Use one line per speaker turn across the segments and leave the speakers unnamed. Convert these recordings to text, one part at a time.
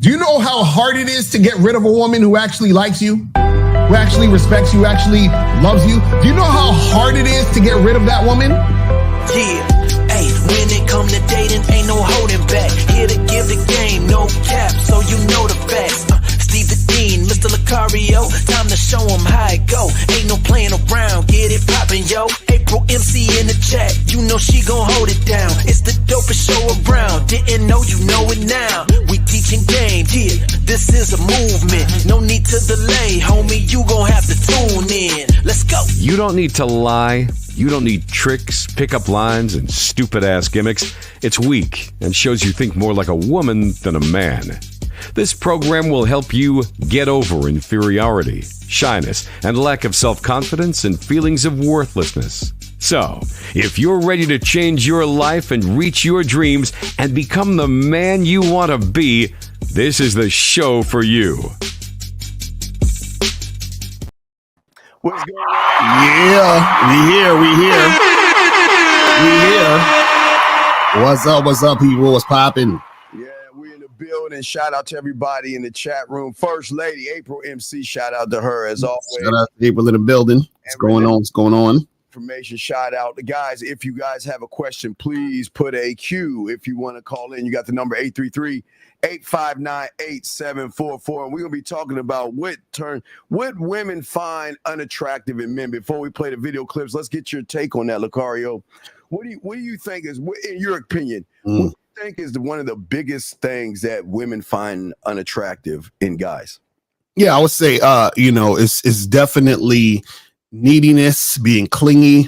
Do you know how hard it is to get rid of a woman who actually likes you, who actually respects you, actually loves you? Do you know how hard it is to get rid of that woman?
Yeah, hey, when it come to dating, ain't no holding back. Here to give the game, no cap, so you know the facts. Steve the Dean, Mr. Lucario, time to show him how it go. Ain't no playing around, get it poppin', yo. April MC in the chat, you know she gon' hold it down. It's the dopest show around, didn't know, you know it now. We teaching game, yeah, this is a movement. No need to delay, homie, you gon' have to tune in. Let's go.
You don't need to lie. You don't need tricks, pickup lines, and stupid-ass gimmicks. It's weak and shows you think more like a woman than a man. This program will help you get over inferiority, shyness, and lack of self-confidence and feelings of worthlessness. So, if you're ready to change your life and reach your dreams and become the man you want to be, this is the show for you.
What's going on? Yeah, we here. What's up, people? What's popping?
Yeah, we in the building. Shout out to everybody in the chat room. First Lady, April MC, shout out to her as always.
Shout out to people in the building. What's going on?
Information, shout out. Guys, if you guys have a question, please put a Q. If you want to call in, you got the number 833-859-8744. And we're going to be talking about what women find unattractive in men. Before we play the video clips, let's get your take on that, Lucario. What do you think is, in your opinion, what do you think is one of the biggest things that women find unattractive in guys?
Yeah, I would say, it's definitely neediness, being clingy,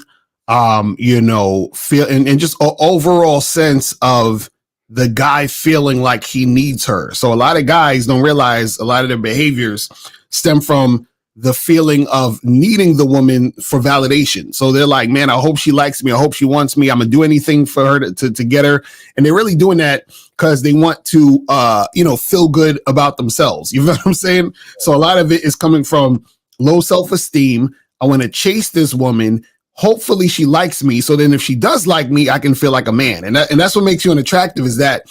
feel and just overall sense of the guy feeling like he needs her. So a lot of guys don't realize a lot of their behaviors stem from the feeling of needing the woman for validation. So they're like, man, I hope she likes me. I hope she wants me. I'm gonna do anything for her to get her. And they're really doing that because they want to, feel good about themselves. You know what I'm saying? So a lot of it is coming from low self-esteem. I want to chase this woman. Hopefully she likes me. So then if she does like me, I can feel like a man. And that's what makes you unattractive, is that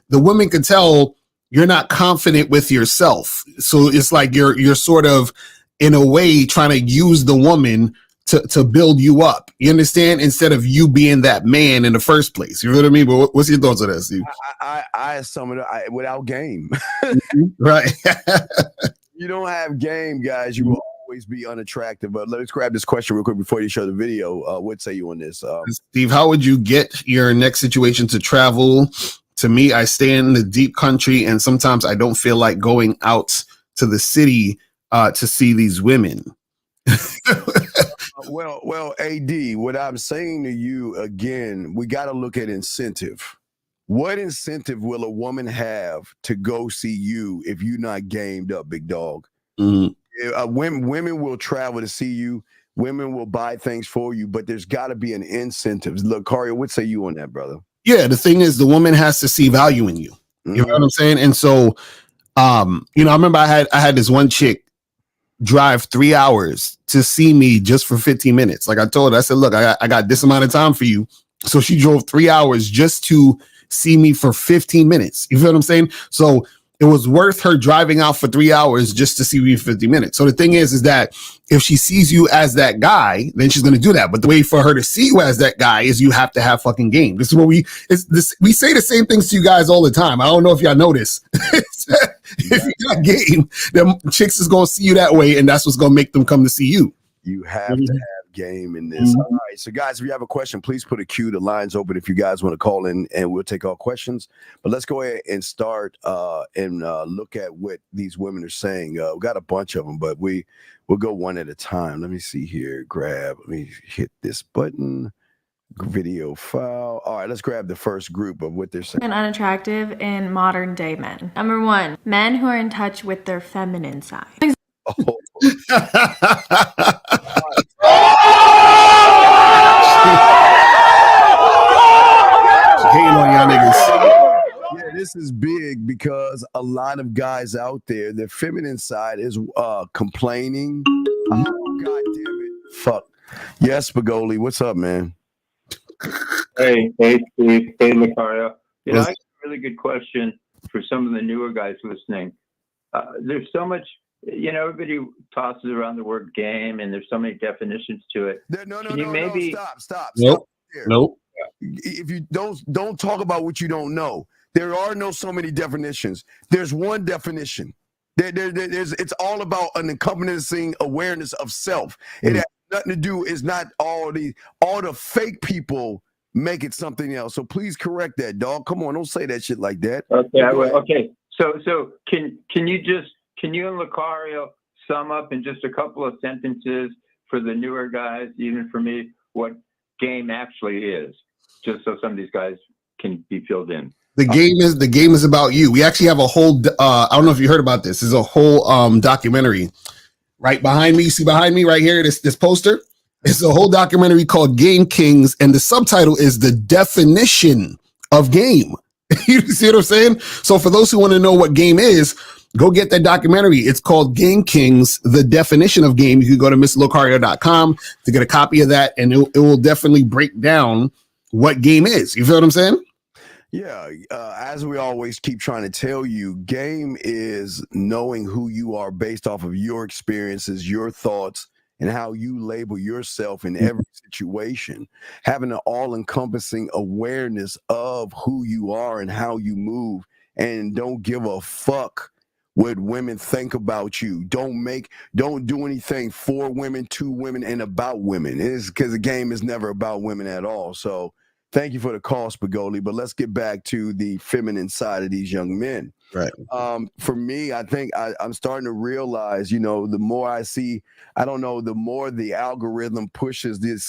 the women can tell you're not confident with yourself. So it's like you're sort of, in a way, trying to use the woman to build you up. You understand? Instead of you being that man in the first place. You know what I mean? But what's your thoughts on that, Steve?
I sum it up without game.
Right.
You don't have game, guys. You will always be unattractive. But let's grab this question real quick before you show the video. What say you on this?
Steve, how would you get your next situation to travel? To me, I stay in the deep country, and sometimes I don't feel like going out to the city to see these women.
Well, AD, what I'm saying to you again, we got to look at incentive. What incentive will a woman have to go see you if you're not gamed up, big dog? Women will travel to see you. Women will buy things for you, but there's got to be an incentive. Look, Kario, what say you on that, brother?
Yeah, the thing is, the woman has to see value in you. You know what I'm saying? And so, I remember I had this one chick drive 3 hours to see me just for 15 minutes. Like I told her, I said, look, I got this amount of time for you. So she drove 3 hours just to see me for 15 minutes. You feel what I'm saying? So it was worth her driving out for 3 hours just to see me for 50 minutes. So the thing is that if she sees you as that guy, then she's going to do that. But the way for her to see you as that guy is you have to have fucking game. This is what we say the same things to you guys all the time. I don't know if y'all notice. If you got game, then chicks is going to see you that way, and that's what's going to make them come to see you.
You have to have game in this. All right. So, guys, if you have a question, please put a Q. The line's open if you guys want to call in, and we'll take all questions. But let's go ahead and start and look at what these women are saying. We got a bunch of them, but we'll go one at a time. Let me see here. Let me hit this button. Video file. All right, let's grab the first group of what they're saying.
And unattractive in modern day men. Number one, men who are in touch with their feminine side.
Oh.
Hating on y'all niggas.
Yeah, this is big because a lot of guys out there, their feminine side is complaining. Oh, God damn it. Fuck. Yes, Spagoli, what's up, man?
Hey, Steve. Hey, Lucario. I got a really good question for some of the newer guys listening, there's so much, everybody tosses around the word game, and there's so many definitions to it.
No, stop.
Nope. Nope.
If you don't talk about what you don't know. There are so many definitions. There's one definition. It's all about an encompassing awareness of self. It has nothing to do. It's not all the fake people make it something else. So please correct that, dog. Come on, don't say that shit like that.
Okay, I will. Okay. So can you and Lucario sum up in just a couple of sentences for the newer guys, even for me, what game actually is, just so some of these guys can be filled in? The
game is about you. We actually have a whole I don't know if you heard about this. There's a whole documentary right behind me. You see behind me right here, this poster? It's a whole documentary called Game Kings, and the subtitle is The Definition of Game. You see what I'm saying? So for those who want to know what game is, go get that documentary. It's called Game Kings, The Definition of Game. You can go to mrlocario.com to get a copy of that, and it will definitely break down what game is. You feel what I'm saying?
Yeah, as we always keep trying to tell you, game is knowing who you are based off of your experiences, your thoughts, and how you label yourself in every situation. Having an all-encompassing awareness of who you are and how you move, and don't give a fuck what women think about you. Don't do anything for women, to women, and about women. It's because the game is never about women at all. So thank you for the call, Spigoli, but let's get back to the feminine side of these young men.
Right.
For me, I think I'm starting to realize, the more I see, I don't know, the more the algorithm pushes these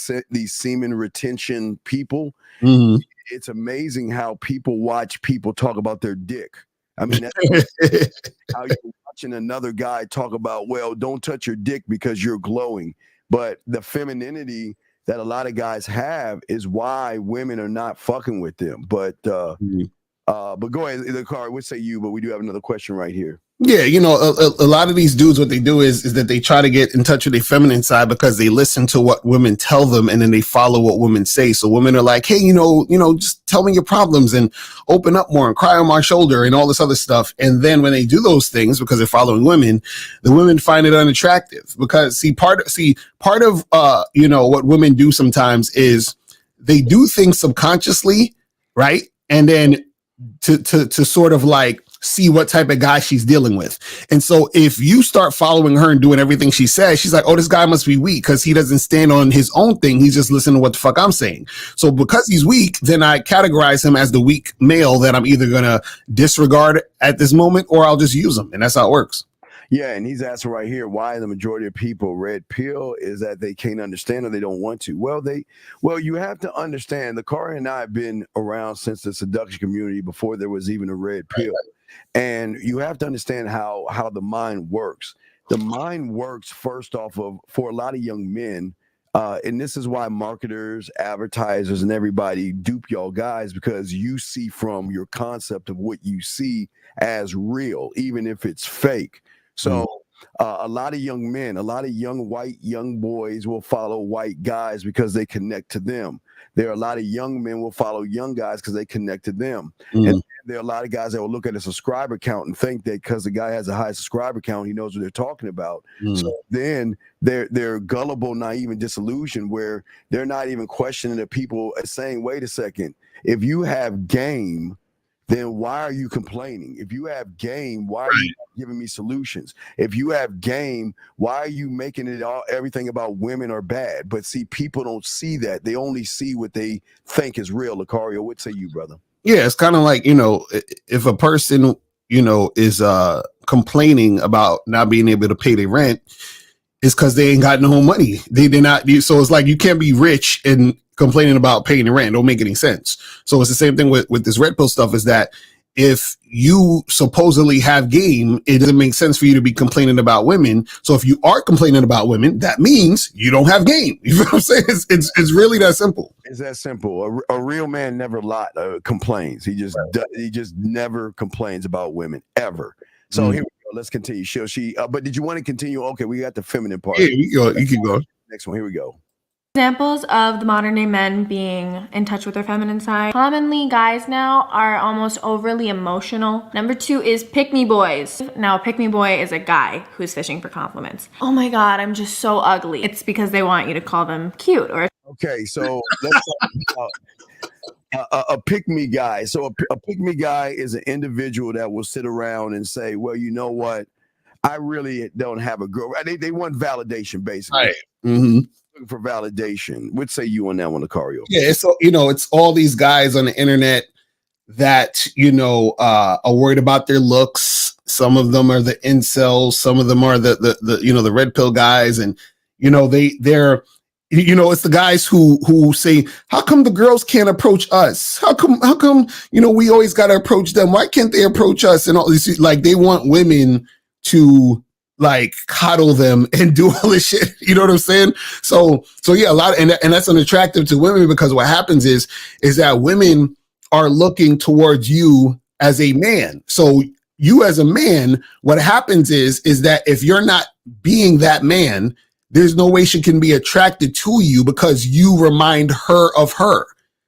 semen retention people. Mm-hmm. It's amazing how people watch people talk about their dick. I mean, that's how you're watching another guy talk about, well, don't touch your dick because you're glowing. But the femininity that a lot of guys have is why women are not fucking with them. But go ahead, Lucario, we'll say you, but we do have another question right here.
Yeah, a lot of these dudes, what they do is that they try to get in touch with their feminine side because they listen to what women tell them, and then they follow what women say. So women are like, hey, just tell me your problems and open up more and cry on my shoulder and all this other stuff. And then when they do those things, because they're following women, the women find it unattractive because part of what women do sometimes is they do things subconsciously, right? And then to sort of like see what type of guy she's dealing with. And so if you start following her and doing everything she says, she's like, oh, this guy must be weak because he doesn't stand on his own thing. He's just listening to what the fuck I'm saying. So because he's weak, then I categorize him as the weak male that I'm either going to disregard at this moment or I'll just use him. And that's how it works.
Yeah, and he's asking right here why the majority of people red pill is that they can't understand or they don't want to. Well, you have to understand. Lucario and I have been around since the seduction community before there was even a red pill, and you have to understand how the mind works. The mind works first off of, for a lot of young men, and this is why marketers, advertisers, and everybody dupe y'all guys, because you see from your concept of what you see as real, even if it's fake. So a lot of young men, a lot of young boys will follow white guys because they connect to them. There are a lot of young men will follow young guys because they connect to them. And there are a lot of guys that will look at a subscriber count and think that because the guy has a high subscriber count, he knows what they're talking about. So then they're gullible, naive, and disillusioned, where they're not even questioning the people saying, wait a second, if you have game, then why are you complaining? If you have game, why are you giving me solutions? If you have game, why are you making it everything about women are bad? But see, people don't see that. They only see what they think is real. Lucario, what say you, brother?
Yeah, it's kind of like, if a person, is complaining about not being able to pay their rent, it's because they ain't got no money. They're not. So it's like you can't be rich and complaining about paying the rent. Don't make any sense. So it's the same thing with this red pill stuff, is that if you supposedly have game, it doesn't make sense for you to be complaining about women. So if you are complaining about women, that means you don't have game. You know what I'm saying? It's really that simple.
It's that simple. A real man never complains. He just never complains about women ever. So here we go. Let's continue. But did you want to continue? Okay, we got the feminine part.
Yeah, you can go.
Next one. Here we go.
Examples of the modern day men being in touch with their feminine side. Commonly, guys now are almost overly emotional. Number 2 is pick-me boys. Now, a pick-me boy is a guy who's fishing for compliments. Oh my God, I'm just so ugly. It's because they want you to call them cute or.
Okay, so let's talk about a pick-me guy. So a pick-me guy is an individual that will sit around and say, well, you know what? I really don't have a girl. They want validation, basically.
Right. Mm-hmm.
Looking for validation. What say you on that one, Lucario?
Yeah, so it's all these guys on the internet that are worried about their looks. Some of them are the incels. Some of them are the red pill guys, and they're it's the guys who say, how come the girls can't approach us? How come we always got to approach them? Why can't they approach us? And all this, like, they want women to like coddle them and do all this shit. You know what I'm saying? So yeah, a lot, and that's unattractive to women, because what happens is that women are looking towards you as a man. So you as a man, what happens is that if you're not being that man, there's no way she can be attracted to you, because you remind her of her.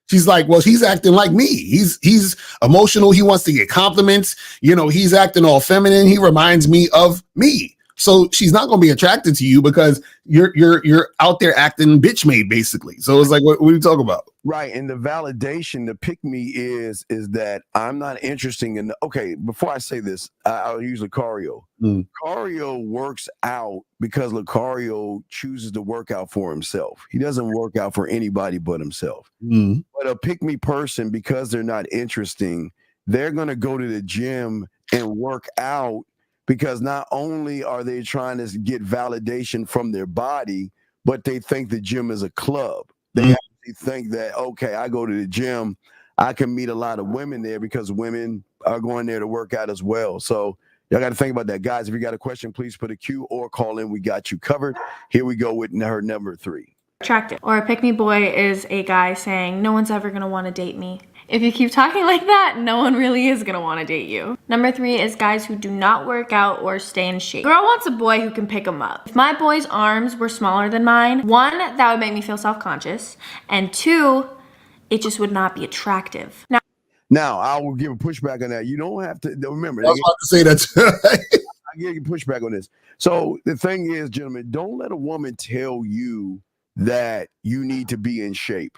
She's like, well, he's acting like me. He's emotional. He wants to get compliments. He's acting all feminine. He reminds me of me. So she's not going to be attracted to you because you're out there acting bitch made, basically. So it's like, what are you talking about?
Right. And the validation, the pick me is that I'm not interested in. Okay, before I say this, I'll use Lucario. Lucario works out because Lucario chooses to work out for himself. He doesn't work out for anybody but himself. But a pick me person, because they're not interesting, they're going to go to the gym and work out, because not only are they trying to get validation from their body, but they think the gym is a club. They actually think that, okay, I go to the gym, I can meet a lot of women there because women are going there to work out as well. So y'all got to think about that. Guys, if you got a question, please put a Q or call in. We got you covered. Here we go with her number 3.
Attractive. Or a pick-me boy is a guy saying, no one's ever going to want to date me. If you keep talking like that, no one really is going to want to date you. Number 3 is guys who do not work out or stay in shape. Girl wants a boy who can pick him up. If my boy's arms were smaller than mine, 1, that would make me feel self-conscious, and 2, it just would not be attractive.
Now, I will give a pushback on that. You don't have to remember.
I was about to say that.
I give you pushback on this. So the thing is, gentlemen, don't let a woman tell you that you need to be in shape.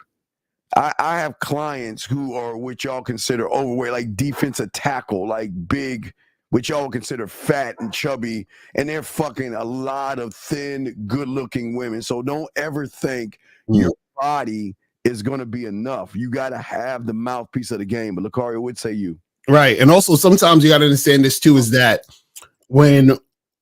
I have clients who are what y'all consider overweight, like defensive tackle, like big, which y'all consider fat and chubby, and they're fucking a lot of thin, good-looking women. So don't ever think your body is going to be enough. You got to have the mouthpiece of the game. But Lucario, would say you.
Right. And also sometimes you got to understand this too, is that when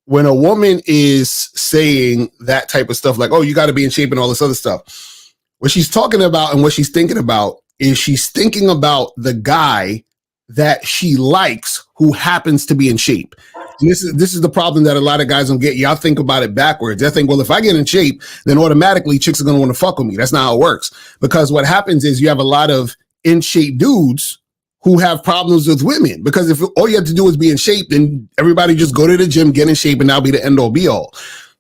a woman is saying that type of stuff, like, oh, you got to be in shape and all this other stuff, what she's talking about and what she's thinking about is she's thinking about the guy that she likes who happens to be in shape. And this is the problem that a lot of guys don't get. Y'all think about it backwards. They think, well, if I get in shape, then automatically chicks are going to want to fuck with me. That's not how it works. Because what happens is you have a lot of in shape dudes who have problems with women, because if all you have to do is be in shape, then everybody just go to the gym, get in shape, and that'll be the end all be all.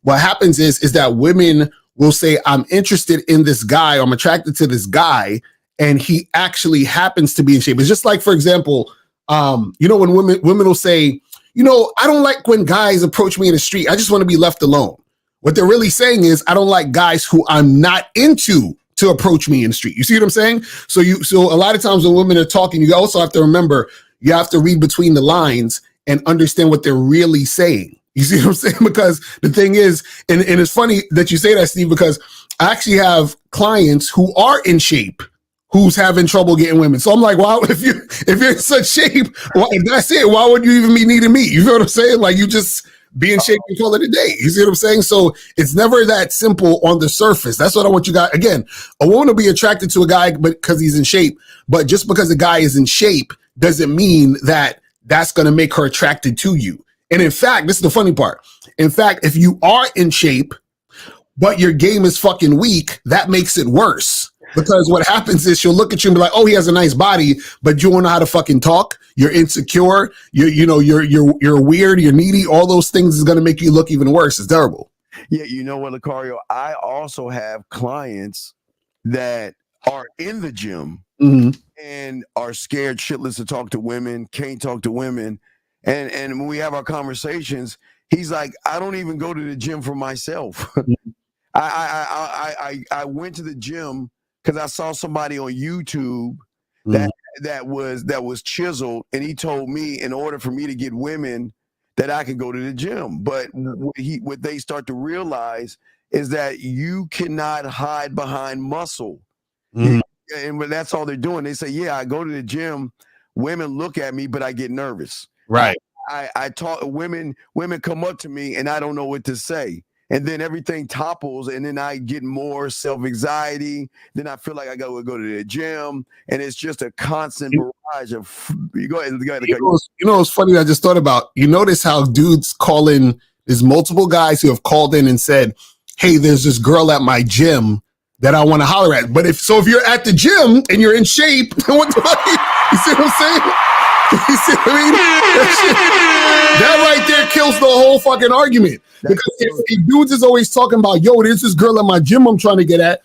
What happens is that women will say, I'm interested in this guy, or I'm attracted to this guy, and he actually happens to be in shape. It's just like, for example, when women will say, I don't like when guys approach me in the street. I just want to be left alone. What they're really saying is, I don't like guys who I'm not into to approach me in the street. You see what I'm saying? So a lot of times when women are talking, you also have to remember, you have to read between the lines and understand what they're really saying. You see what I'm saying? Because the thing is, and it's funny that you say that, Steve, because I actually have clients who are in shape who's having trouble getting women. So I'm like, wow, if you're in such shape, if that's it, why would you even be needing me? You know what I'm saying? Like, you just be in shape and call it a day. You see what I'm saying? So it's never that simple on the surface. That's what I want you guys. Again, a woman will be attracted to a guy because he's in shape, but just because the guy is in shape doesn't mean that that's going to make her attracted to you. And in fact, this is the funny part. In fact, if you are in shape, but your game is fucking weak, that makes it worse. Because what happens is she'll look at you and be like, oh, he has a nice body, but you don't know how to fucking talk. You're insecure. You're weird. You're needy. All those things is going to make you look even worse. It's terrible.
Yeah, you know what, Lucario? I also have clients that are in the gym and are scared shitless to talk to women, can't talk to women. And when we have our conversations, he's like, I don't even go to the gym for myself. I went to the gym because I saw somebody on YouTube that that was chiseled, and he told me in order for me to get women that I could go to the gym. But what they start to realize is that you cannot hide behind muscle. And when that's all they're doing, they say, "Yeah, I go to the gym. Women look at me, but I get nervous."
Right.
I talk women come up to me and I don't know what to say. And then everything topples, and then I get more self-anxiety. Then I feel like I gotta go to the gym, and it's just a constant barrage of. You go ahead.
You know what's funny? I just thought about. You notice how dudes call in. There's multiple guys who have called in and said, "Hey, there's this girl at my gym that I want to holler at." But if you're at the gym and you're in shape, what the fuck? You see what I'm saying? You see what I mean? That right there kills the whole fucking argument. Because if dudes is always talking about, yo, there's this girl at my gym I'm trying to get at.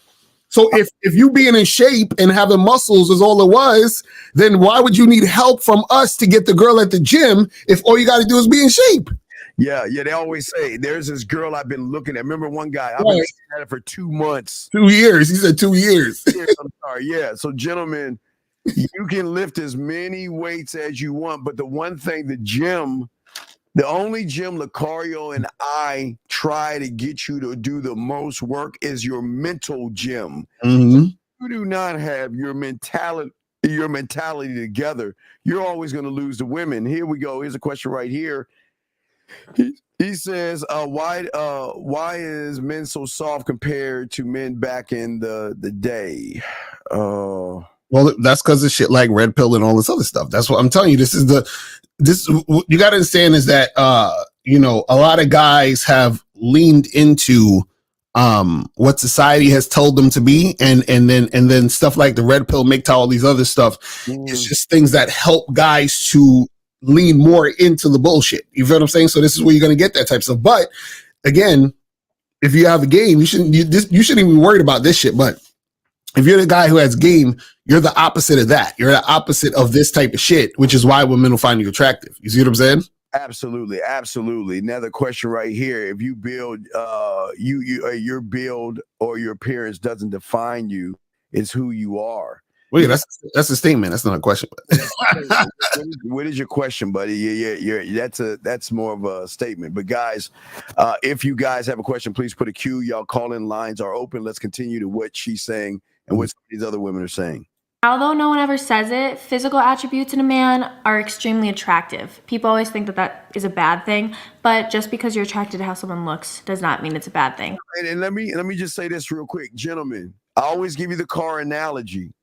So if you being in shape and having muscles is all it was, then why would you need help from us to get the girl at the gym if all you got to do is be in shape?
Yeah. They always say there's this girl I've been looking at. Remember one guy? I've been looking at her for 2 months.
2 years. He said 2 years.
I'm sorry. Yeah. So, gentlemen, you can lift as many weights as you want, but the one thing, the only gym Lucario and I try to get you to do the most work is your mental gym. You do not have your mentality together, you're always going to lose the women. Here we go. Here's a question right here. He says, why is men so soft compared to men back in the day?
Well, that's because of shit like red pill and all this other stuff. That's what I'm telling you. This you got to understand is that a lot of guys have leaned into what society has told them to be, and then stuff like the red pill, MGTOW, all these other stuff. It's just things that help guys to lean more into the bullshit. You feel what I'm saying? So this is where you're going to get that type of stuff. But again, if you have a game, you shouldn't even be worried about this shit. But if you're the guy who has game, you're the opposite of that. You're the opposite of this type of shit, which is why women will find you attractive. You see what I'm saying?
Absolutely. Another question right here. If you build, your build or your appearance doesn't define you, it's who you are.
Well, yeah, that's a statement. That's not a question.
What is your question, buddy? Yeah. That's more of a statement. But guys, if you guys have a question, please put a Q. Y'all call-in lines are open. Let's continue to what she's saying and what these other women are saying.
Although no one ever says it, physical attributes in a man are extremely attractive. People always think that is a bad thing, but just because you're attracted to how someone looks does not mean it's a bad thing.
And let me just say this real quick, gentlemen. I always give you the car analogy.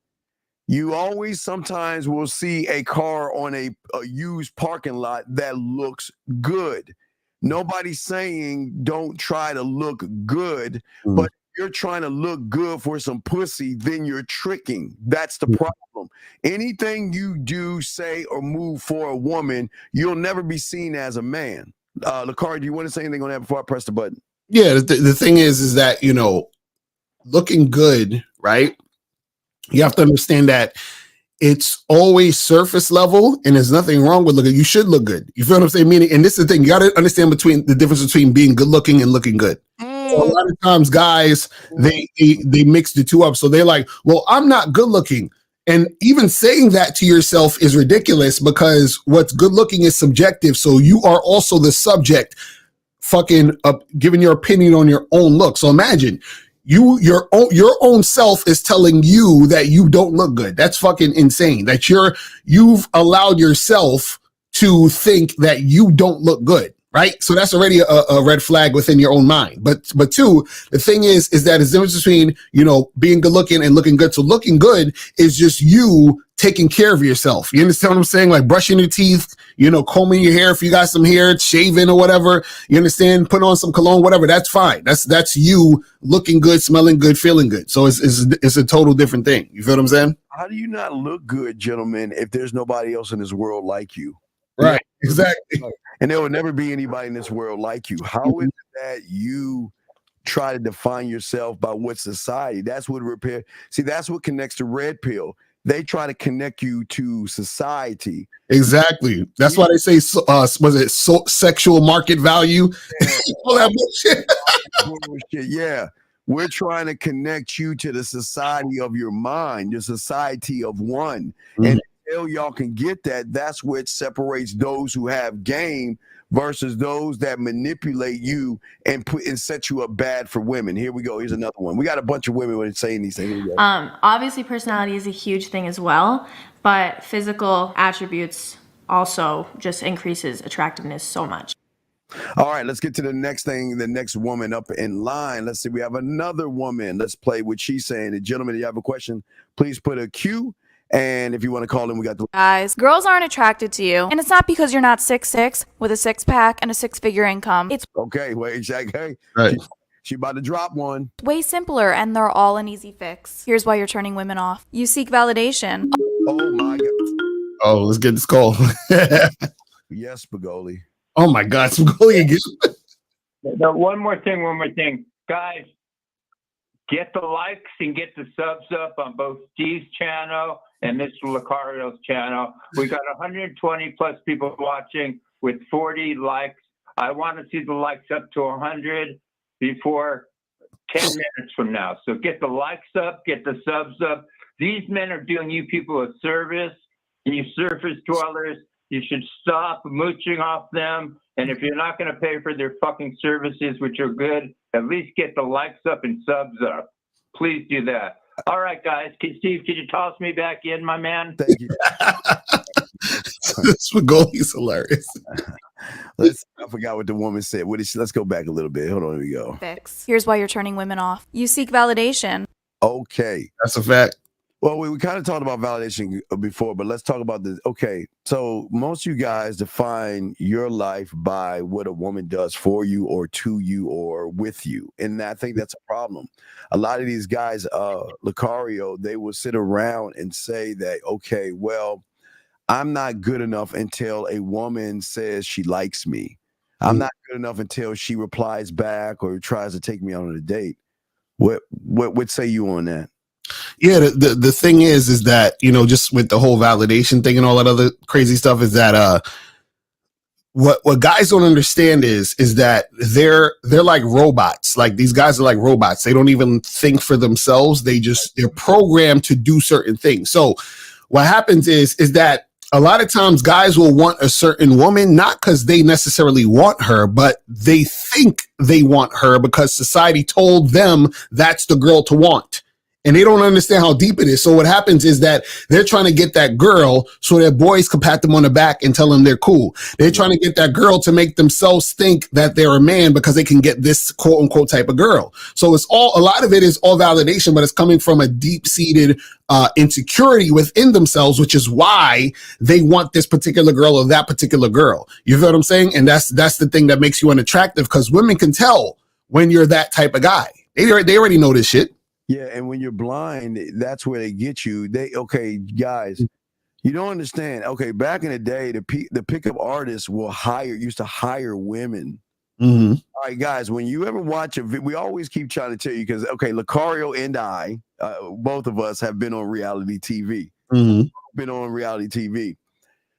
You always sometimes will see a car on a used parking lot that looks good. Nobody's saying don't try to look good, but if you're trying to look good for some pussy, then you're tricking. That's the problem. Anything you do, say, or move for a woman, you'll never be seen as a man. Lucario, do you want to say anything on that before I press the button?
Yeah, the thing is that, looking good, right? You have to understand that it's always surface level, and there's nothing wrong with looking. You should look good. You feel what I'm saying? Meaning, and this is the thing, you got to understand the difference between being good looking and looking good. So a lot of times guys, they mix the two up. So they're like, well, I'm not good looking. And even saying that to yourself is ridiculous because what's good looking is subjective. So you are also the subject fucking giving your opinion on your own look. So imagine your own self is telling you that you don't look good. That's fucking insane. That you've allowed yourself to think that you don't look good, right? So that's already a red flag within your own mind. But two, the thing is that there's a difference between, being good looking and looking good. So looking good is just you taking care of yourself. You understand what I'm saying? Like brushing your teeth, combing your hair if you got some hair, shaving or whatever. You understand? Put on some cologne, whatever. That's fine. That's you looking good, smelling good, feeling good. So it's a total different thing. You feel what I'm saying?
How do you not look good, gentlemen, if there's nobody else in this world like you?
Right. Exactly.
And there will never be anybody in this world like you. How is it that you try to define yourself by what society. That's what repair. See, that's what connects to red pill. They try to connect you to society.
Exactly. That's why they say, was it sexual market value? All that bullshit.
Bullshit. Yeah. We're trying to connect you to the society of your mind, the society of one. And until y'all can get that, that's what separates those who have game versus those that manipulate you and set you up bad for women. Here we go. Here's another one. We got a bunch of women saying these things.
Obviously, personality is a huge thing as well, but physical attributes also just increases attractiveness so much.
All right, let's get to the next thing, the next woman up in line. Let's see, we have another woman. Let's play what she's saying. And gentlemen, if you have a question, please put a Q. And if you want to call in, we got the
guys. Girls aren't attracted to you, and it's not because you're not 6'6" with a six-pack and a six-figure income. It's
okay. Wait, exactly.
Right.
She about to drop one.
way simpler, and they're all an easy fix. Here's why you're turning women off. You seek validation.
Oh my God.
Oh, let's get this call.
Yes, Spagoli.
Oh my God, Spagoli again.
Now, one more thing. Guys, get the likes and get the subs up on both Steve's channel and Mr. Lucario's channel. We got 120 plus people watching with 40 likes. I want to see the likes up to 100 before 10 minutes from now. So get the likes up, get the subs up. These men are doing you people a service, and you surface dwellers, you should stop mooching off them. And if you're not going to pay for their fucking services, which are good, at least get the likes up and subs up. Please do that. All right, guys. Steve, could you toss me back in, my man?
Thank you.
Spagoli's hilarious.
I forgot what the woman said. What did she? Let's go back a little bit. Hold on, here we go.
Fix. Here's why you're turning women off. You seek validation.
Okay.
That's a fact.
Well, we kind of talked about validation before, but let's talk about this. Okay, so most of you guys define your life by what a woman does for you or to you or with you. And I think that's a problem. A lot of these guys, Lucario, they will sit around and say that, okay, well, I'm not good enough until a woman says she likes me. I'm not good enough until she replies back or tries to take me out on a date. What say you on that?
Yeah, the thing is that, you know, just with the whole validation thing and all that other crazy stuff is that what guys don't understand is that they're like robots. Like these guys are like robots. They don't even think for themselves. They're programmed to do certain things. So what happens is that a lot of times guys will want a certain woman, not because they necessarily want her, but they think they want her because society told them that's the girl to want. And they don't understand how deep it is. So what happens is that they're trying to get that girl so that boys can pat them on the back and tell them they're cool. They're trying to get that girl to make themselves think that they're a man because they can get this quote unquote type of girl. So a lot of it is all validation, but it's coming from a deep seated insecurity within themselves, which is why they want this particular girl or that particular girl. You feel what I'm saying? And that's the thing that makes you unattractive, because women can tell when you're that type of guy. They already know this shit.
Yeah, and when you're blind, that's where they get you. Okay, guys, you don't understand. Okay, back in the day, the pickup artists used to hire women. Mm-hmm. All right, guys, when you ever watch we always keep trying to tell you, because, okay, Lucario and I, both of us have been on reality TV. Mm-hmm. Been on reality TV.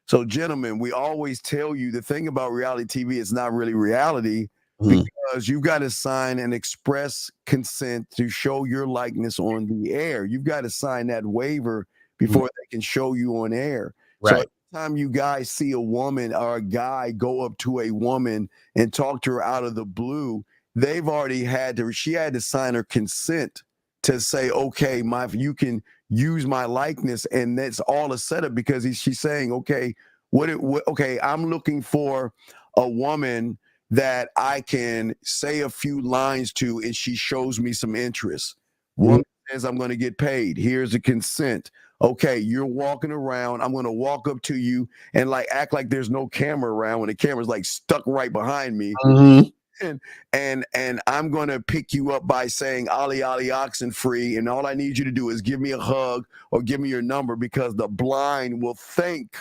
So, gentlemen, we always tell you the thing about reality TV, it's not really reality. Because you've got to sign an express consent to show your likeness on the air. You've got to sign that waiver before they can show you on air. Right. So every time you guys see a woman or a guy go up to a woman and talk to her out of the blue, she had to sign her consent to say, okay, you can use my likeness, and that's all a setup, because she's saying, okay, I'm looking for a woman that I can say a few lines to, and she shows me some interest. Woman says, I'm going to get paid. Here's the consent. Okay, you're walking around. I'm going to walk up to you and act like there's no camera around when the camera's stuck right behind me. Mm-hmm. And I'm going to pick you up by saying, Ali, Ali, oxen free. And all I need you to do is give me a hug or give me your number, because the blind will think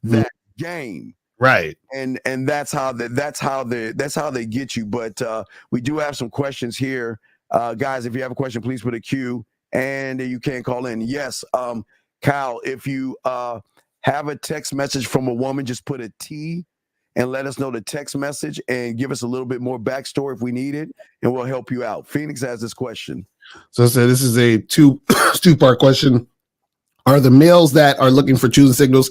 that game.
Right.
And that's how they get you. But we do have some questions here. Guys, if you have a question, please put a Q and you can call in. Yes, Kyle, if you have a text message from a woman, just put a T and let us know the text message and give us a little bit more backstory if we need it, and we'll help you out. Phoenix has this question.
So I said this is a two-part question. Are the males that are looking for choosing signals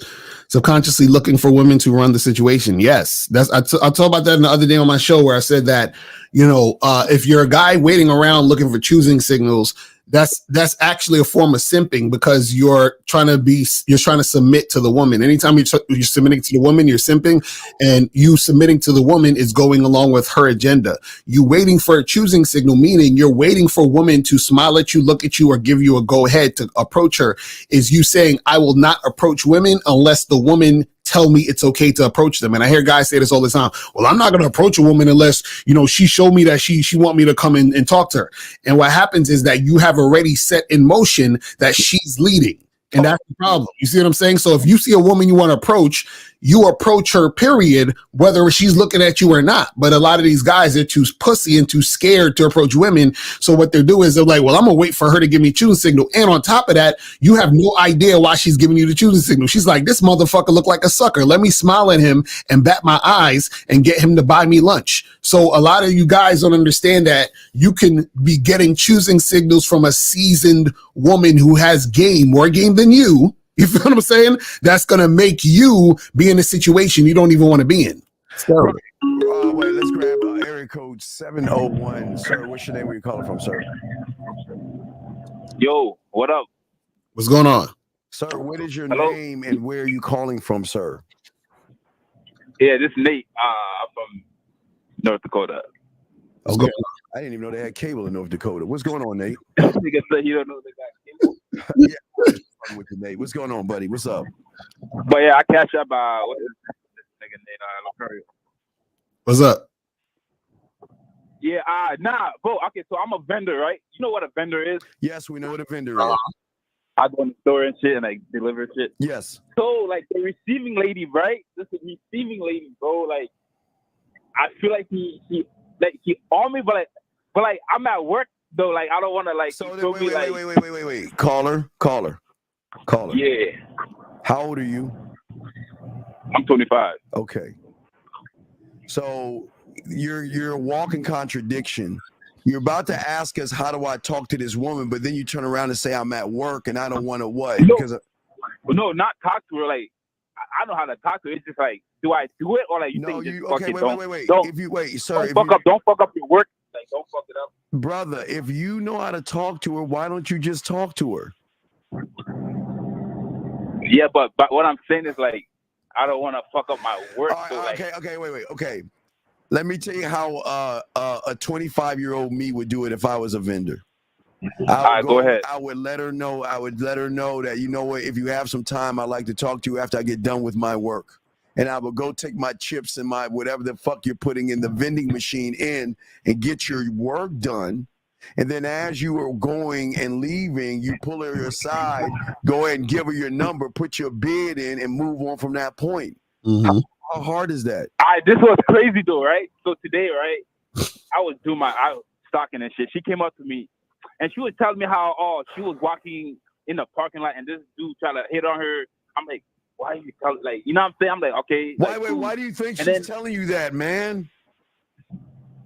subconsciously looking for women to run the situation? Yes. I talked about that the other day on my show where I said that, if you're a guy waiting around looking for choosing signals, that's actually a form of simping, because you're trying to submit to the woman. Anytime you're submitting to the woman, you're simping, and you submitting to the woman is going along with her agenda. You waiting for a choosing signal, meaning you're waiting for a woman to smile at you, look at you, or give you a go ahead to approach her, is you saying, I will not approach women unless the woman tell me it's okay to approach them. And I hear guys say this all the time. Well, I'm not going to approach a woman unless, she showed me that she want me to come in and talk to her. And what happens is that you have already set in motion that she's leading. And that's the problem. You see what I'm saying? So if you see a woman you want to approach, you approach her, period, whether she's looking at you or not. But a lot of these guys are too pussy and too scared to approach women. So what they're doing is they're like, well, I'm going to wait for her to give me a choosing signal. And on top of that, you have no idea why she's giving you the choosing signal. She's like, this motherfucker look like a sucker. Let me smile at him and bat my eyes and get him to buy me lunch. So a lot of you guys don't understand that you can be getting choosing signals from a seasoned woman who has more game than you. You feel what I'm saying? That's going to make you be in a situation you don't even want to be in.
Wait, let's grab area code 701. Sir, what's your name? Where you calling from, sir?
Yo, what up?
What's going on?
Sir, what is your name and where are you calling from, sir?
Yeah, this is Nate. I'm from North Dakota.
What's going on? I didn't even know they had cable in North Dakota. What's going on, Nate?
Nigga said you don't know they got cable.
Yeah, with you, Nate. What's going on, buddy? What's up?
But yeah, I catch up. What is this nigga Nate?
What's up?
Yeah, bro. Okay, so I'm a vendor, right? You know what a vendor is?
Yes, we know what a vendor is.
I go in the store and shit and like deliver shit.
Yes.
So like the receiving lady, right? This is receiving lady, bro. Like I feel like he on me, but I'm at work though. Like I don't want to like.
So then, wait. Caller.
Yeah.
How old are you?
I'm 25.
Okay. So you're a walking contradiction. You're about to ask us, how do I talk to this woman? But then you turn around and say, I'm at work and I don't want to what?
No, not talk to her. Like, I know how to talk to her. It's just like, do I do it? Or like,
wait.
Don't fuck up your work. Like, don't fuck it up.
Brother, if you know how to talk to her, why don't you just talk to her?
Yeah, but what I'm saying is like, I don't want to fuck up my work.
Okay. Let me tell you how a 25-year-old me would do it if I was a vendor.
Go ahead.
I would let her know that, you know what, if you have some time, I'd like to talk to you after I get done with my work. And I would go take my chips and my whatever the fuck you're putting in the vending machine in and get your work done. And then as you are going and leaving, you pull her aside, go ahead and give her your number, put your bid in, and move on from that point.
Mm-hmm.
How hard is that?
This was crazy though, right? So today, right, I was stocking and shit. She came up to me and she was telling me how she was walking in the parking lot and this dude tried to hit on her. I'm like, why are you telling, like, you know what I'm saying? I'm like, okay.
Why do you think she's telling you that, man?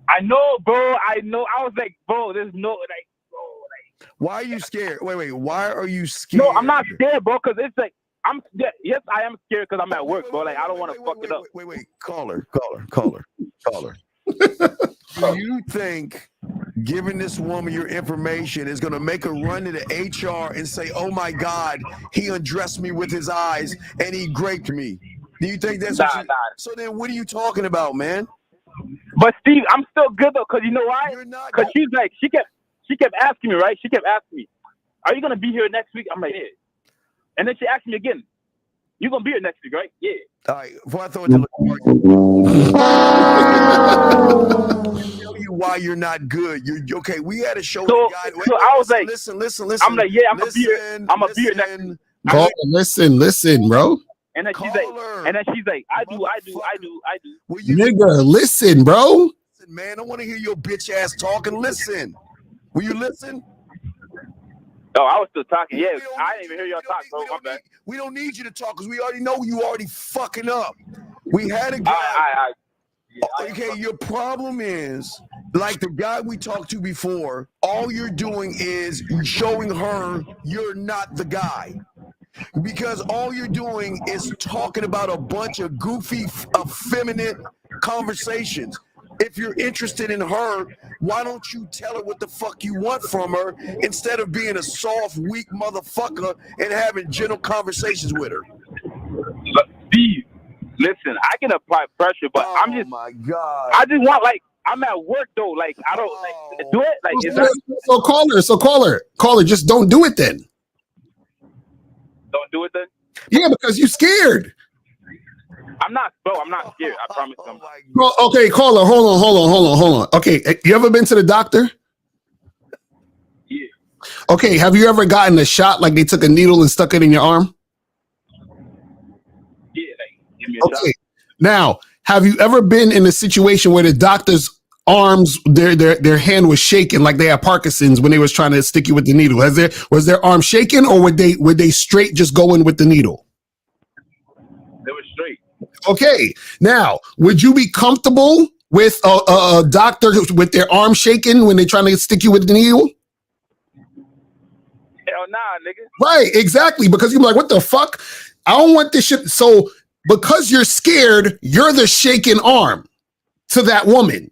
I know, bro. I know. I was like, bro, there's no, like, bro, like.
Why are you scared? Wait. Why are you scared?
No, I'm not scared, bro, because it's like, yes, I am scared because I'm at work, bro. Like, I don't want to fuck it up.
Wait. Caller. Do you think giving this woman your information is going to make her run to the HR and say, oh, my God, he undressed me with his eyes and he raped me? Do you think that's
nah.
So then what are you talking about, man?
But, Steve, I'm still good, though, because you know why? Because she's like, she kept asking me, right? She kept asking me, are you going to be here next week? I'm like, yeah. And then she asked me again, you going to be here next week, right? Yeah.
All right. Before I throw it to tell you why you're not good. You're okay. We had a show.
So I was like,
listen.
I'm like, yeah, I'm going to be here next week.
Listen, bro.
And then she's like, I do.
Will you
Nigga, listen, bro.
listen, man? I want to hear your bitch ass talk and listen. Will you listen?
Oh, I was still talking. Yeah,
We don't
I
need
didn't even
you-
hear y'all talk, bro.
we
My
don't
bad.
need- We don't need you to talk because we already know you already fucking up. We had a guy. Okay, your problem is like the guy we talked to before. All you're doing is showing her you're not the guy. Because all you're doing is talking about a bunch of goofy, effeminate conversations. If you're interested in her, why don't you tell her what the fuck you want from her instead of being a soft, weak motherfucker and having gentle conversations with her?
But Steve, listen, I can apply pressure, but I'm just,
my God.
I just want like, I'm at work though. Like, I don't like do it. Like, is that
So call her. Just don't do it then.
don't do it then?
Yeah, because you're scared.
I'm not, bro. I'm not scared. I promise. I'm not.
Well, okay, call her. Hold on. Okay, you ever been to the doctor?
Yeah.
Okay, have you ever gotten a shot like they took a needle and stuck it in your arm?
Yeah, like, give me a
Okay.
shot.
Now, have you ever been in a situation where the doctor's arms, their hand was shaking like they had Parkinson's when they was trying to stick you with the needle? Was their arm shaking, or would they straight just go in with the needle?
They were straight.
Okay. Now, would you be comfortable with a doctor with their arm shaking when they're trying to stick you with the needle?
Hell nah, nigga.
Right, exactly. Because you're like, what the fuck? I don't want this shit. So because you're scared, you're the shaking arm to that woman.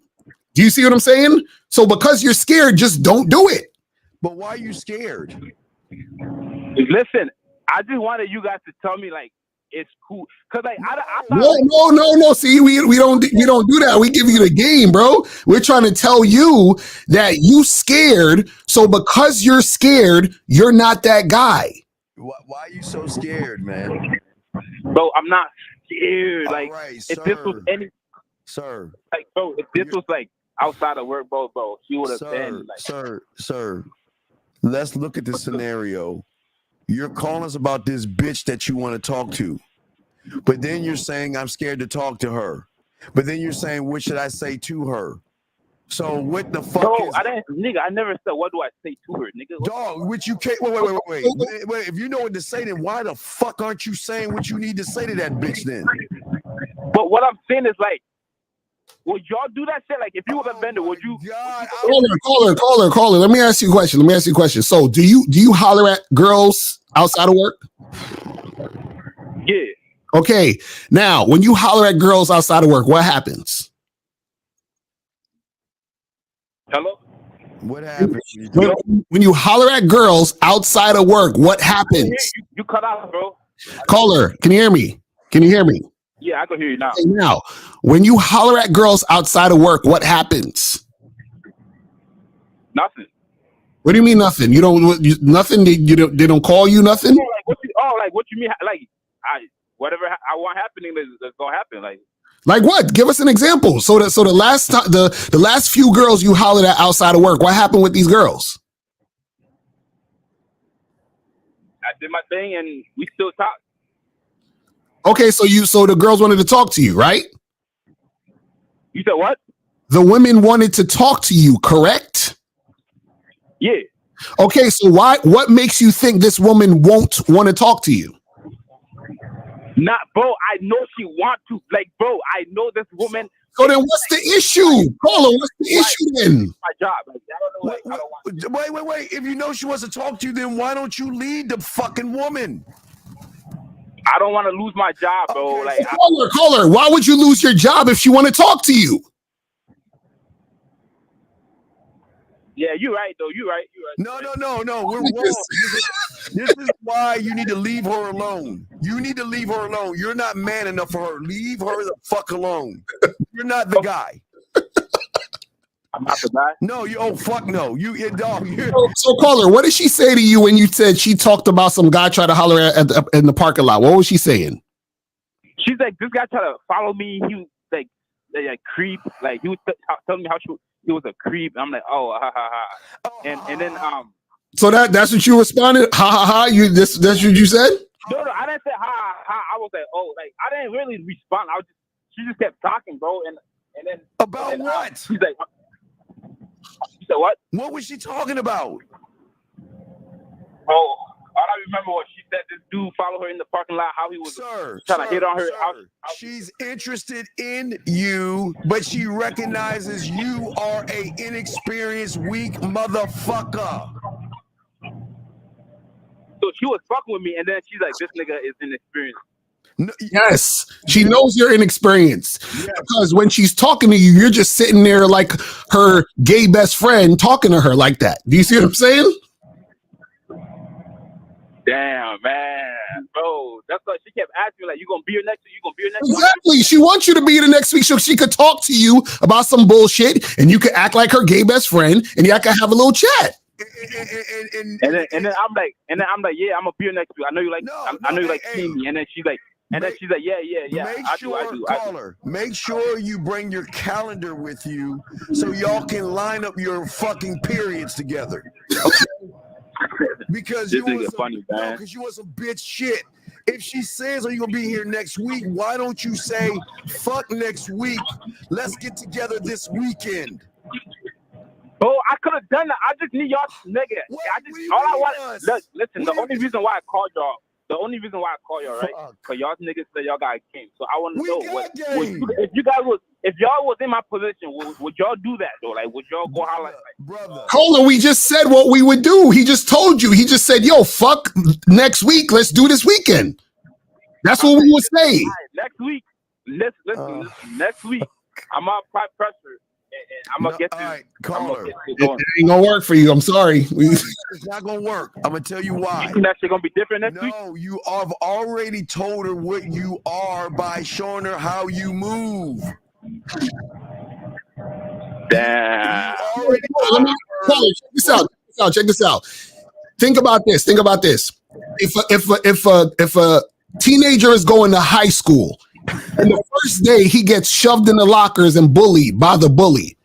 Do you see what I'm saying? So because you're scared, just don't do it.
But why are you scared?
Listen, I just wanted you guys to tell me like it's cool, cause like I'm not.
No. See, we don't do that. We give you the game, bro. We're trying to tell you that you scared. So because you're scared, you're not that guy.
Why are you so scared, man?
Bro, I'm not scared.
All
Like
right,
if this was any,
sir,
like bro, if this was like outside of work, bro, she would have
sir,
been like,
sir. Let's look at the scenario. You're calling us about this bitch that you want to talk to, but then you're saying I'm scared to talk to her. But then you're saying what should I say to her? So what the fuck
bro,
is
I never said what do I say to her, nigga.
dog? Which you can't wait. If you know what to say, then why the fuck aren't you saying what you need to say to that bitch then?
But what I'm saying is like, would y'all do that shit? Like if you were a vendor, would you?
God,
Call her. Let me ask you a question. So do you holler at girls outside of work?
Yeah.
Okay. Now, when you holler at girls outside of work, what happens?
Hello?
What happened?
When you holler at girls outside of work, what happens?
You cut out, bro.
Caller, can you hear me?
Yeah, I can hear you now.
Okay, now, when you holler at girls outside of work, what happens?
Nothing.
What do you mean nothing? Nothing? They don't call you nothing?
Like what you mean? Like whatever I want happening is gonna happen.
Like what? Give us an example. So the last time the last few girls you hollered at outside of work, what happened with these girls?
I did my thing and we still talk.
Okay, so the girls wanted to talk to you, right?
You said what?
The women wanted to talk to you, correct?
Yeah.
Okay, so what makes you think this woman won't want to talk to you?
Not, bro. I know she want to. Like, bro, I know this woman.
So then what's the issue? Caller, what's the issue then?
My job. Like, I don't know.
Wait. If you know she wants to talk to you, then why don't you lead the fucking woman?
I don't want to lose my job, bro.
Okay,
Like,
Caller, why would you lose your job if she want to talk to you?
yeah, you're right, though. You're right.
No. We're wrong. This is why you need to leave her alone. You need to leave her alone. You're not man enough for her. Leave her the fuck alone. You're not the guy.
I'm not the guy.
No, fuck no. You dog.
So caller, what did she say to you when you said she talked about some guy trying to holler in the parking lot? What was she saying?
She's like, this guy tried to follow me. He was like creep. Like he was telling me how he was a creep. I'm like, oh, ha ha ha. And then
So that's what you responded? Ha ha ha. That's what you said?
No, I didn't say hi. I was like, oh, like I didn't really respond. She just kept talking, bro, and then
About what?
She's like, she said what?
What was she talking about?
Oh, all I remember was she said this dude followed her in the parking lot. How he was trying to hit on her.
She's interested in you, but she recognizes you are a inexperienced, weak motherfucker.
So she was fucking with me, and then she's like, "This nigga is inexperienced."
No,
Yes, she knows you're inexperienced because when she's talking to you, you're just sitting there like her gay best friend talking to her like that. Do you see what I'm saying?
Damn, man, bro. That's why she kept asking me, like, "You gonna be here next week? You gonna be here next week?"
Exactly. She wants you to be the next week so she could talk to you about some bullshit, and you could act like her gay best friend, and y'all can have a little chat.
And then I'm like, yeah, I'm gonna be here next week. I know you like, I know you like seeing me. And then she's like, yeah.
Make sure you bring your calendar with you so y'all can line up your fucking periods together. Okay? Because you want some bitch shit. If she says, "Are you gonna be here next week?" Why don't you say, "Fuck next week. Let's get together this weekend."
Oh, I could have done that. I just need y'all, nigga. Listen. The only reason why I called y'all, right? Because y'all niggas said y'all got game. So I want to know if y'all was in my position, would y'all do that though? Like, would y'all go holler?
Brother.
Hold on, we just said what we would do. He just told you. He just said, "Yo, fuck next week. Let's do this weekend." That's what we would say.
Right, next week, listen. Next week, I'm gonna apply pressure. And I'm gonna get this.
All right, caller.
It ain't gonna work for you. I'm sorry.
It's not gonna work. I'm gonna tell you why.
You think that shit gonna be different next week?
No, you have already told her what you are by showing her how you move.
Damn.
Check this out. Think about this. If a teenager is going to high school, and the first day he gets shoved in the lockers and bullied by the bully,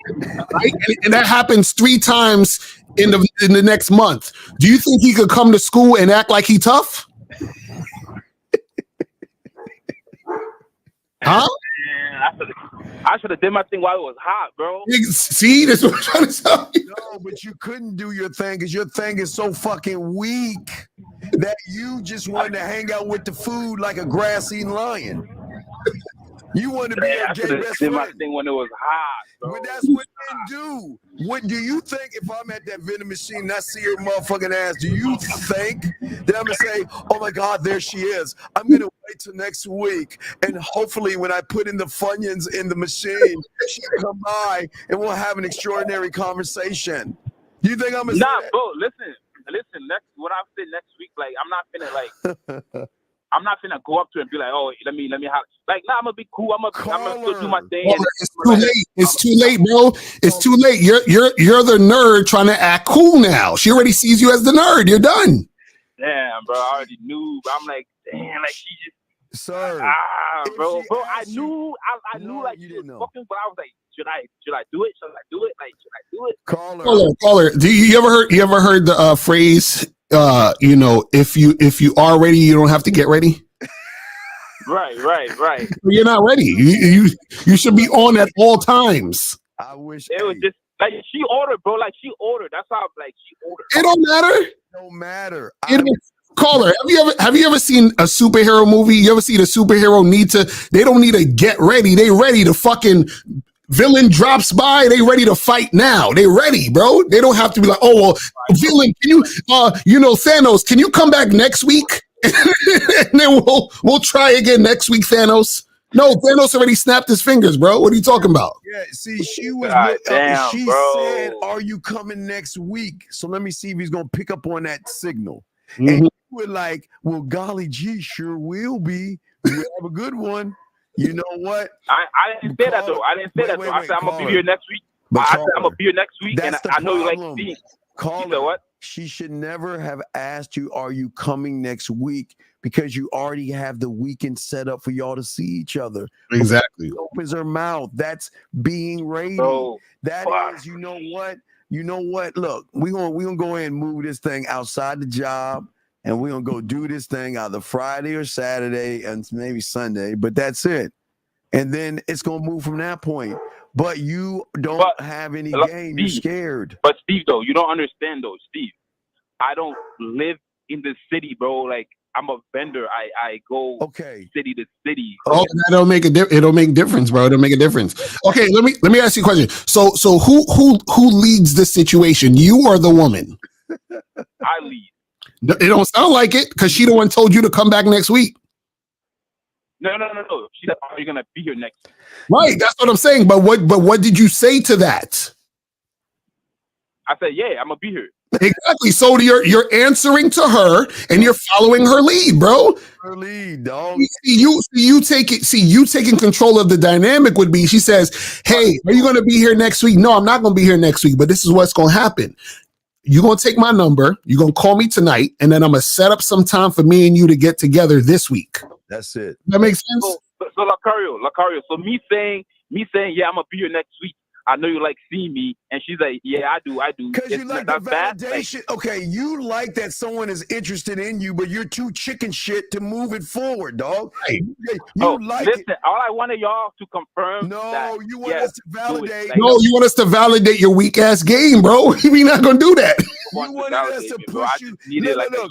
right? And that happens 3 times in the next month. Do you think he could come to school and act like he tough? Huh?
I should have did my thing while it was hot, bro.
See, that's what I'm trying to tell you.
No, but you couldn't do your thing because your thing is so fucking weak that you just wanted to hang out with the food like a grass-eating lion. You want to be a gay best friend.
My thing when it was hot, bro.
But that's what men do. What do you think if I'm at that vending machine and I see her motherfucking ass? Do you think that I'm gonna say, "Oh my God, there she is"? I'm gonna wait till next week, and hopefully, when I put in the Funyuns in the machine, she'll come by and we'll have an extraordinary conversation. You think I'm gonna?
Nah, bro. Listen. When I say next week, like I'm not finna I'm not finna go up to her and be like, "Oh, let me holler." Like, nah, I'm gonna be cool. I'm gonna still do my thing.
Well, it's too late. It's too late, bro. It's too late. You're the nerd trying to act cool now. She already sees you as the nerd. You're done.
Damn, bro. I already knew. But I'm like, damn, like she just.
Sir,
bro. I knew like she was fucking, but I was like, should I do it? Should I do it? Like, should I do it?
Caller.
Do you ever heard the phrase? If you are ready, you don't have to get ready.
Right.
You're not ready. You should be on at all times.
I wish
it was just like she ordered, bro. Like she ordered. That's how like she ordered.
It don't matter.
It don't matter.
Caller, have you ever seen a superhero movie? You ever seen a superhero they don't need to get ready. They ready to fucking villain drops by. They ready to fight now. They ready, bro. They don't have to be like, "Oh, well, villain, can you, Thanos, can you come back next week?" And then we'll try again next week, Thanos. No, Thanos already snapped his fingers, bro. What are you talking about?
Yeah, see, she was. She
bro.
said, "Are you coming next week?" So let me see if he's gonna pick up on that signal.
Mm-hmm.
And you were like, "Well, golly gee, sure will be. We'll have a good one." You know what?
I didn't say that though. I said I'm gonna be here next week. I said I'm gonna be here next week, and I know you like to see.
Caller,
you know what?
She should never have asked you, "Are you coming next week?" Because you already have the weekend set up for y'all to see each other.
Exactly.
She opens her mouth. That's being ready. That is, you know what? Look, we're gonna go ahead and move this thing outside the job. and we're gonna go do this thing either Friday or Saturday and maybe Sunday, but that's it. And then it's gonna move from that point. But you don't have any game. You're scared.
But Steve, though, you don't understand, though, Steve. I don't live in the city, bro. Like, I'm a vendor. I go city to city.
Oh, that don't make it don't make a difference, bro. It don't make a difference. Okay, let me ask you a question. So who leads this situation? You or the woman?
I lead.
It don't sound like it because she the one told you to come back next week.
No. She said, "Are you gonna be here next week?"
Right, that's what I'm saying. But what did you say to that?
I said, "Yeah, I'm gonna be here."
Exactly. So you're answering to her and you're following her lead, bro.
Her lead, dog.
You taking control of the dynamic would be. She says, "Hey, are you going to be here next week?" No, I'm not going to be here next week. But this is what's going to happen. You're going to take my number. You're going to call me tonight, and then I'm going to set up some time for me and you to get together this week.
That's it.
That makes sense.
So Lacario. So me saying, yeah, I'm gonna be here next week. I know you like seeing me, and she's like, yeah, I do.
Because you like the validation. Okay, you like that someone is interested in you, but you're too chicken shit to move it forward, dog.
Right.
Listen, all I wanted y'all to confirm.
No, you want us to validate.
No, you want us to validate your weak ass game, bro. We're not gonna do that.
You wanted us to push you. No.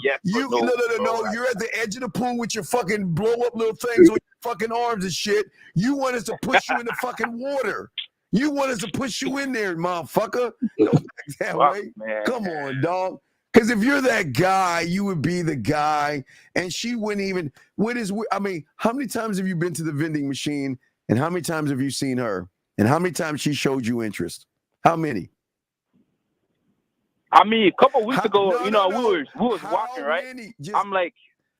You're at the edge of the pool with your fucking blow up little things with your fucking arms and shit. You want us to push you in the fucking water. You want us to push you in there, motherfucker. Don't act that way. Man. Come on, dog. Because if you're that guy, you would be the guy, and she wouldn't even. How many times have you been to the vending machine, and how many times have you seen her, and how many times she showed you interest? How many?
I mean, a couple of weeks ago, we was walking, right? I'm like,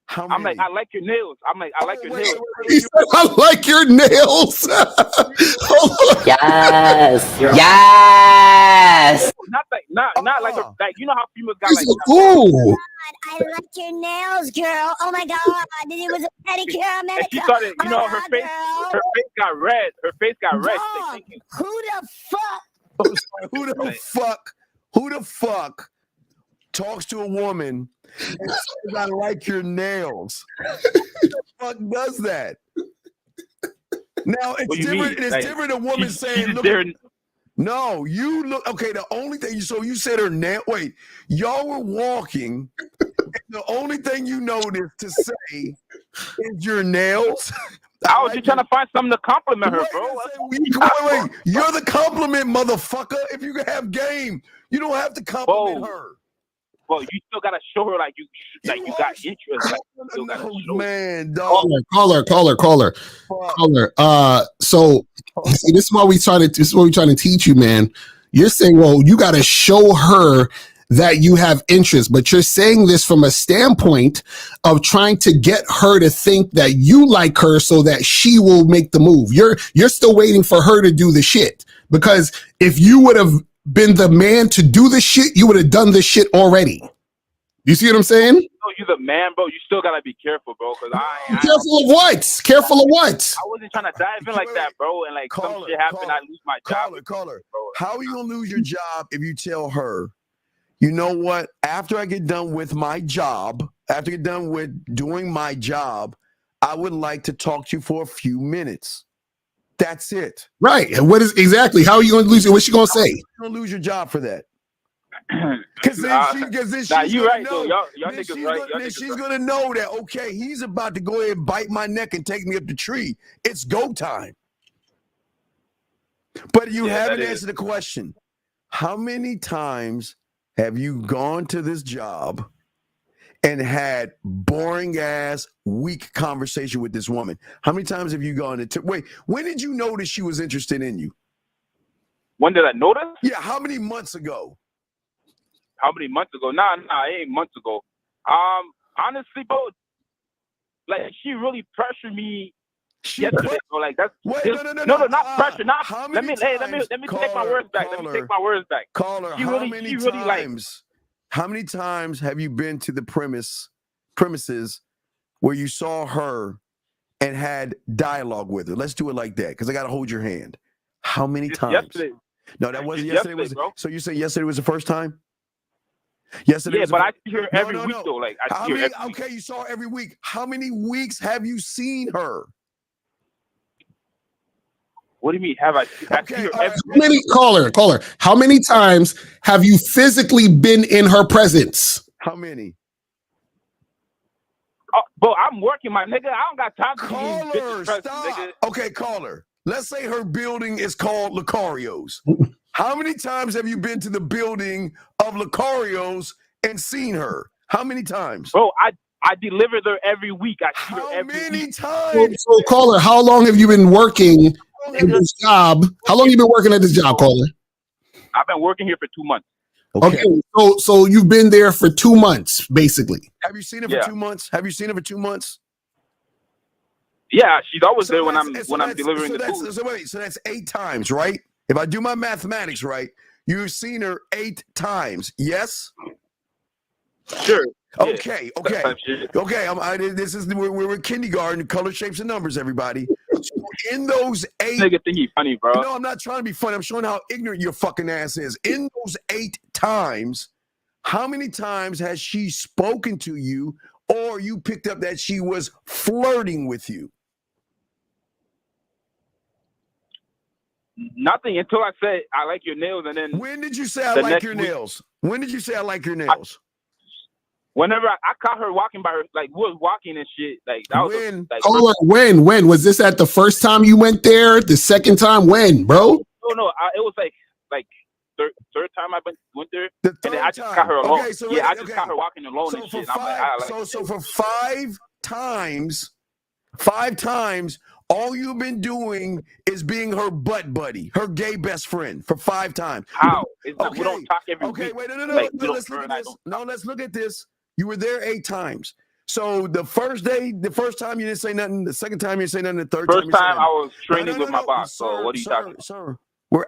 I like your nails. I like your nails.
He said, I like your nails.
Yes. Yes.
Not like you know how females got like.
Ooh.
I like your nails, girl. Oh my god, it was a pedicure.
And she started, her face got red. Her face got red.
Who
the fuck talks to a woman and says, I like your nails? Who the fuck does that? Now, it's different. It's different a woman saying, look, no, you look, okay, the only thing, so you said her nail, wait, y'all were walking, and the only thing you noticed to say is your nails?
I was just trying to find something to compliment her, bro.
Wait, you're the compliment, motherfucker. If you can have game, you don't have to compliment her.
Well, you still gotta show her like you got interest.
Man, dog.
Caller. So see, this is what we're trying to teach you, man. You're saying, well, you gotta show her that you have interest, but you're saying this from a standpoint of trying to get her to think that you like her so that she will make the move. You're still waiting for her to do the shit, because if you would have been the man to do the shit, you would have done the shit already. You see what I'm saying?
You're the man, bro. You still gotta be careful, bro. Because
careful of what? Careful of what?
I wasn't trying to dive in like that, bro. And like some shit happened, I lose my job.
Caller. How are you gonna lose your job if you tell her, you know what? After I get done with my job, after I get done with doing my job, I would like to talk to you for a few minutes. That's it.
Right. And what is exactly? How are you going to lose it? What's she going to say?
You're going to lose your job for that. Because then she's
you're right,
know.
Y'all niggas right.
Then she's going to know that, okay, he's about to go ahead and bite my neck and take me up the tree. It's go time. But you haven't answered the question. How many times have you gone to this job and had boring ass, weak conversation with this woman? How many times have you gone to wait? When did you notice she was interested in you?
When did I notice?
Yeah, how many months ago?
How many months ago? Nah, it ain't months ago. Honestly, bro, like she really pressured me yesterday. So like that's no, not pressure. Not. Let me take my words back.
Caller, how many times have you been to the premises where you saw her and had dialogue with her? Let's do it like that, because I got to hold your hand. How many times?
Yesterday.
No, that wasn't yesterday.
Bro.
So you say yesterday was the first time? Yes, it is.
Yeah, but I see her every week
no.
though. Like I
How
see her
many?
every week.
Okay, you saw her every week. How many weeks have you seen her?
What do you mean? Have I see her
Okay,
every
all right.
How many caller? How many times have you physically been in her presence?
How many?
Oh, bro, I'm working, my nigga. I don't got time to be in
Caller,
bitches presence,
stop.
nigga.
Okay, caller. Let's say her building is called Lucario's. How many times have you been to the building of Lucario's and seen her? How many times?
Bro, I deliver there every week. I see her
How
every
many
week.
times?
So, caller, how long have you been working in this job? How long have you been working at this job, caller?
I've been working here for 2 months.
Okay, so you've been there for 2 months, basically.
Have you seen her for 2 months? Have you seen her for 2 months?
Yeah, she's always there when I'm delivering the food.
So that's 8 times, right? If I do my mathematics right, you've seen her 8 times. Yes?
Sure.
Okay. This is we're in kindergarten, color, shapes, and numbers, everybody. So in those 8,
nigga think he's funny, bro.
No, I'm not trying to be funny. I'm showing how ignorant your fucking ass is. In those 8 times, how many times has she spoken to you, or you picked up that she was flirting with you?
Nothing until I said I like your nails, and then
when did you say I like your nails? When did you say I like your nails?
Whenever I caught her walking by her, like we was walking and shit, like that was
Caller, when was this? At the first time you went there? The second time? When, bro?
No, it was like third time I went there, and then I just caught her alone.
Okay, so
I just caught her walking alone and shit.
So for 5 times, all you've been doing is being her butt buddy, her gay best friend for 5 times.
How? We don't talk every week.
Okay, wait, no.
Like,
Let's look at this. No, let's look at this. You were there 8 times. So the first time you didn't say nothing. The second time you didn't say nothing. The third
time I was
nothing.
training with my boss. So what are you talking about?
Sir, we're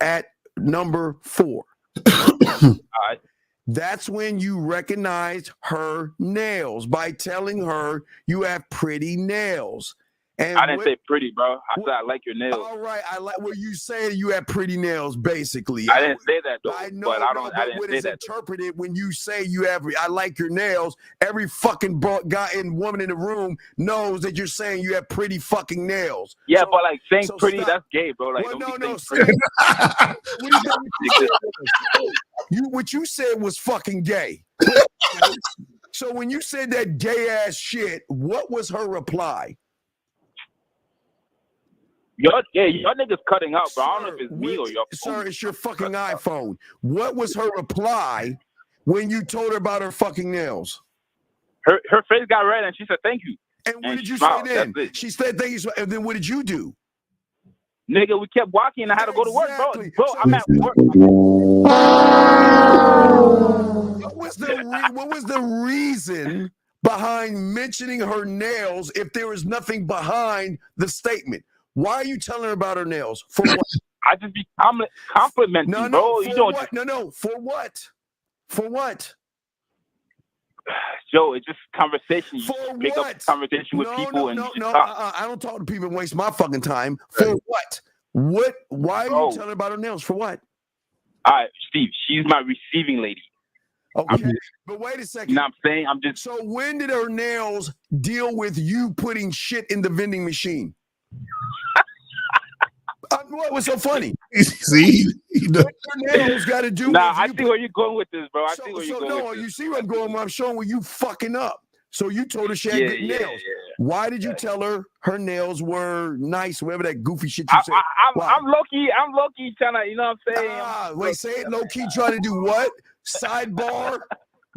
at number 4.
All right.
That's when you recognized her nails by telling her you have pretty nails. And
I didn't say pretty, bro. I said I like your nails.
All right, I like what you saying. You have pretty nails, basically.
I didn't say that though.
I know,
but I don't.
But
I didn't
what
say
is
that.
interpreted when you say you have? I like your nails. Every fucking guy and woman in the room knows that you're saying you have pretty fucking nails.
Yeah, but like saying pretty, that's gay, bro. Like
what you said was fucking gay. So when you said that gay ass shit, what was her reply?
Your nigga's cutting out, bro. I don't know if it's me or your phone.
Sir, it's your fucking iPhone. What was her reply when you told her about her fucking nails?
Her face got red and she said thank you.
And what did you say then? She said thank you. And then what did you do?
Nigga, we kept walking and I had to go to work, bro. Bro, I'm at work.
What was the reason behind mentioning her nails if there was nothing behind the statement? Why are you telling her about her nails? For what?
I just be complimenting, bro. You don't
what? No. For what? For what?
Joe, it's just conversation.
For
you pick up conversation with people and
I don't talk to people and waste my fucking time. For what? What? Why are you telling her about her nails? For what?
All right, Steve, she's my receiving lady.
Okay, but wait a second.
You know what I'm saying? I'm just.
So when did her nails deal with you putting shit in the vending machine? What was so funny?
See,
what your nails got to do?
Nah, I see where you're going with this, bro. I see where you're going.
No, you see where I'm going. I'm showing where you fucking up. So you told her she had good nails. Yeah. Why did you tell her her nails were nice? Whatever that goofy shit you said.
I'm low key trying to, you know what I'm saying?
Wait, say it low key. Trying to do what? Sidebar,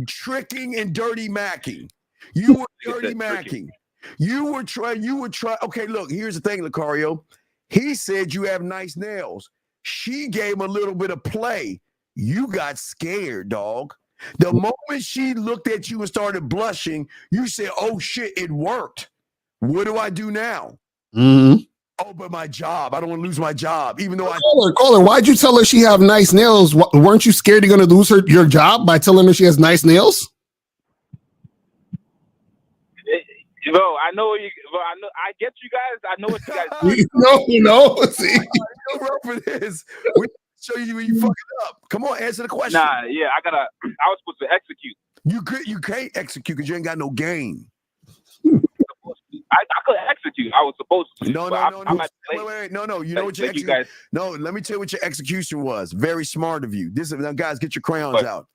tricking and dirty macking. You were dirty macking. You were trying. Okay, look. Here's the thing, Lucario. He said you have nice nails. She gave him a little bit of play. You got scared, dog. The moment she looked at you and started blushing, you said, oh, shit, it worked. What do I do now?
Mm-hmm.
Oh, but my job. I don't want to lose my job, even though
Caller, why'd you tell her she have nice nails? Weren't you scared you're going to lose your job by telling her she has nice nails?
Bro, I know you. Bro, I get you guys. I know what you guys do.
No. See,
for this. show you when you fuck it up. Come on, answer the question.
Nah, yeah, I was supposed to execute.
You can't execute because you ain't got no game.
I could execute. I was supposed to.
No. Wait. No. You know what your execution? No, let me tell you what your execution was. Very smart of you. Now, guys, get your crayons out.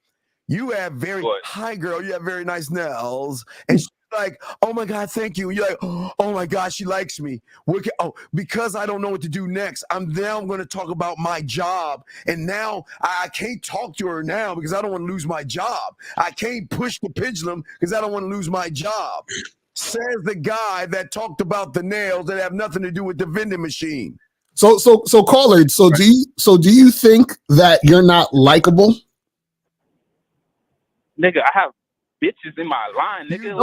You have hi, girl. You have very nice nails, and she's like, oh my God, thank you. And you're like, oh my God, she likes me. Because I don't know what to do next. I'm going to talk about my job, and now I can't talk to her now because I don't want to lose my job. I can't push the pendulum because I don't want to lose my job. Says the guy that talked about the nails that have nothing to do with the vending machine.
So caller, do you think that you're not likable?
Nigga, I have bitches in my line, nigga.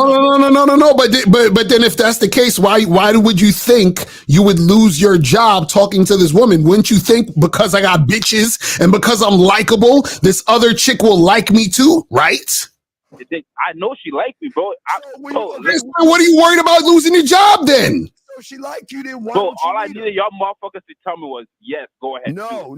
No. But then if that's the case, why would you think you would lose your job talking to this woman? Wouldn't you think because I got bitches and because I'm likable, this other chick will like me too, right?
I know she liked me, bro.
What are you worried about losing your job then?
So she liked you, then why?
Bro, all I needed y'all motherfuckers to tell me was yes, go ahead.
No,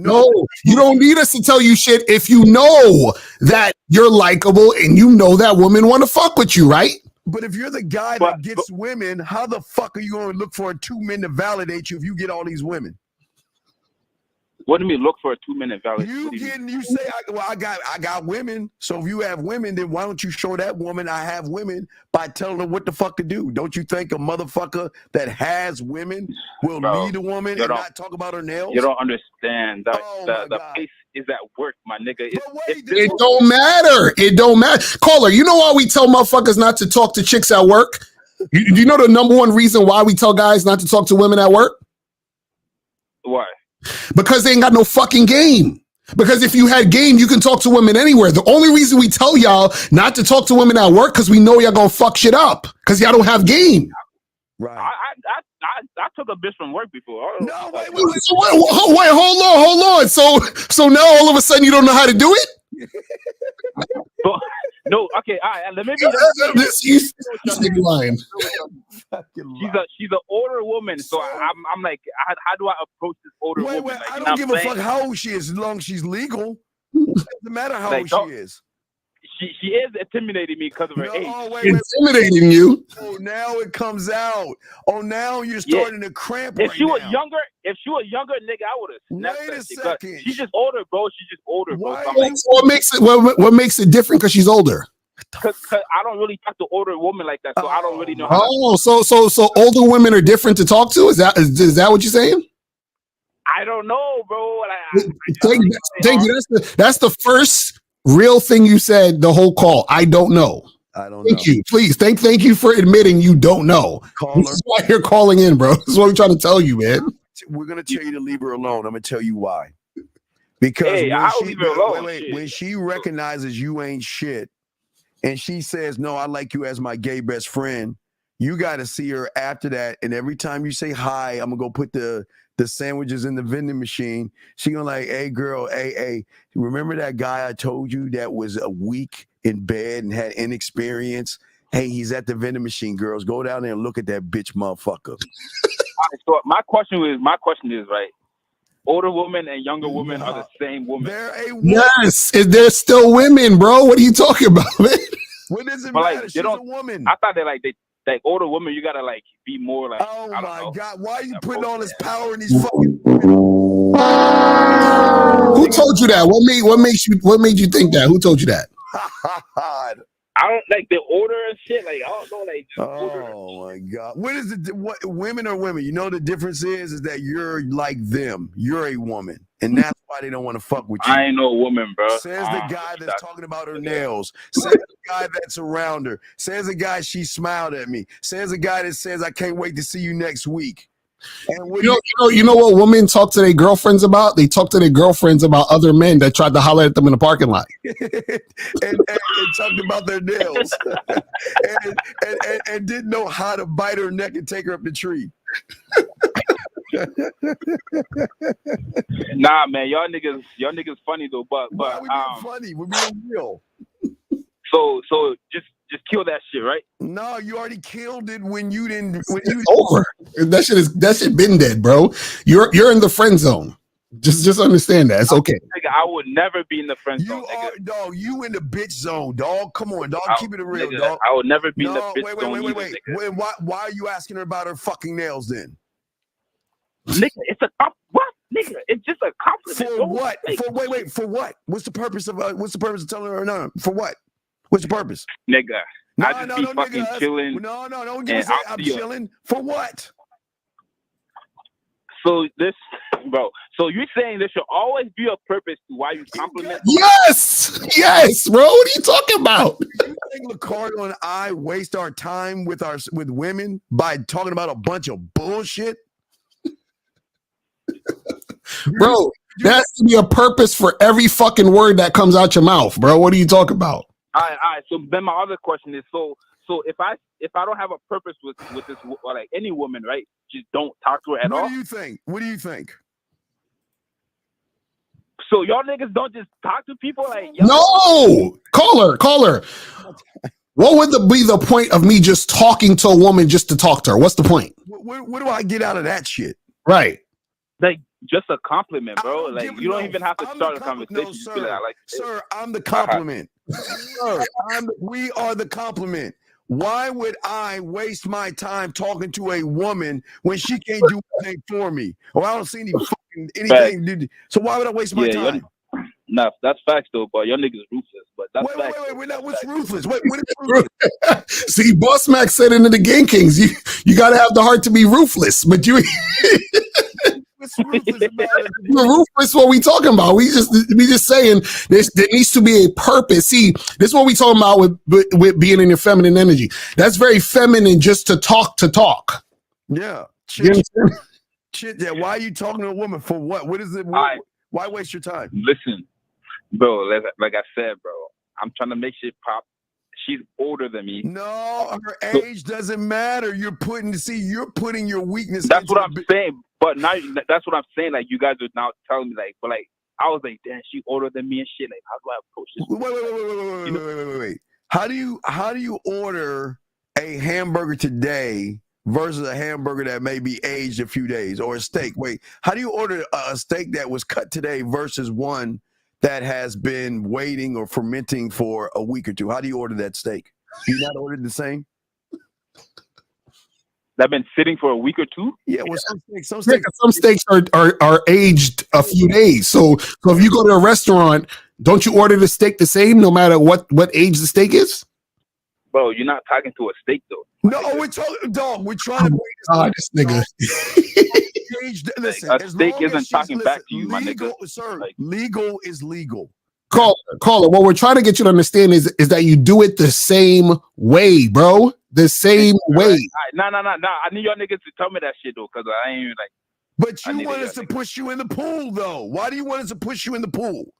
you don't need us to tell you shit if you know that you're likable and you know that women want to fuck with you, right?
But if you're the guy that gets women, how the fuck are you going to look for 2 men to validate you if you get all these women?
What do you mean look for a 2-minute validation?
You say, I got women. So if you have women, then why don't you show that woman I have women by telling her what the fuck to do? Don't you think a motherfucker that has women will lead a woman and not talk about her nails?
You don't understand. The place is at work, my nigga.
It don't matter. It don't matter. Caller, you know why we tell motherfuckers not to talk to chicks at work? You know the number one reason why we tell guys not to talk to women at work?
Why?
Because they ain't got no fucking game. Because if you had game, you can talk to women anywhere. The only reason we tell y'all not to talk to women at work because we know y'all gonna fuck shit up because y'all don't have game.
Right.
I took a bitch from work before.
No, wait,
hold on. So now all of a sudden you don't know how to do it?
No, okay, all right. Let me
She's lying.
She's an older woman, so I'm like, how do I approach this older woman? Like,
I don't give a fuck how old she is as long as she's legal. It doesn't matter how old she is.
She is intimidating me because of her age.
Intimidating you?
Oh, now it comes out. Oh, now you're starting to cramp.
If she was younger, nigga, I would have.
Wait a second.
She's just older, bro.
What makes it different because she's older?
Because I don't really talk to older women like that, so I don't really know.
So older women are different to talk to? Is that what you're saying?
I don't know, bro.
Thank you. That's the first real thing you said the whole call. I don't know. Thank you. Please. Thank you for admitting you don't know. This is why you're calling in, bro. This is what we're trying to tell you, man.
We're going to tell you to leave her alone. I'm going to tell you why. Because when she recognizes you ain't shit and she says, no, I like you as my gay best friend, you got to see her after that. And every time you say hi, I'm going to go put the sandwiches in the vending machine. She gonna like, hey girl, hey, remember that guy I told you that was a week in bed and had inexperience? Hey, he's at the vending machine. Girls, go down there and look at that bitch motherfucker.
So my question is right. Older women and younger women are the same woman.
Yes, they're still women, bro. What are you talking about, man?
What does it matter? She's a woman.
I thought like older women, you gotta like be more like.
Oh my God! Why are you putting all this power in these fucking women?
Who told you that? What made you think that? Who told you that?
I don't like the older and shit. Like I don't know, like.
Oh my God! What is it? What women are women? You know the difference is that you're like them. You're a woman, and that's why they don't want to fuck with you.
I ain't no woman, bro.
Says the guy that's talking about her nails. Says the guy that's around her. Says the guy she smiled at me. Says the guy that says I can't wait to see you next week. And
you know what women talk to their girlfriends about? They talk to their girlfriends about other men that tried to holler at them in the parking lot.
and talked about their nails. and didn't know how to bite her neck and take her up the tree.
Nah, man, y'all niggas funny though, but
we being funny, we're being real.
So just kill that shit, right?
No, you already killed it when you didn't.
It's over. That shit been dead, bro. You're in the friend zone. Just understand that. It's okay.
Nigga, I would never be in the friend zone.
You are, dog. You in the bitch zone, dog. Come on, dog. Keep it real,
Nigga,
dog.
I would never be in the bitch
wait,
zone.
wait. Why are you asking her about her fucking nails then?
Nigga, it's a what? Nigga, it's just a compliment.
For what? For what? What's the purpose of telling her no? For what? What's the purpose?
Nigga, I just be fucking chilling.
No, don't give me say I'm chilling. For what?
So so you're saying there should always be a purpose to why you compliment?
Yes, bro. What are you talking about?
You think Lucario and I waste our time with women by talking about a bunch of bullshit?
Bro, there has to be a purpose for every fucking word that comes out your mouth, bro. What are you talking about?
All right. So then my other question is, so if I don't have a purpose with this, or like any woman, right? Just don't talk to her at all.
What do you think?
So y'all niggas don't just talk to people like
no. Caller. What would be the point of me just talking to a woman just to talk to her? What's the point?
What do I get out of that shit?
Right.
Like just a compliment, bro. Like you don't even have to start a conversation.
No, sir, I'm the compliment. Sir, we are the compliment. Why would I waste my time talking to a woman when she can't do anything for me? Or I don't see anything. So why would I waste my time?
Nah, that's facts though, but your niggas ruthless. But that's facts.
Wait, what's ruthless? What is ruthless?
See, Boss Mac said into the Game Kings, you gotta have the heart to be ruthless, but you
What's ruthless about it?
Ruthless, what we talking about? We just saying there needs to be a purpose. See, this is what we talking about with being in your feminine energy. That's very feminine, just to talk.
Yeah. Shit. Yeah. Why are you talking to a woman for what? What is it? Why waste your time?
Listen, bro. Like I said, bro, I'm trying to make shit pop. She's older than me.
No, her age doesn't matter. You're putting your weakness.
That's what I'm saying. But now that's what I'm saying. Like you guys are now telling me, like, but like I was like, damn, she older than me and shit. Like, how do I approach this?
Wait. How do you order a hamburger today versus a hamburger that may be aged a few days, or a steak? Wait, how do you order a steak that was cut today versus one that has been waiting or fermenting for a week or two? How do you order that steak? Do you not order the same?
That been sitting for a week or two?
Yeah, well, some
steaks are aged a few days. So if you go to a restaurant, don't you order the steak the same no matter what age the steak is?
Bro, you're not talking to a steak though.
No, we're talking, dog. We're trying to
this nigga.
Listen,
a steak isn't talking back to you, my nigga.
Sir, legal is legal.
Caller, what we're trying to get you to understand is that you do it the same way, bro. The same way.
Right. Nah. I need y'all niggas to tell me that shit though, because I ain't even like.
But you want us to push you in the pool though. Why do you want us to push you in the pool?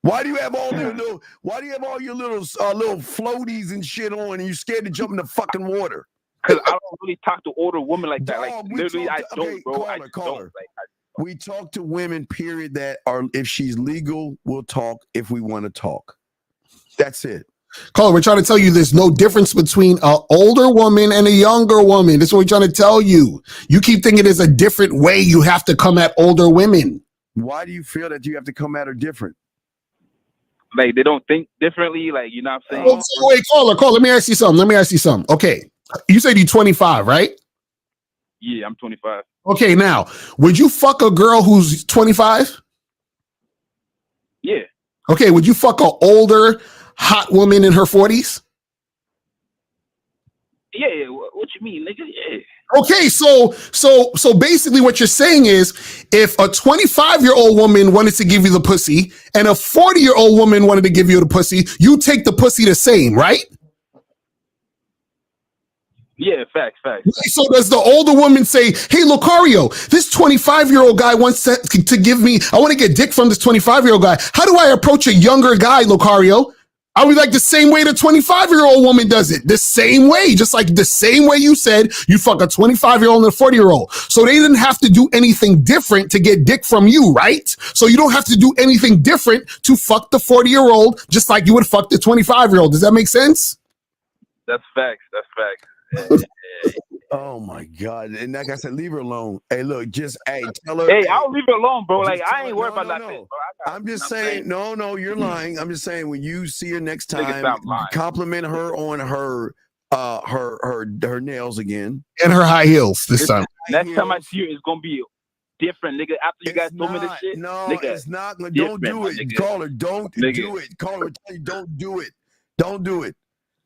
Why do you have all your little? Why do you have all your little floaties and shit on, and you scared to jump in the fucking water?
Because I don't really talk to older women like that. Like literally, I don't, bro.
Caller. We talk to women, period, that are, if she's legal, we'll talk if we want to talk. That's it.
Caller, we're trying to tell you there's no difference between an older woman and a younger woman. That's what we're trying to tell you. You keep thinking there's a different way you have to come at older women.
Why do you feel that you have to come at her different?
Like they don't think differently, like, you know what I'm saying?
Oh, so wait, caller, let me ask you something. Okay, you said you're 25, right?
Yeah, I'm 25.
Okay, now, would you fuck a girl who's 25?
Yeah.
Okay, would you fuck an older, hot woman in her 40s?
Yeah, what you mean, nigga? Yeah.
Okay, so basically what you're saying is if a 25-year-old woman wanted to give you the pussy and a 40-year-old woman wanted to give you the pussy, you take the pussy the same, right?
Yeah, facts.
So does the older woman say, hey, Lucario, this 25-year-old guy wants to give me, I want to get dick from this 25-year-old guy. How do I approach a younger guy, Lucario? I would like the same way the 25-year-old woman does it. The same way, just like the same way you said you fuck a 25-year-old and a 40-year-old. So they didn't have to do anything different to get dick from you, right? So you don't have to do anything different to fuck the 40-year-old, just like you would fuck the 25-year-old. Does that make sense?
That's facts.
Oh my God! And like I said, leave her alone. Hey, look, just tell her.
Hey, I'll leave it alone, bro. Like
just tell
I
her-
ain't worried
no,
about
no,
that
no.
bitch, bro.
I'm just saying, no, you're lying. I'm just saying, when you see her next
Nigga
time,
stop lying.
compliment her on her nails again.
And her high heels this time.
Next time I see you, it's gonna be different, nigga. After you guys told me this shit,
No,
nigga,
it's not. Don't
different,
do
my
it.
nigga.
Call her. Don't
Nigga.
do it. Call her. Tell you, don't do it. Don't do it.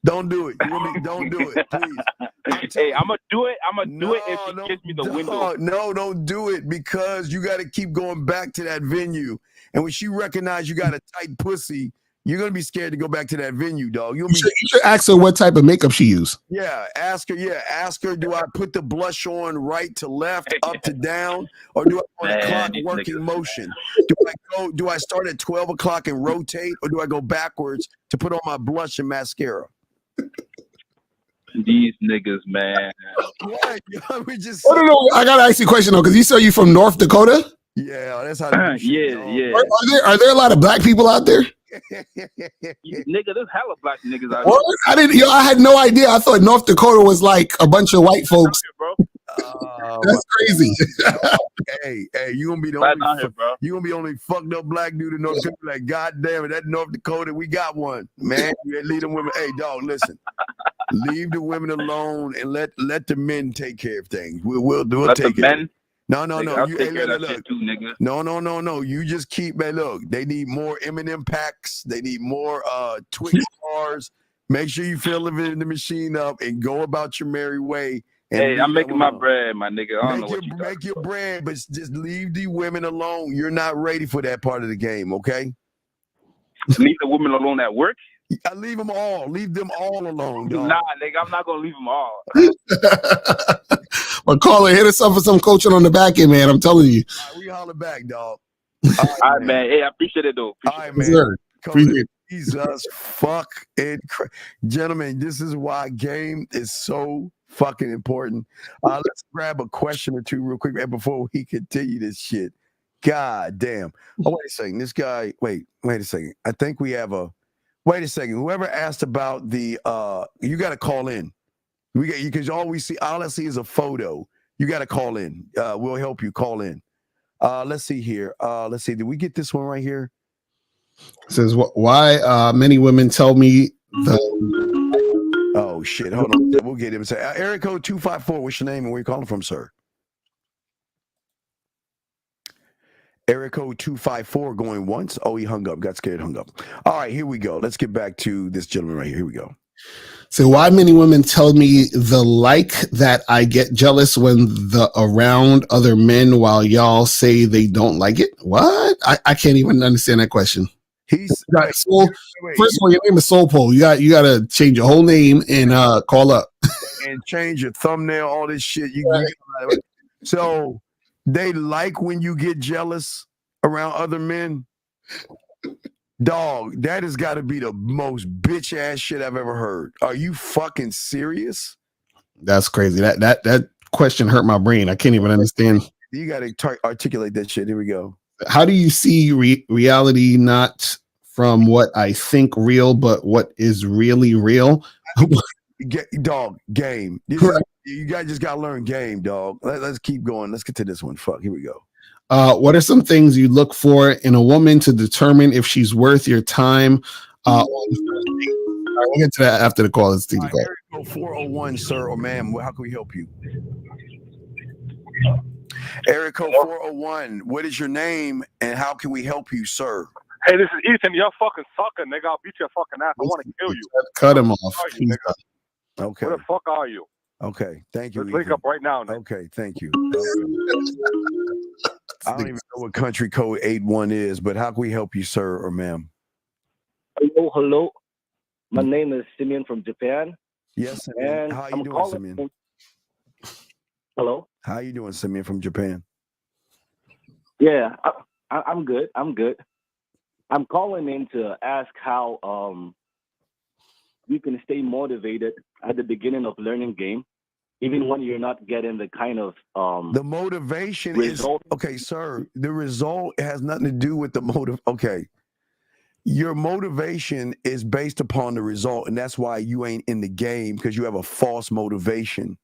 Don't do it. You want me? Don't do it, please.
Hey, I'm gonna do it. I'm gonna do it if she gives me the window.
No, don't do it, because you got to keep going back to that venue. And when she recognizes you got a tight pussy, you're gonna be scared to go back to that venue, dog.
You should ask her what type of makeup she use.
Yeah, ask her. Yeah, ask her. Do I put the blush on right to left, up to down, or do I go in a clock working motion? Do I start at 12 o'clock and rotate, or do I go backwards to put on my blush and mascara?
These niggas, man.
What? We just.
I don't know. I gotta ask you a question though, because you said you from North Dakota.
Yeah, that's how.
Yeah.
Are there a lot of black people out there?
Nigga, there's hella black niggas out
What? I had no idea. I thought North Dakota was like a bunch of white folks.
here,
bro.
That's crazy.
Hey, you gonna be the you gonna be only fucked up black dude in North Dakota. Like, God damn it, that North Dakota, we got one, man. Leave them women. Hey, dog, listen. Leave the women alone and let the men take care of things. We'll take it.
Men?
No.
Nigga,
You,
take care of that
look.
shit too, nigga.
No. You just keep, man. Look, they need more M&M packs. They need more Twix bars. Make sure you fill it in the machine up and go about your merry way. And
hey, I'm making my bread, my nigga. I don't know what you
make your bread, but just leave the women alone. You're not ready for that part of the game, okay?
Leave the women alone at work?
I leave them all. Leave them all alone, dog.
Nah, nigga, I'm not gonna leave them all.
But caller, hit us up for some coaching on the back end, man. I'm telling you.
All right, we holler back, dog.
All right, man. Hey, I appreciate it, though.
All right, man.
Sir.
Jesus fucking gentlemen, this is why game is so fucking important. Let's grab a question or two real quick before we continue this shit. God damn. Oh, wait a second. This guy, wait a second. I think we have wait a second. Whoever asked about the you got to call in. We got you, because all I see is a photo. You got to call in. We'll help you call in. Let's see here. Let's see. Did we get this one right here?
It says why many women tell me
Oh shit! Hold on, we'll get him. Say area code 254. What's your name and where you calling from, sir? Area code 254 going once. Oh, he hung up. Got scared, hung up. All right, here we go. Let's get back to this gentleman right here. Here we go.
So why many women tell me that I get jealous when around other men while y'all say they don't like it? What? I can't even understand that question.
He's
first of all, your name is Soul Pole. You got to change your whole name and call up
and change your thumbnail, all this shit. So they like when you get jealous around other men. Dog, that has got to be the most bitch ass shit I've ever heard. Are you fucking serious?
That's crazy. That question hurt my brain. I can't even understand.
You got to articulate that shit. Here we go.
How do you see reality not from what I think real, but what is really real?
Dog, game. You guys just got to learn game, dog. Let's keep going. Let's get to this one. Fuck, here we go.
What are some things you look for in a woman to determine if she's worth your time? We'll get to that after the call. Let's take the call.
Area code 401, sir or ma'am. How can we help you? Area code 401. What is your name and how can we help you, sir?
Hey, this is Ethan. You're fucking sucker, nigga. I'll beat your fucking ass. I want to kill you.
Cut him off.
Okay.
Where the fuck are you?
Okay. Thank you.
Let's link up right now. Nigga.
Okay. Thank you. I don't even know what country code 81 is, but how can we help you, sir or ma'am?
Hello. My name is Simeon from Japan.
Yes,
and
how you doing, Simeon?
Hello.
How you doing, Simeon from Japan?
Yeah, I'm good. I'm good. I'm calling in to ask how you can stay motivated at the beginning of learning game, even when you're not getting the kind of
the motivation
result.
Is okay, sir. The result has nothing to do with the motive. Okay. Your motivation is based upon the result, and that's why you ain't in the game, because you have a false motivation.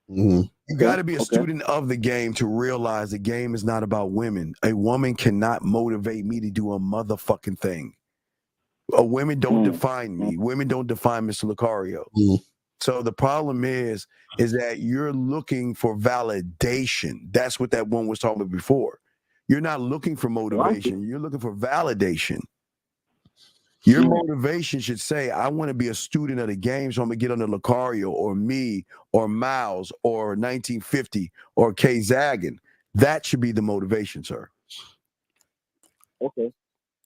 Mm-hmm.
You got to be a student of the game to realize the game is not about women. A woman cannot motivate me to do a motherfucking thing. Women don't define me. Women don't define Mr. Lucario. So the problem is that you're looking for validation. That's what that one was talking about before. You're not looking for motivation. You're looking for validation. Your motivation should say, I want to be a student of the game, so I'm going to get under Lucario or me or Miles or 1950 or K Zagan. That should be the motivation, sir.
Okay.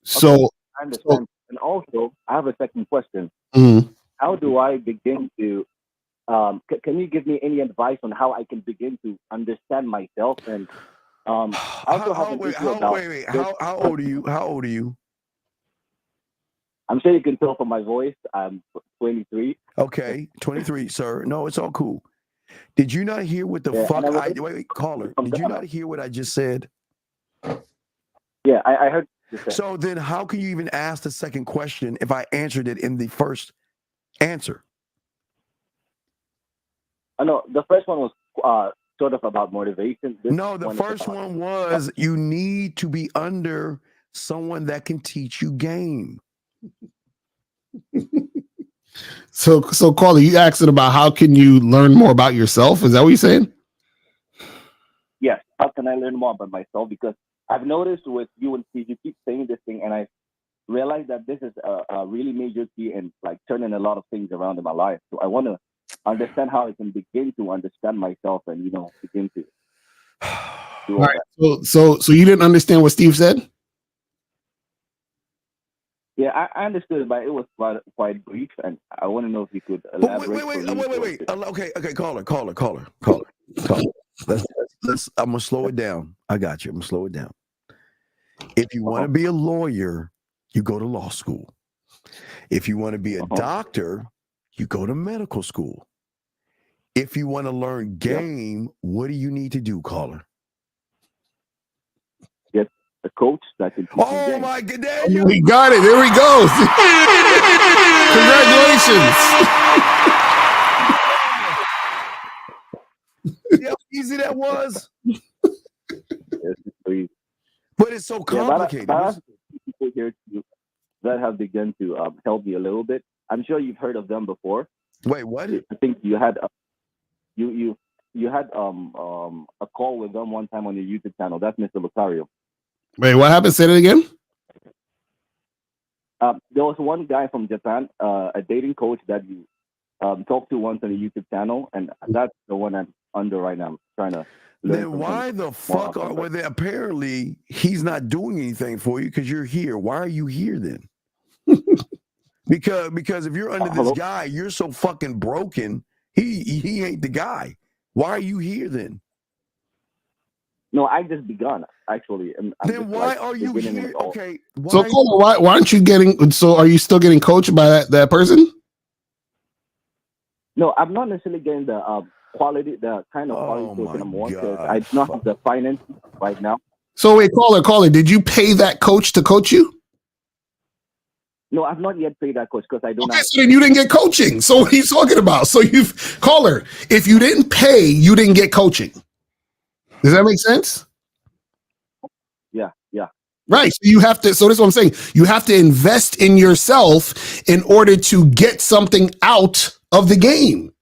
So
I understand. And also, I have a second question. How do I begin to, can you give me any advice on how I can begin to understand myself? And I also have an issue about...
How old are you? How old are you?
I'm sure you can tell from my voice. I'm 23.
Okay, 23, sir. No, it's all cool. Did you not hear what the fuck wait, caller. Did you not hear what I just said?
Yeah, I heard.
So then how can you even ask the second question if I answered it in the first answer?
I know the first one was sort of about motivation.
No, the first one was you need to be under someone that can teach you game.
So Carly, you asking about how can you learn more about yourself? Is that what you're saying?
Yes. How can I learn more about myself? Because I've noticed with you and Steve, you keep saying this thing, and I realized that this is a really major key in like turning a lot of things around in my life. So I want to understand how I can begin to understand myself and begin to do all
right. So you didn't understand what Steve said?
Yeah, I understood it, but it was quite brief, and I want to know if you could elaborate.
Wait. Okay, caller. Let's. I'm gonna slow it down. I got you. I'm gonna slow it down. If you want to be a lawyer, you go to law school. If you want to be a doctor, you go to medical school. If you want to learn game, what do you need to do, caller?
Get a coach that can teach you game.
My God!
We got it. There we go. Congratulations.
See how easy that was? But it's so complicated.
But people here that have begun to help me a little bit. I'm sure you've heard of them before.
Wait, what?
I think you had you had a call with them one time on your YouTube channel. That's Mr. Lucario.
Wait, what happened? Say it again.
There was one guy from Japan, a dating coach that you talked to once on the YouTube channel, and that's the one I'm under right now. I'm trying to.
Then why the fuck are they? Apparently, he's not doing anything for you because you're here. Why are you here then? because if you're under this guy, you're so fucking broken. He ain't the guy. Why are you here then?
No, I just begun actually.
Then why are you here? Okay.
So why aren't you getting? So are you still getting coached by that person?
No, I'm not necessarily getting the quality, the kind of quality coaching I'm on because I do not have the finance right now.
So wait, caller, did you pay that coach to coach you?
No, I've not yet paid that coach because I don't.
Okay, so then you didn't get coaching. So what are you talking about? So caller, if you didn't pay, you didn't get coaching. Does that make sense?
Yeah.
Right. So you have to. So this is what I'm saying. You have to invest in yourself in order to get something out of the game.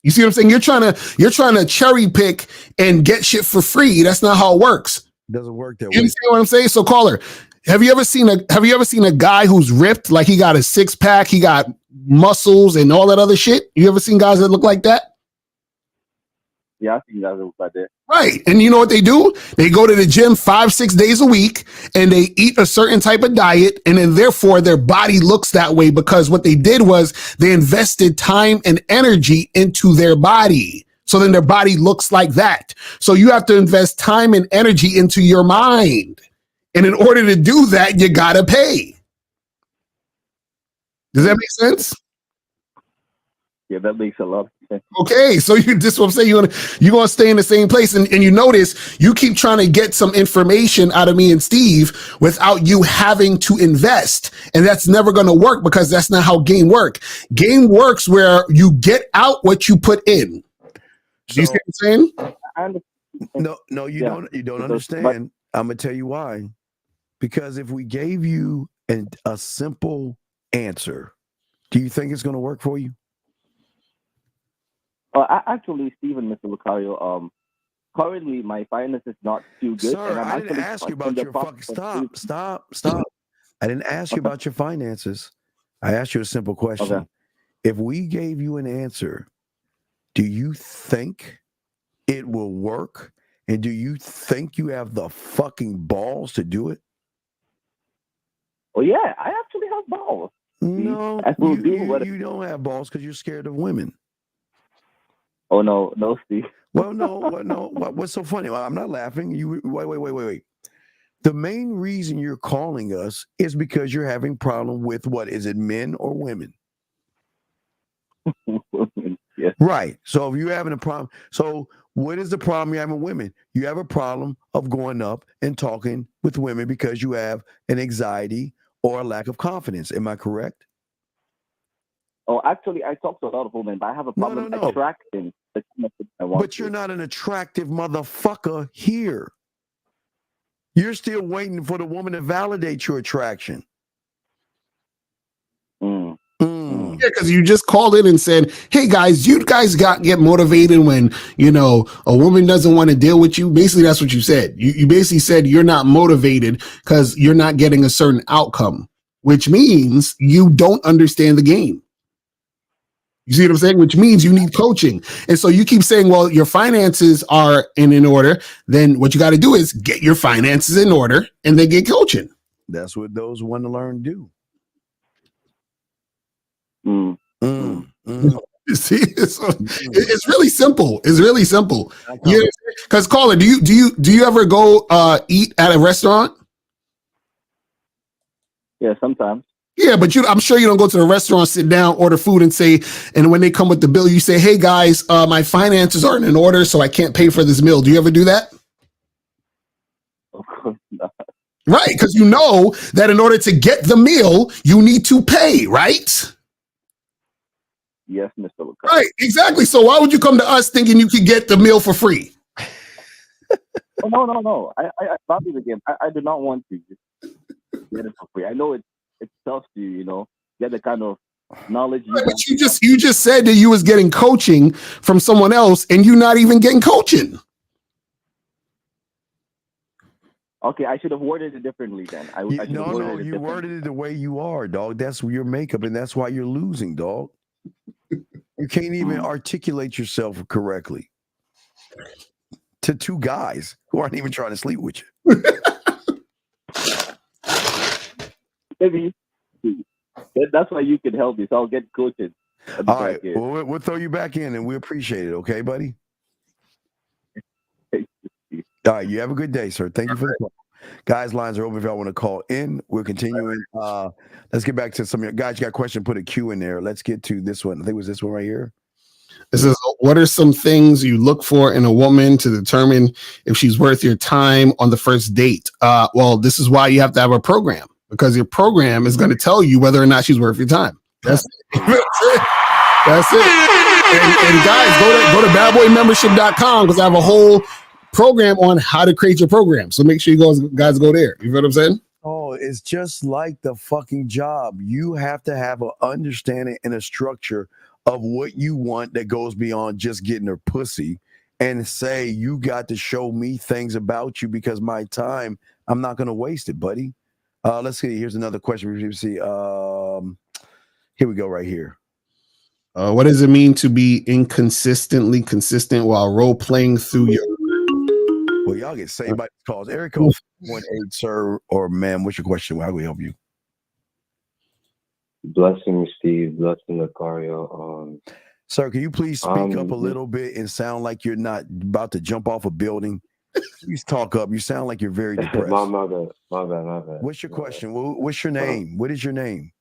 You see what I'm saying? You're trying to cherry pick and get shit for free. That's not how it works.
Doesn't work that way.
You understand what I'm saying? So caller, have you ever seen a guy who's ripped, like he got a 6-pack, he got muscles and all that other shit? You ever seen guys that look like that?
Yeah, I've seen guys that look like that.
Right. And you know what they do? They go to the gym 5-6 days a week and they eat a certain type of diet. And then therefore their body looks that way because what they did was they invested time and energy into their body. So then their body looks like that. So you have to invest time and energy into your mind. And in order to do that, you got to pay. Does that make sense?
Yeah, that makes a lot of sense.
Okay, so this is what I'm saying. You're gonna stay in the same place, and you notice you keep trying to get some information out of me and Steve without you having to invest, and that's never gonna work because that's not how game works. Game works where you get out what you put in. Do you see what I'm saying?
I understand.
No, you
Yeah.
don't. You don't
But-
understand. I'm gonna tell you why. Because if we gave you a simple answer, do you think it's gonna work for you?
Actually, Stephen, Mr. Lucario, currently my finance is not too good.
Sir,
and I'm
I didn't
actually
ask you
in
about
the
your fucking
process of
stop. I didn't ask you about your finances. I asked you a simple question.
Okay.
If we gave you an answer, do you think it will work? And do you think you have the fucking balls to do it?
Oh yeah, I actually have balls.
No,
I will do
you,
what.
you don't have balls because you're scared of women.
Oh no, Steve.
Well, no. What's so funny? Well, I'm not laughing. You wait. The main reason you're calling us is because you're having problem with what is it, men or women?
Yeah.
Right. So if you're having a problem, so what is the problem you're having with women? You have a problem of going up and talking with women because you have an anxiety or a lack of confidence. Am I correct?
Oh, actually, I talk to a lot of women, but I have a problem
No.
attracting the kind of women I want.
But you're not an attractive motherfucker here. You're still waiting for the woman to validate your attraction.
Yeah, because you just called in and said, "Hey guys, you guys get motivated when a woman doesn't want to deal with you." Basically, that's what you said. You basically said you're not motivated because you're not getting a certain outcome, which means you don't understand the game. You see what I'm saying? Which means you need coaching. And so you keep saying, well, your finances are in order. Then what you got to do is get your finances in order and then get coaching.
That's what those want to learn do.
See, it's really simple. It's really simple. Because caller, do you ever go eat at a restaurant?
Yeah, sometimes.
Yeah, but I'm sure you don't go to the restaurant, sit down, order food, and say, and when they come with the bill, you say, "Hey guys, my finances aren't in order, so I can't pay for this meal." Do you ever do that?
Of course not.
Right, because you know that in order to get the meal, you need to pay, right?
Yes, Mr. Lucario.
Right, exactly. So why would you come to us thinking you could get the meal for free?
Oh, no. I love you again. I do not want to just get it for free. I know it's tough to, get the kind of knowledge
Right, but you just said that you was getting coaching from someone else and you not even getting coaching.
Okay, I should have worded it differently then.
You worded it the way you are, dog. That's your makeup, and that's why you're losing, dog. You can't even articulate yourself correctly to two guys who aren't even trying to sleep with you.
Maybe that's why you can help me. So I'll get coaching.
All right, well, we'll throw you back in, and we appreciate it. Okay, buddy. All right, you have a good day, sir. Thank you for the call. Guys, lines are open if y'all want to call in. We're continuing. Let's get back to some of your guys. You got a question, put a Q in there. Let's get to this one. I think it was this one right here.
This is, what are some things you look for in a woman to determine if she's worth your time on the first date? Well, this is why you have to have a program, because your program is going to tell you whether or not she's worth your time. That's it. That's it. And guys, go to badboymembership.com because I have a whole program on how to create your program. So make sure you guys go there. You know what I'm saying?
Oh, it's just like the fucking job. You have to have an understanding and a structure of what you want that goes beyond just getting her pussy, and say, you got to show me things about you because my time, I'm not going to waste it, buddy. Let's see. Here's another question. We see. Here we go right here.
What does it mean to be inconsistently consistent while role playing through your...
Well, y'all get saved by these calls. Eric code 1-8, sir or ma'am. What's your question? How can we help you?
Blessing, Steve. Blessing, Lucario.
Sir, can you please speak up a little bit and sound like you're not about to jump off a building? Please talk up. You sound like you're very depressed.
My bad.
What's your question? What's your name? What is your name?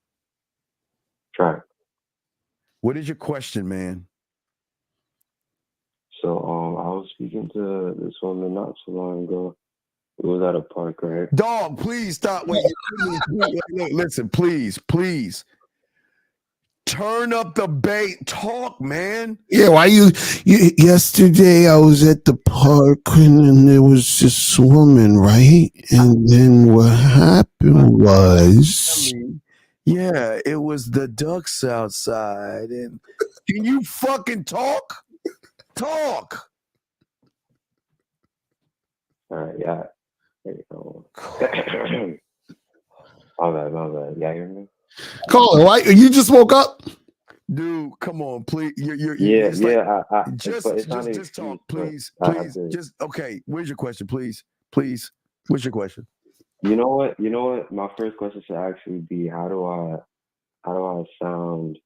Track.
What is your question, man?
So, I was speaking to this woman not so long ago. It was at a park, right?
Dog, please stop. Wait, listen, please. turn up the bait. Talk, man.
Yeah, why you yesterday I was at the park and there was this woman, right? And then what happened was
Yeah, it was the ducks outside. And can you fucking talk? Talk.
All right, yeah. There you go. My bad. Yeah, hear me?
Caller, why you just woke up?
Dude, come on, please.
Yeah,
it's like,
it's not an
just talk,
excuse, but
please.
I
Please.
did.
Just okay. Where's your question, please? Please. What's your question?
You know what? My first question should actually be how do I sound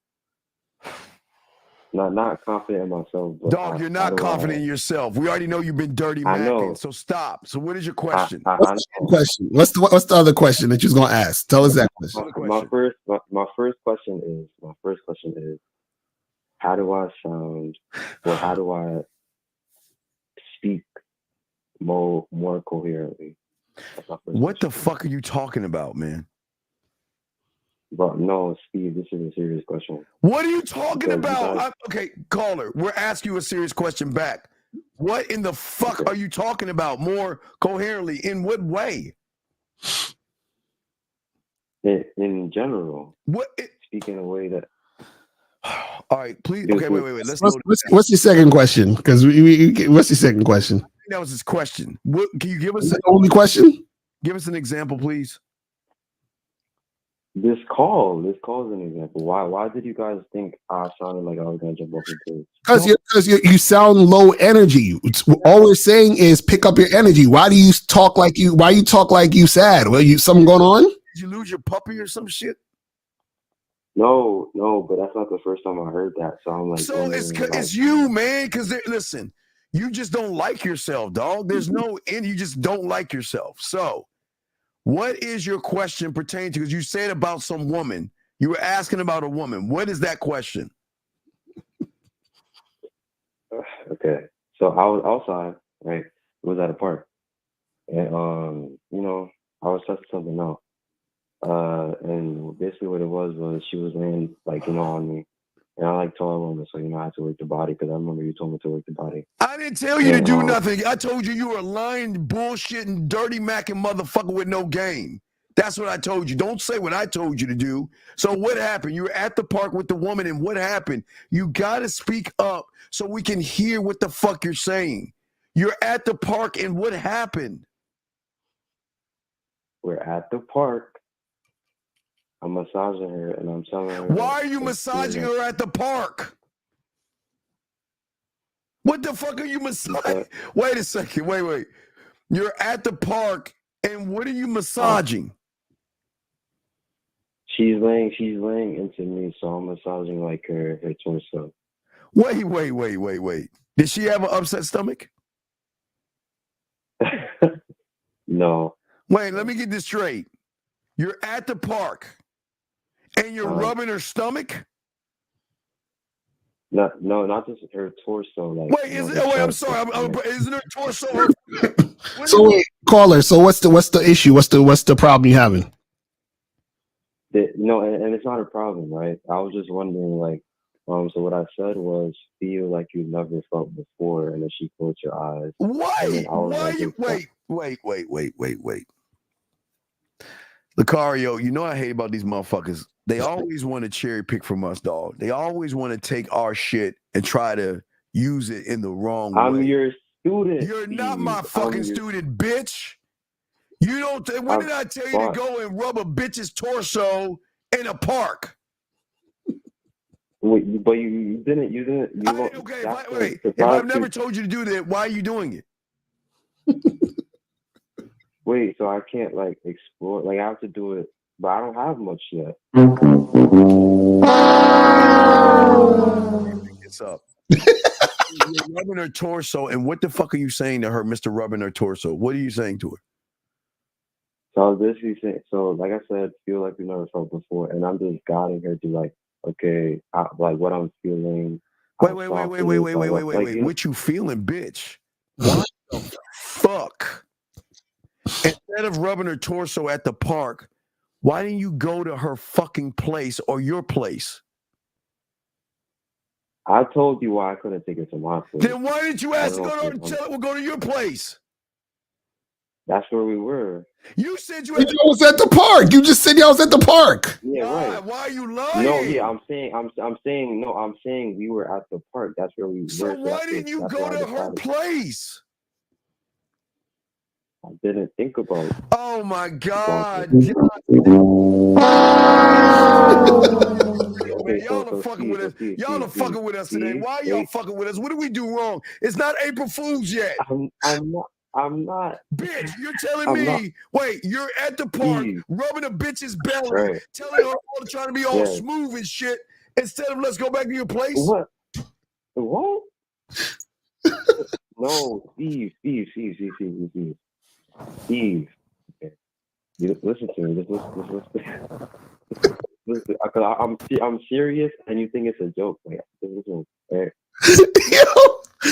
not confident in myself, but
Dog, you're not confident in yourself. We already know you've been dirty
I know.
macking, so stop. So what is your question?
What's the question? What's the other question that you was gonna ask? Tell us that question.
My first question is how do I sound or how do I speak more coherently?
What the fuck are you talking about, man?
But no, Steve, this is a serious question.
What are you talking
Because
about? Okay, caller, we're asking you a serious question back. What in the fuck are you talking about more coherently? In what way?
In general, speak in a way that.
All right, please. Okay, wait. Let's
What's your second question? Because what's your second question?
that was his question. What, can you give us
the only question?
Give us an example, please.
This call is an example. Why did you guys think I sounded like I was gonna jump off the bridge?
Because you sound low energy. All we're saying is pick up your energy. Why do you talk like you? Why you talk like you sad? Well, something going on?
Did you lose your puppy or some shit?
No, but that's not the first time I heard that. So I'm like,
so it's you, man. Because listen, you just don't like yourself, dog. There's no end. You just don't like yourself. So, what is your question pertaining to? Because you said about some woman. You were asking about a woman. What is that question?
Okay, so I was outside, right? It was at a park, and I was testing something out. And basically what it was she was laying on me, and I like tall women, so I had to work the body because I remember you told me to work the body.
I didn't tell you to do nothing. I told you you were a lying, bullshitting, dirty macking motherfucker with no game. That's what I told you. Don't say what I told you to do. So what happened? You were at the park with the woman, and what happened? You got to speak up so we can hear what the fuck you're saying. You're at the park, and what happened?
We're at the park. I'm massaging her, and I'm telling her.
Why are you massaging her at the park? What the fuck are you massaging? Wait a second. Wait. You're at the park, and what are you massaging?
She's laying into me, so I'm massaging her torso.
Wait. Did she have an upset stomach?
No.
Wait, let me get this straight. You're at the park, and you're rubbing her stomach?
No, not just her torso.
I'm sorry. Isn't her torso?
So wait, caller. So what's the issue? What's the problem you having?
No, and it's not a problem, right? I was just wondering, so what I said was feel like you never felt before, and then she closed her eyes.
Why? Wait. Lucario, you know I hate about these motherfuckers. They always want to cherry pick from us, dog. They always want to take our shit and try to use it in the wrong way.
I'm your student.
You're not my fucking student, bitch. You don't. When did I tell you to go and rub a bitch's torso in a park?
Wait, but you didn't.
Wait. If I've never told you to do that, why are you doing it?
Wait, so I can't explore. I have to do it, but I don't have much yet.
It's up. You're rubbing her torso, and what the fuck are you saying to her, Mr. Rubbing her torso? What are you saying to her?
So I was basically saying, like I said, feel like you never felt before, and I'm just guiding her to okay, what I'm feeling.
Wait. What you feeling, bitch? What the fuck? Instead of rubbing her torso at the park, why didn't you go to her fucking place or your place?
I told you why I couldn't take it to my place.
Then why didn't you ask to go to your place?
That's where we were.
You said you
I was at the park. You just said y'all was at the park.
Yeah, right.
Why are you lying?
No, yeah, I'm saying we were at the park. That's where we were.
So why didn't you go to her place?
I didn't think about it.
Oh my God. Man, y'all are fucking with us. Y'all are fucking with us today. Why are y'all fucking with us? What did we do wrong? It's not April Fool's yet.
I'm not.
Bitch, you're telling me, wait, you're at the park rubbing a bitch's belly, telling her all trying to be all smooth and shit, instead of let's go back to your place?
What? No, Steve. Okay. You listen to me. Just listen. Listen, I'm serious, and you think it's a joke. Like, listen, right?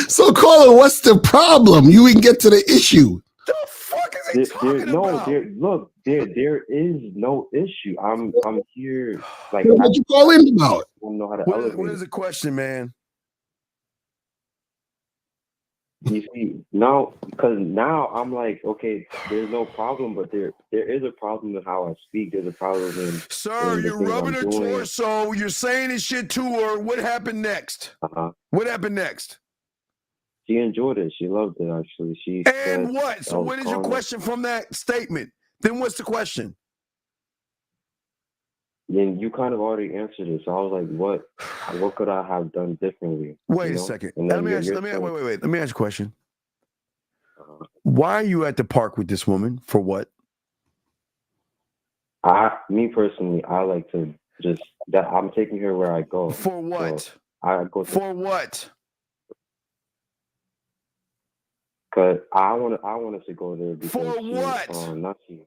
So, caller, what's the problem? You can get to the issue.
The fuck is he talking about?
There is no issue. I'm here. Like,
what you call in about?
I don't know how to
What is the question, man?
You see, now I'm like, okay, there's no problem, but there is a problem in how I speak. There's a problem in
Sir, you're rubbing her torso. You're saying this shit to her. What happened next? What happened next?
She enjoyed it. She loved it, actually.
And what? So what is your question from that statement? Then what's the question?
Then you kind of already answered it. So I was like, what could I have done differently?
Wait a second. Let me ask you a question. Why are you at the park with this woman? For what?
Me personally, I like to I'm taking her where I go.
For what?
So I go
for what?
Because I want us to go there because
for what?
Nothing.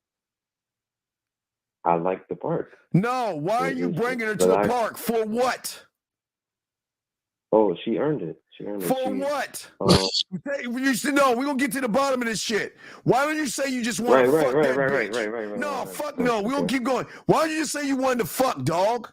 I like the park.
No, why are you bringing her to the park? For what?
Oh, she earned it.
For what? You should know. We're going to get to the bottom of this shit. Why don't you say you just want to fuck that bitch? Right. Fuck no. We're going to keep going. Why don't you just say you wanted to fuck, dog?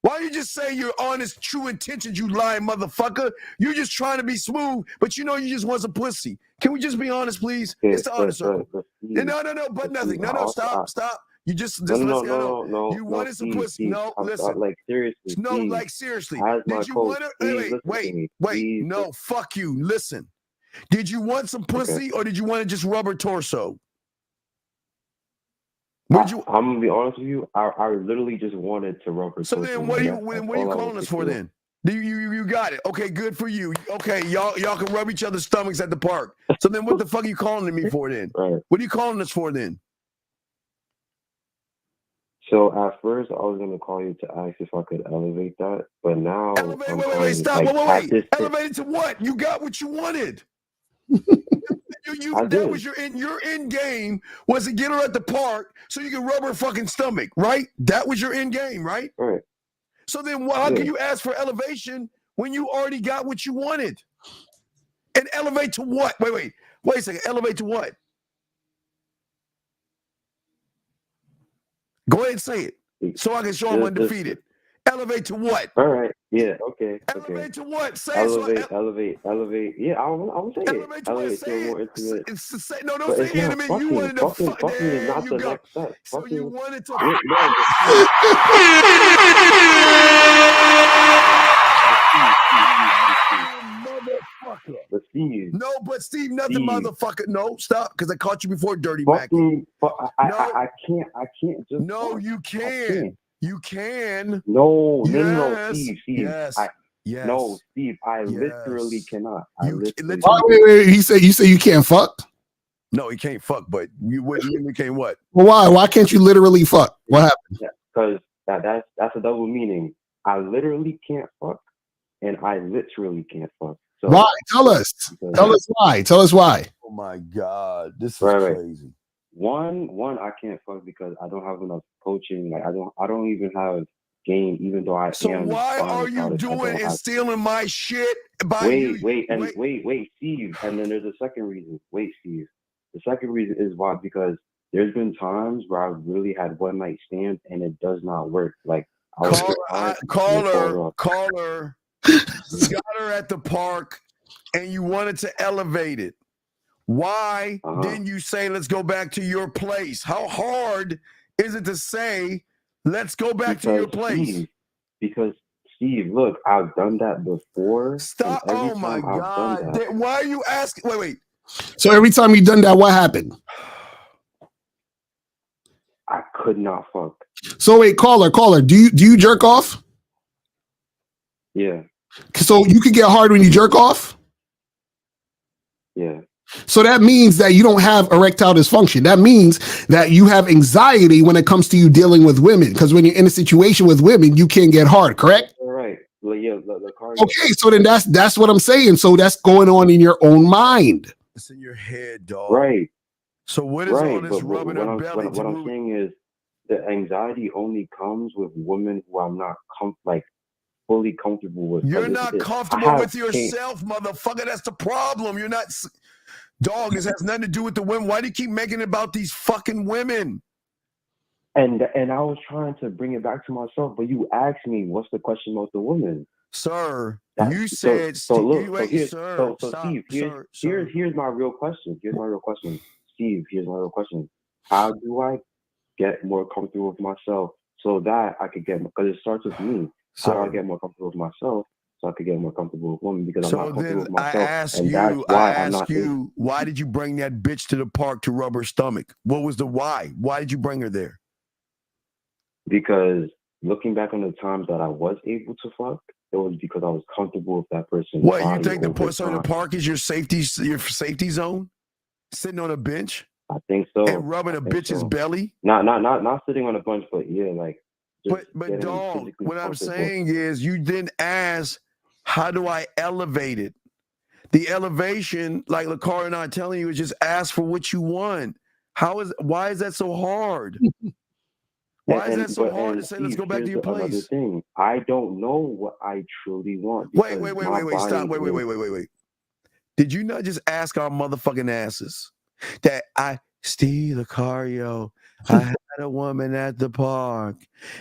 Why don't you just say your honest, true intentions, you lying motherfucker? You're just trying to be smooth, but you know you just want some pussy. Can we just be honest, please? It's the honest circle. No, but nothing. No, stop. You just
no.
You wanted some pussy. No, listen.
Like seriously.
No,
please.
like seriously.
As
Did you want to? Wait. No, fuck you. Listen. Did you want some pussy or did you want to just rub her torso?
I'm gonna be honest with you. I literally just wanted to rub her torso.
So then, what are you calling us for then? You got it. Okay, good for you. Okay, y'all can rub each other's stomachs at the park. So then, what the fuck are you calling me for then?
Right.
What are you calling us for then?
So at first, I was gonna call you to ask if I could elevate that, but now
wait, stop. Wait. Elevate it to what? You got what you wanted. That was your end game was to get her at the park so you can rub her fucking stomach, right? That was your end game, right?
Right.
So then how can you ask for elevation when you already got what you wanted? And elevate to what? Wait a second. Elevate to what? Go ahead and say it so I can show I'm undefeated. Elevate to what?
All right. Yeah. Okay.
Elevate to what? Say
elevate. Yeah, I'll say
elevate
it.
To
elevate
what?
to more intimate.
No, don't say intimate. You wanted to fuck.
Fucking is not the next step.
So you wanted to.
But Steve.
No, but Steve, nothing, motherfucker. No, stop, because I caught you before, dirty Mac.
I can't just.
No, you can. You can.
No, Steve.
Yes.
No, Steve. I literally cannot.
Wait. You say you can't fuck?
No, he can't fuck. But you can't what?
Well, why? Why can't you literally fuck? What happened?
Because that's a double meaning. I literally can't fuck, and I literally can't fuck. So,
why? Tell us why. Tell us why.
Oh my God, this is crazy.
One, I can't fuck because I don't have enough coaching. Like I don't even have game, even though I am.
So why are you doing and stealing my shit?
Wait, Steve. And then there's a second reason. Wait, Steve. The second reason is why, because there's been times where I've really had one night stands and it does not work. Like
caller. You got her at the park and you wanted to elevate it. Why didn't you say, let's go back to your place? How hard is it to say, let's go back to your place?
Because Steve, look, I've done that before.
Stop. Oh my God. Why are you asking? Wait.
So every time you done that, what happened?
I could not fuck.
So wait, caller, do you jerk off?
Yeah.
So you could get hard when you jerk off?
Yeah.
So that means that you don't have erectile dysfunction. That means that you have anxiety when it comes to you dealing with women. Because when you're in a situation with women, you can't get hard, correct?
All right. Well, yeah,
okay, so then that's what I'm saying. So that's going on in your own mind.
It's in your head, dog.
Right.
So what is all this rubbing her belly?
What I'm saying is the anxiety only comes with women who I'm not fully comfortable with.
You're not comfortable with yourself, motherfucker. That's the problem. You're not. Dog, this has nothing to do with the women. Why do you keep making it about these fucking women?
And I was trying to bring it back to myself, but you asked me, what's the question about the women?
Sir, you said,
Steve,
sir.
Here's my real question. Steve, here's my real question. How do I get more comfortable with myself so that I could get, because it starts with me. How do I get more comfortable with myself so I could get more comfortable with women? Because I'm not comfortable with myself.
I ask you, why did you bring that bitch to the park to rub her stomach? What was the why? Why did you bring her there?
Because looking back on the times that I was able to fuck, it was because I was comfortable with that person.
What, you think the park is your safety zone? Sitting on a bench?
I think so.
And rubbing a bitch's belly?
Not sitting on a bench, but yeah, like.
But dog, what I'm saying is you didn't ask, how do I elevate it? The elevation, like Lakar and I are telling you, is just ask for what you want. Why is that so hard? Why is that so hard to say, let's go back to your place?
Another thing, I don't know what I truly want.
Wait, stop. Wait. Did you not just ask our motherfucking asses that Steve Lucario, I had a woman at the park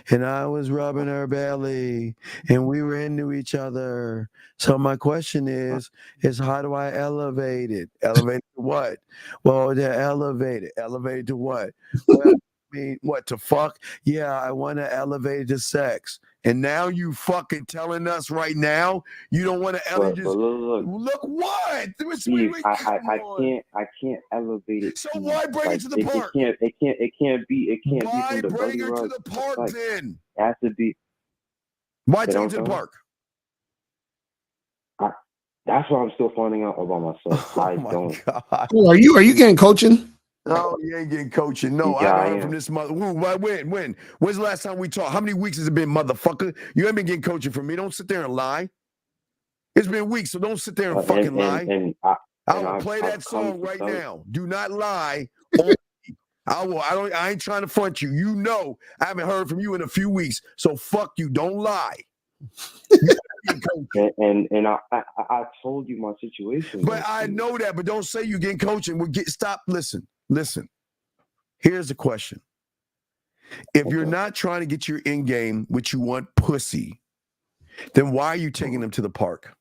and I was rubbing her belly and we were into each other. So my question is how do I elevate it? Elevate to what? Well, to elevate it to what? Well, I mean, what, to fuck? Yeah, I want to elevate it to sex. And now you fucking telling us right now you don't want to elevate it. Look what?
Steve, I can't elevate it.
So why bring it to the park?
It can't be.
Why bring her to the park then?
It has to be.
Why take it to the park?
That's what I'm still finding out about myself. I don't.
God.
Oh, are you getting coaching?
No, you ain't getting coaching. No,
Yeah,
I heard from this mother. When? When's the last time we talked? How many weeks has it been, motherfucker? You ain't been getting coaching from me. Don't sit there and lie. It's been weeks, so don't sit there and fucking lie. I will play that song right now. Do not lie. I ain't trying to front you. You know I haven't heard from you in a few weeks. So fuck you. Don't lie.
and I told you my situation.
But I know that, but don't say you getting coaching. Stop. Listen. Here's the question. If you're not trying to get your end game, which you want pussy, then why are you taking them to the park?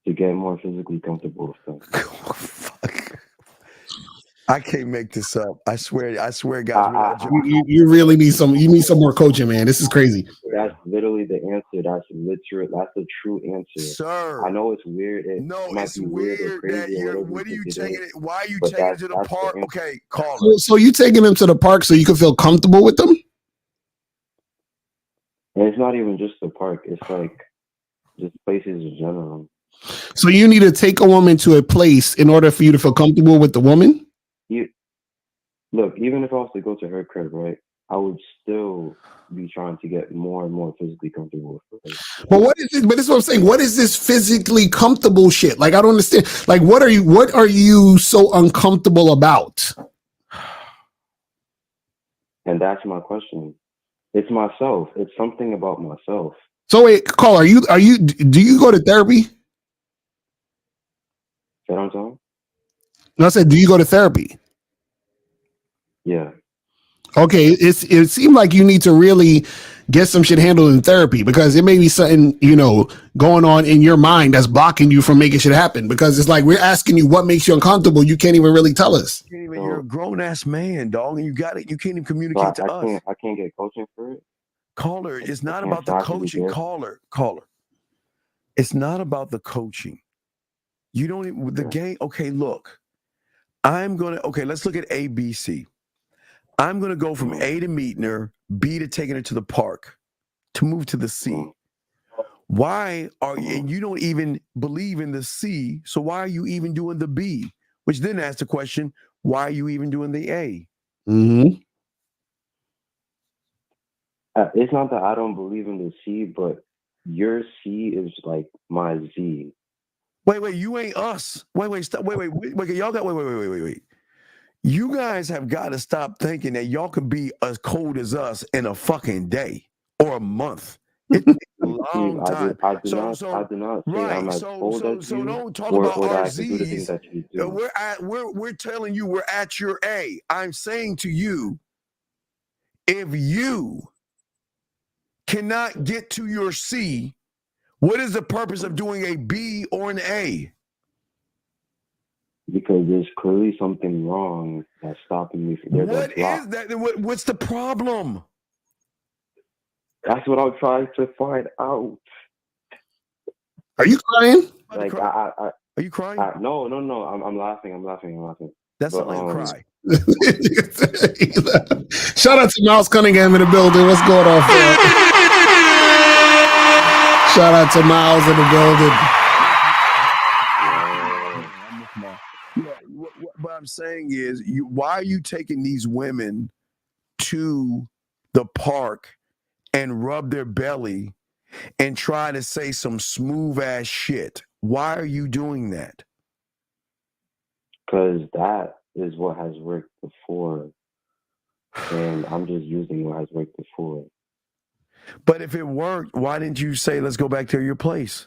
To get more physically comfortable with them.
Fuck. I can't make this up. I swear, guys.
You really need some more coaching, man. This is crazy.
That's literally the answer. That's the true answer.
Sir.
I know it's weird.
It's weird that what are you taking it? Why are you taking it to the park? Okay, call
it. So you taking them to the park so you can feel comfortable with them?
And it's not even just the park. It's like just places in general.
So you need to take a woman to a place in order for you to feel comfortable with the woman?
Look, even if I was to go to her crib, right, I would still be trying to get more and more physically comfortable with her.
But what is this? But this is what I'm saying. What is this physically comfortable shit? Like, I don't understand. Like, what are you so uncomfortable about?
And that's my question. It's myself. It's something about myself.
So wait, Carl, do you go to therapy?
Say what I'm saying?
No, I said, do you go to therapy?
Yeah.
Okay, it seemed like you need to really get some shit handled in therapy, because it may be something, you know, going on in your mind that's blocking you from making shit happen. Because it's like we're asking you what makes you uncomfortable. You can't even really tell us.
You're a grown ass man, dog, and you got it. You can't even communicate to us.
I can't get coaching for it.
Caller, it's not about the coaching. Caller. It's not about the coaching. You don't even, the game. Okay, look, let's look at A, B, C. I'm going to go from A to meeting her, B to taking her to the park, to move to the C. Why are you, and you don't even believe in the C, so why are you even doing the B? Which then asks the question, why are you even doing the A?
Mm-hmm.
It's not that I don't believe in the C, but your C is like my Z.
Wait, you ain't us. Stop. Wait, y'all got, wait. You guys have got to stop thinking that y'all could be as cold as us in a fucking day or a month. It's a long time.
I do not say I'm as cold as you,
don't talk
or
about
that
our
I can do the things
Z's.
that you do.
We're telling you we're at your A. I'm saying to you, if you cannot get to your C, what is the purpose of doing a B or an A?
Because there's clearly something wrong that's stopping me from
What is that? What's the problem?
That's what I'm trying to find out.
Are you crying?
Like
are you crying?
No. I'm laughing.
That's not like a cry.
Shout out to Miles Cunningham in the building. What's going on, fam? Shout out to Miles in the building.
What I'm saying is, why are you taking these women to the park and rub their belly and try to say some smooth ass shit? Why are you doing that?
Because that is what has worked before, and I'm just using what has worked before.
But if it worked, why didn't you say, let's go back to your place?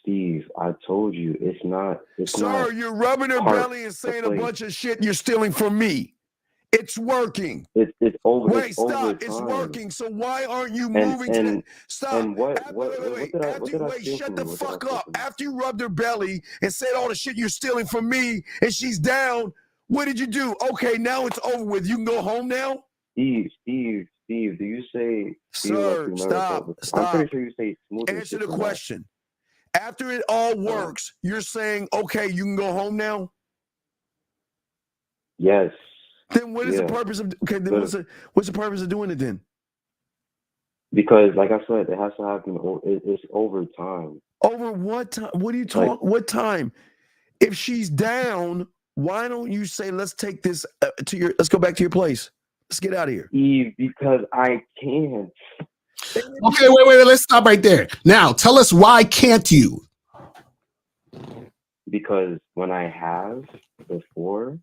Steve, I told you it's not.
Sir, you're rubbing her belly and saying a bunch of shit you're stealing from me. It's working.
It's over.
Wait, stop. It's working. So why aren't you moving to that? Stop.
And what did I steal
shut
from
the
you?
fuck up. After you rubbed her belly and said all the shit you're stealing from me and she's down, what did you do? Okay, now it's over with. You can go home now?
Steve, do you say
Sir, stop.
I'm pretty sure you say smooth.
Answer the question. After it all works, you're saying, okay, you can go home now?
Yes.
Then what is the purpose of, okay, then what's the purpose of doing it then?
Because, like I said, it has to happen. It's over time.
Over what time? What are you talking? What time? If she's down, why don't you say, let's take this let's go back to your place. Let's get out of here.
Eve, because I can't.
Okay, wait. Let's stop right there. Now, tell us, why can't you?
Because when I have before,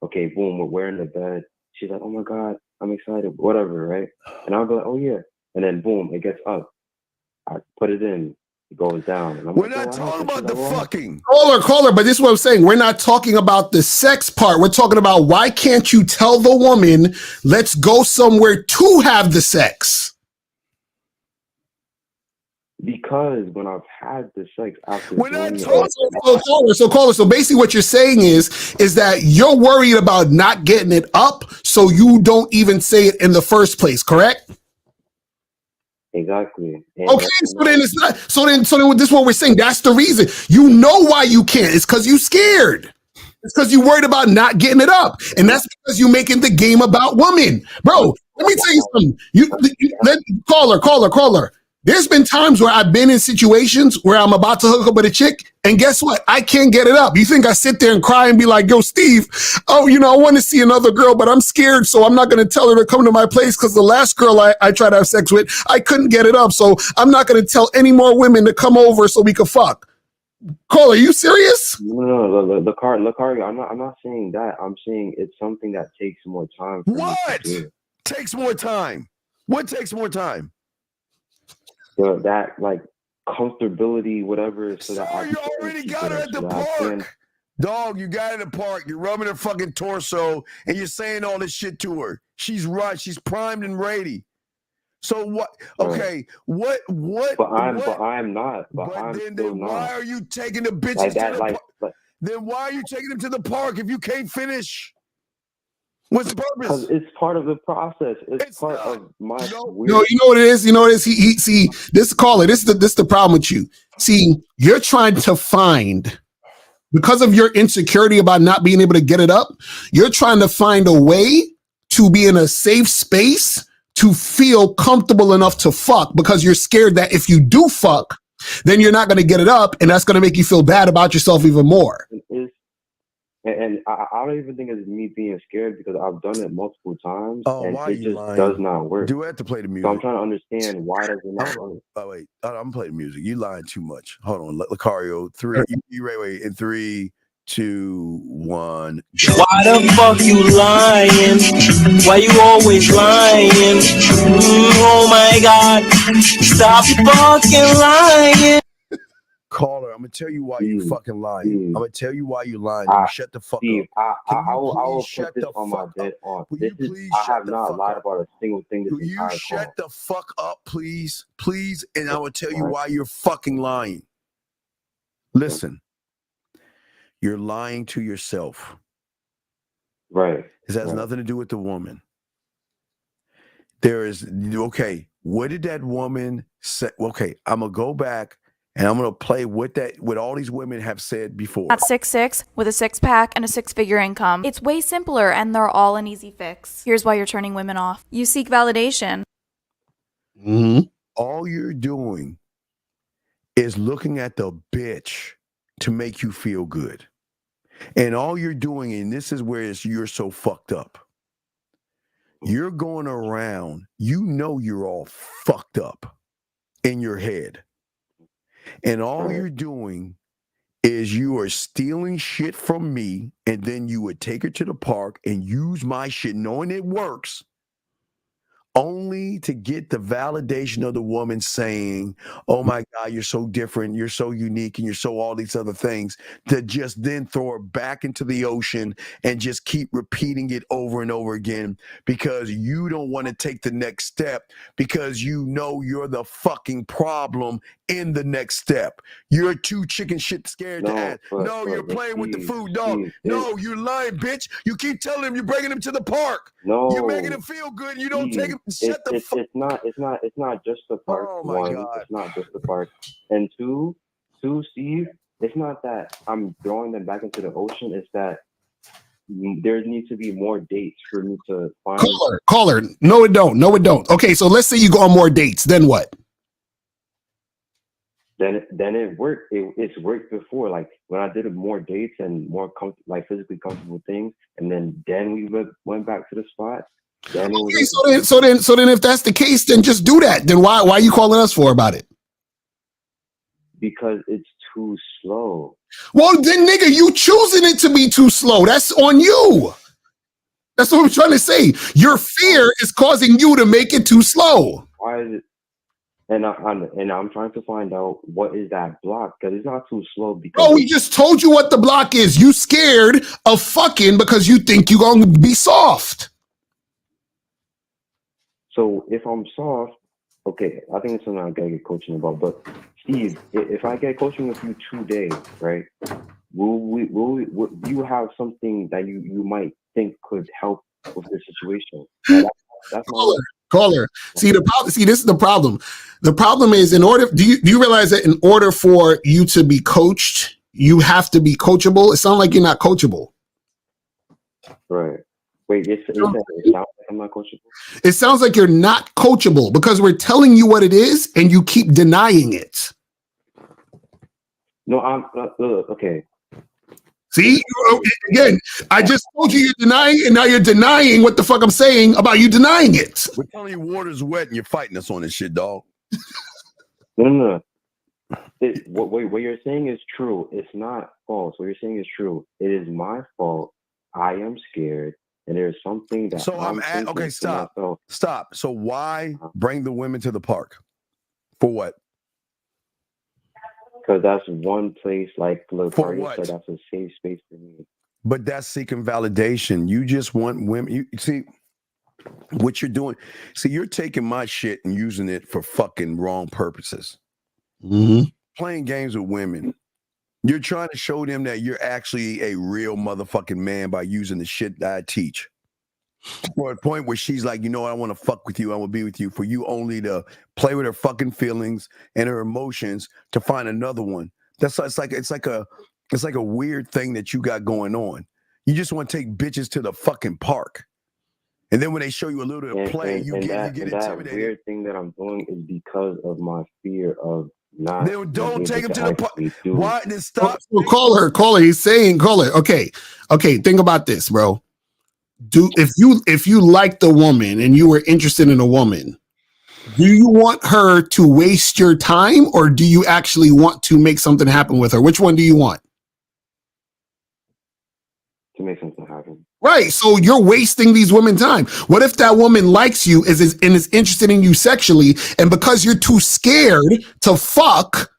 okay, boom, we're in the bed. She's like, oh my God, I'm excited, whatever, right? And I'll go, oh yeah. And then boom, it gets up. I put it in, it goes down. And
we're not talking about the fucking.
Caller, but this is what I'm saying. We're not talking about the sex part. We're talking about, why can't you tell the woman, let's go somewhere to have the sex?
Because when I've had the sex after,
we're not talking. So basically, what you're saying is that you're worried about not getting it up, so you don't even say it in the first place. Correct?
Exactly.
And okay, so then it's not. So then this is what we're saying. That's the reason. You know why you can't. It's because you're scared. It's because you're worried about not getting it up, and that's because you're making the game about women, bro. Let me tell you something. Caller. There's been times where I've been in situations where I'm about to hook up with a chick, and guess what? I can't get it up. You think I sit there and cry and be like, yo, Steve, I want to see another girl, but I'm scared, so I'm not going to tell her to come to my place because the last girl I tried to have sex with, I couldn't get it up, so I'm not going to tell any more women to come over so we can fuck. Cole, are you serious?
No, the car. I'm not saying that. I'm saying it's something that takes more time.
What takes more time? What takes more time?
That like comfortability, whatever. So that
you already got her at the park. Dog, you got in the park, you're rubbing her fucking torso, and you're saying all this shit to her. She's right, she's primed and ready. So what? Okay, what?
But I'm not.
Then why are you taking the bitches to the park? Then why are you taking them to the park if you can't finish? What's the purpose?
Because it's part of the process. It's part of my.
No, you know what it is. You know what it is. He see this caller. This is the problem with you. See, you're trying to find, because of your insecurity about not being able to get it up. You're trying to find a way to be in a safe space to feel comfortable enough to fuck, because you're scared that if you do fuck, then you're not going to get it up, and that's going to make you feel bad about yourself even more.
And I don't even think it's me being scared, because I've done it multiple times, and
why
it
you
just
lying?
does not work.
Do I have to play the music?
So I'm trying to understand why does it not work.
Oh wait, I'm gonna play the music. You lying too much. Hold on, Lucario. You ready? Wait, in 3, 2, 1. Go.
Why the fuck you lying? Why you always lying? Oh my god, stop fucking lying.
Caller, I'm gonna tell you why you fucking lying. I'm gonna tell you why you lying. You shut the fuck up.
I will put this on my dead on. I have not lied about a single thing this entire call.
You shut the fuck up, please? Please, and I will tell you why you're fucking lying. Listen, you're lying to yourself.
Right.
This has nothing to do with the woman. There is, okay, what did that woman say? Okay, I'm gonna go back and I'm gonna play what all these women have said before.
At 6'6", with a six-pack and a six-figure income, it's way simpler, and they're all an easy fix. Here's why you're turning women off. You seek validation.
Mm-hmm.
All you're doing is looking at the bitch to make you feel good. And all you're doing, and this is where you're so fucked up. You're going around, you know you're all fucked up in your head. And all you're doing is you are stealing shit from me, and then you would take her to the park and use my shit knowing it works, only to get the validation of the woman saying, oh my God, you're so different, you're so unique, and you're so all these other things, to just then throw her back into the ocean and just keep repeating it over and over again, because you don't want to take the next step, because you know you're the fucking problem in the next step. You're too chicken shit scared to ask. No, you're playing with the food, dog. No, you're lying, bitch. You keep telling him you're bringing him to the park.
No,
you're making him feel good, and you don't take him. Shut the fuck.
It's not just the park.
Oh my
One,
God.
it's not just the park. And two, Steve, it's not that I'm throwing them back into the ocean. It's that there needs to be more dates for me to find.
Caller. No, it don't. Okay, so let's say you go on more dates. Then what?
Then it worked. It's worked before. Like when I did more dates and more physically comfortable things, and then we went back to the spot.
Okay, so then if that's the case, then just do that. Then why are you calling us for about it?
Because it's too slow.
Well, then nigga, you choosing it to be too slow. That's on you. That's what I'm trying to say. Your fear is causing you to make it too slow.
Why is it? And I'm trying to find out what is that block, because it's not too slow. Because
we just told you what the block is. You scared of fucking because you think you're gonna be soft.
So if I'm soft, okay, I think it's something I gotta get coaching about. But Steve, if I get coaching with you 2 days, right? Will you have something that you might think could help with the situation? That's
Caller. See the problem. See, this is the problem. The problem is, do you realize that in order for you to be coached, you have to be coachable? It sounds like you're not coachable.
Right. Wait, it sounds like I'm not coachable?
It sounds like you're not coachable because we're telling you what it is and you keep denying it.
No, I'm okay.
See, again, I just told you you're denying, and now you're denying what the fuck I'm saying about you denying it.
We're telling you water's wet, and you're fighting us on this shit, dog.
No. What you're saying is true. It's not false. What you're saying is true. It is my fault. I am scared, and there's something that.
So okay. Stop. So why bring the women to the park? For what?
Because that's one place, like Lotario
what?
said, that's a safe space for me.
But that's seeking validation. You just want women. You see what you're doing. See, you're taking my shit and using it for fucking wrong purposes. Playing games with women. You're trying to show them that you're actually a real motherfucking man by using the shit that I teach. For a point where she's like, you know what, I want to fuck with you, I will be with you, for you only to play with her fucking feelings and her emotions to find another one. It's like a weird thing that you got going on. You just want to take bitches to the fucking park. And then when they show you a little bit of play, you get intimidated.
That weird thing that I'm doing is because of my fear of not.
Then don't take them to the park. Why? Then stop.
Call her. He's saying, call her. Okay. Think about this, bro. If you like the woman and you were interested in a woman, do you want her to waste your time, or do you actually want to make something happen with her? Which one do you want?
To make something happen.
Right. So you're wasting these women's time. What if that woman likes you and is interested in you sexually, and because you're too scared to fuck,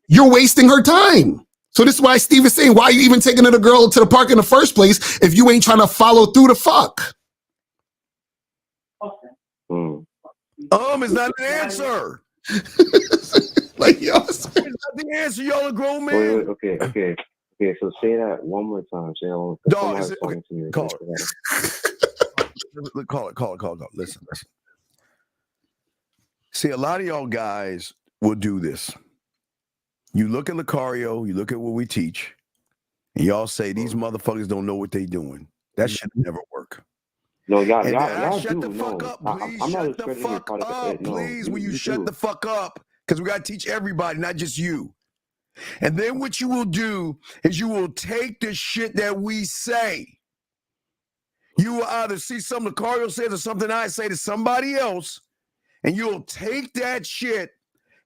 you're wasting her time? So this is why Steve is saying, why are you even taking the girl to the park in the first place if you ain't trying to follow through the fuck?
Is not the answer.
Like, yo,
it's not the answer. Y'all are grown men.
Wait, okay. So say that one more time. Say that one more time. Okay.
Call it. Call it. Listen. See, a lot of y'all guys will do this. You look at Lucario, you look at what we teach, and y'all say these motherfuckers don't know what they doing. That should never work.
No, y'all
shut
do.
the fuck up, please.
I'm
shut the fuck up, please. Will you shut the fuck up? Because we got to teach everybody, not just you. And then what you will do is you will take the shit that we say. You will either see something Lucario says or something I say to somebody else, and you'll take that shit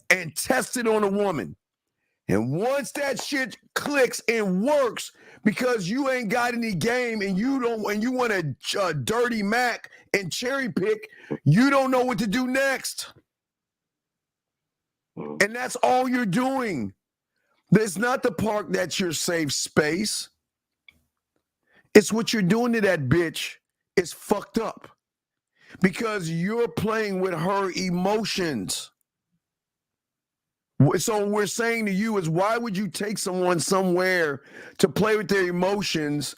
and test it on a woman. And once that shit clicks and works, because you ain't got any game and you want a dirty Mac and cherry pick, you don't know what to do next. And that's all you're doing. It's not the park that's your safe space. It's what you're doing to that bitch is fucked up. Because you're playing with her emotions. So we're saying to you is, why would you take someone somewhere to play with their emotions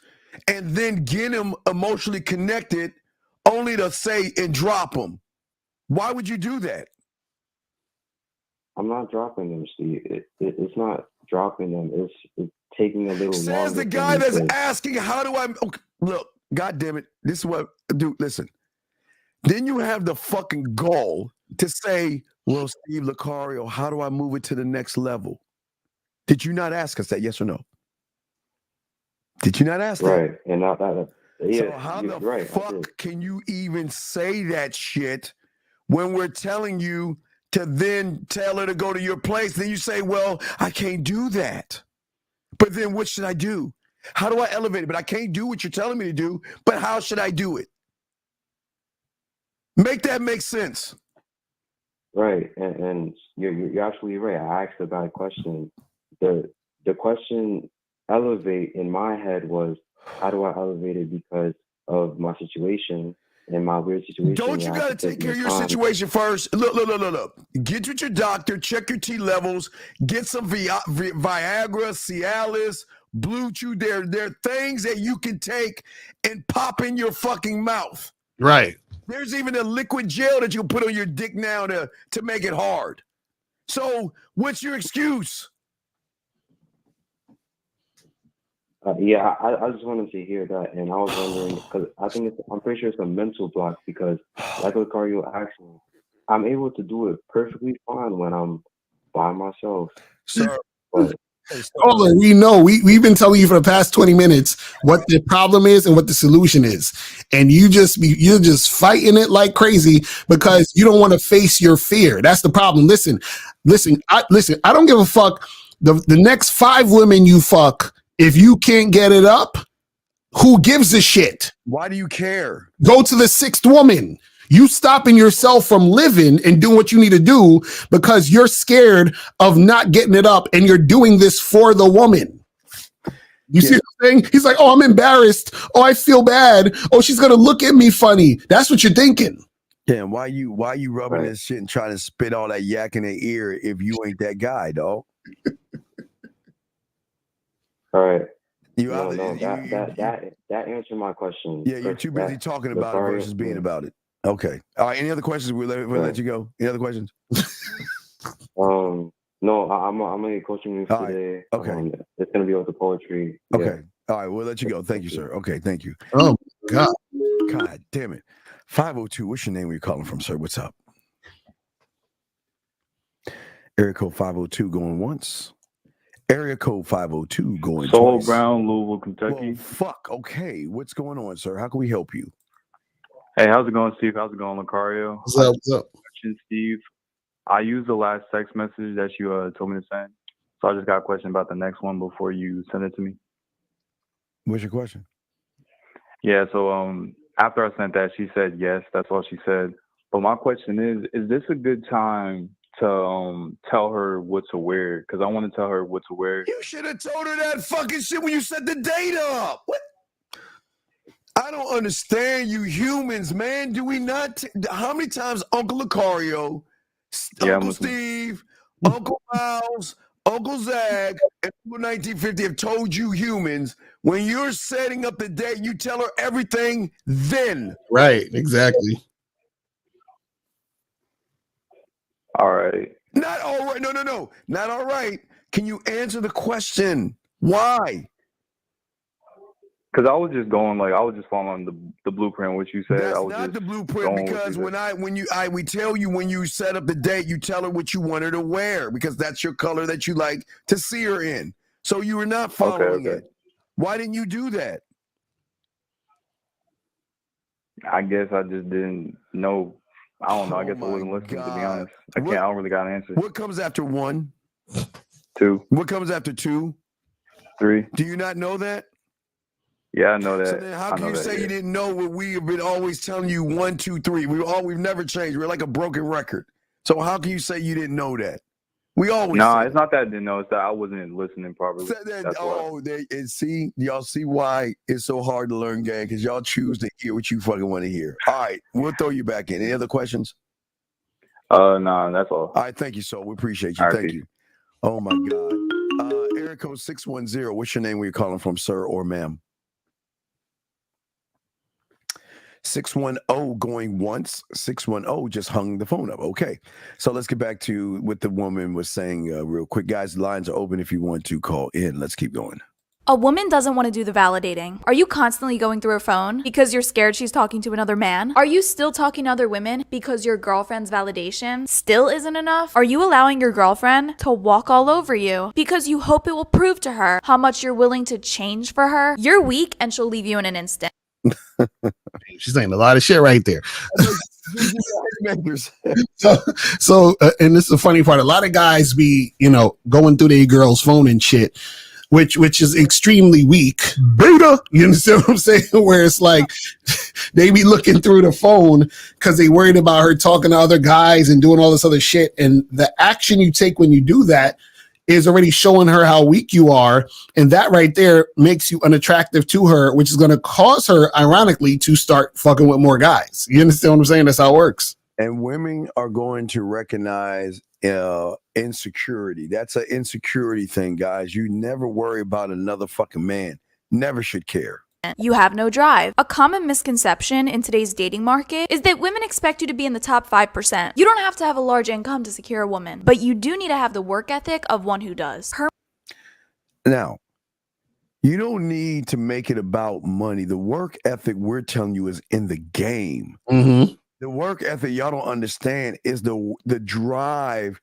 and then get them emotionally connected only to say and drop them? Why would you do that?
I'm not dropping them, Steve. It's not dropping them. It's taking a little longer.
Says the guy that's asking, how do I... Okay, look, God damn it. This is what... Dude, listen. Then you have the fucking gall to say... Well, Steve Lucario, how do I move it to the next level? Did you not ask us that, yes or no? Did you not ask that?
Right. And not that. Yeah,
so how the fuck can you even say that shit when we're telling you to then tell her to go to your place? Then you say, well, I can't do that. But then what should I do? How do I elevate it? But I can't do what you're telling me to do. But how should I do it? Make that make sense.
Right, and you're absolutely right. I asked a bad question. The question elevate in my head was, how do I elevate it because of my situation and my weird situation?
Don't you got to take care of your situation first? Look. Get with your doctor, check your T levels, get some Viagra, Cialis, Blue Chew. There are things that you can take and pop in your fucking mouth.
Right.
There's even a liquid gel that you can put on your dick now to make it hard. So what's your excuse?
Yeah, I just wanted to hear that, and I was wondering because I'm pretty sure it's a mental block because, like Lucario asked me, I'm able to do it perfectly fine when I'm by myself.
Sir,
Caller, we know we've been telling you for the past 20 minutes what the problem is and what the solution is, and you're just fighting it like crazy because you don't want to face your fear. That's the problem. Listen. I don't give a fuck. The next 5 women you fuck, if you can't get it up, Who gives a shit?
Why do you care?
Go to the sixth woman. You stopping yourself from living and doing what you need to do because you're scared of not getting it up, and you're doing this for the woman. You see what I'm saying? He's like, oh, I'm embarrassed. Oh, I feel bad. Oh, she's gonna look at me funny. That's what you're thinking.
Damn, why you rubbing this shit and trying to spit all that yak in their ear if you ain't that guy, dog?
All right.
That
answered my question.
Yeah, you're too busy talking about it versus being about it. Okay. All right. Any other questions? We'll let you go. Any other questions?
No, I'm gonna get coaching you today.
Okay.
It's gonna be with the poetry.
Okay. All right. We'll let you go. Thank you, sir. Okay. Thank you.
Oh God.
God damn it. 502. What's your name? Where you calling from, sir? What's up? Area code 502 going once. Area code 502 going
Saul
twice.
Brown, Louisville, Kentucky.
Well, fuck. Okay. What's going on, sir? How can we help you?
Hey, how's it going, Steve? How's it going, Lucario?
What's up? What's up?
Steve, I used the last text message that you told me to send. So I just got a question about the next one before you send it to me.
What's your question?
Yeah, so after I sent that, she said yes. That's all she said. But my question is this a good time to tell her what to wear? Because I want to tell her what to wear.
You should have told her that fucking shit when you set the date up. What? I don't understand you humans, man. Do we not? How many times Uncle Lucario, Uncle Steve, Uncle Miles, Uncle Zach, and Uncle 1950 have told you humans when you're setting up the date, you tell her everything then.
Right. Exactly.
All right.
Not all right. No. Not all right. Can you answer the question? Why?
Because I was just going I was just following the blueprint, what you said.
That's
I was
not
just
the blueprint because we tell you when you set up the date, you tell her what you want her to wear because that's your color that you like to see her in. So you were not following it. Why didn't you do that?
I guess I just didn't know. I don't know. I guess I wasn't listening, to be honest. I don't really got an answer.
What comes after 1?
2.
What comes after 2?
3.
Do you not know that?
Yeah, I know that.
So then how can you say you didn't know what we have been always telling you 1, 2, 3? We've never changed. We're like a broken record. So how can you say you didn't know that? We always
it's not that I didn't know. It's that I wasn't listening properly.
See, y'all see why it's so hard to learn, gang? Because y'all choose to hear what you fucking want to hear. All right, we'll throw you back in. Any other questions?
No, that's all.
All right, thank you, so we appreciate you. Thank you. Oh my God. Area code 610. What's your name? Where you calling from, sir or ma'am? 610 going once. 610 just hung the phone up. Okay. So let's get back to what the woman was saying real quick. Guys, the lines are open if you want to call in. Let's keep going.
A woman doesn't want to do the validating. Are you constantly going through her phone because you're scared she's talking to another man? Are you still talking to other women because your girlfriend's validation still isn't enough? Are you allowing your girlfriend to walk all over you because you hope it will prove to her how much you're willing to change for her? You're weak and she'll leave you in an instant.
She's saying a lot of shit right there. So and this is the funny part. A lot of guys be, going through their girl's phone and shit, which is extremely weak. Beta, you understand what I'm saying? Where it's like they be looking through the phone because they worried about her talking to other guys and doing all this other shit. And the action you take when you do that is already showing her how weak you are. And that right there makes you unattractive to her, which is going to cause her, ironically, to start fucking with more guys. You understand what I'm saying? That's how it works.
And women are going to recognize insecurity. That's an insecurity thing, guys. You never worry about another fucking man. Never should care.
You have no drive. A common misconception in today's dating market is that women expect you to be in the top 5%. You don't have to have a large income to secure a woman, but you do need to have the work ethic of one who does.
Now, you don't need to make it about money. The work ethic we're telling you is in the game.
Mm-hmm.
The work ethic y'all don't understand is the drive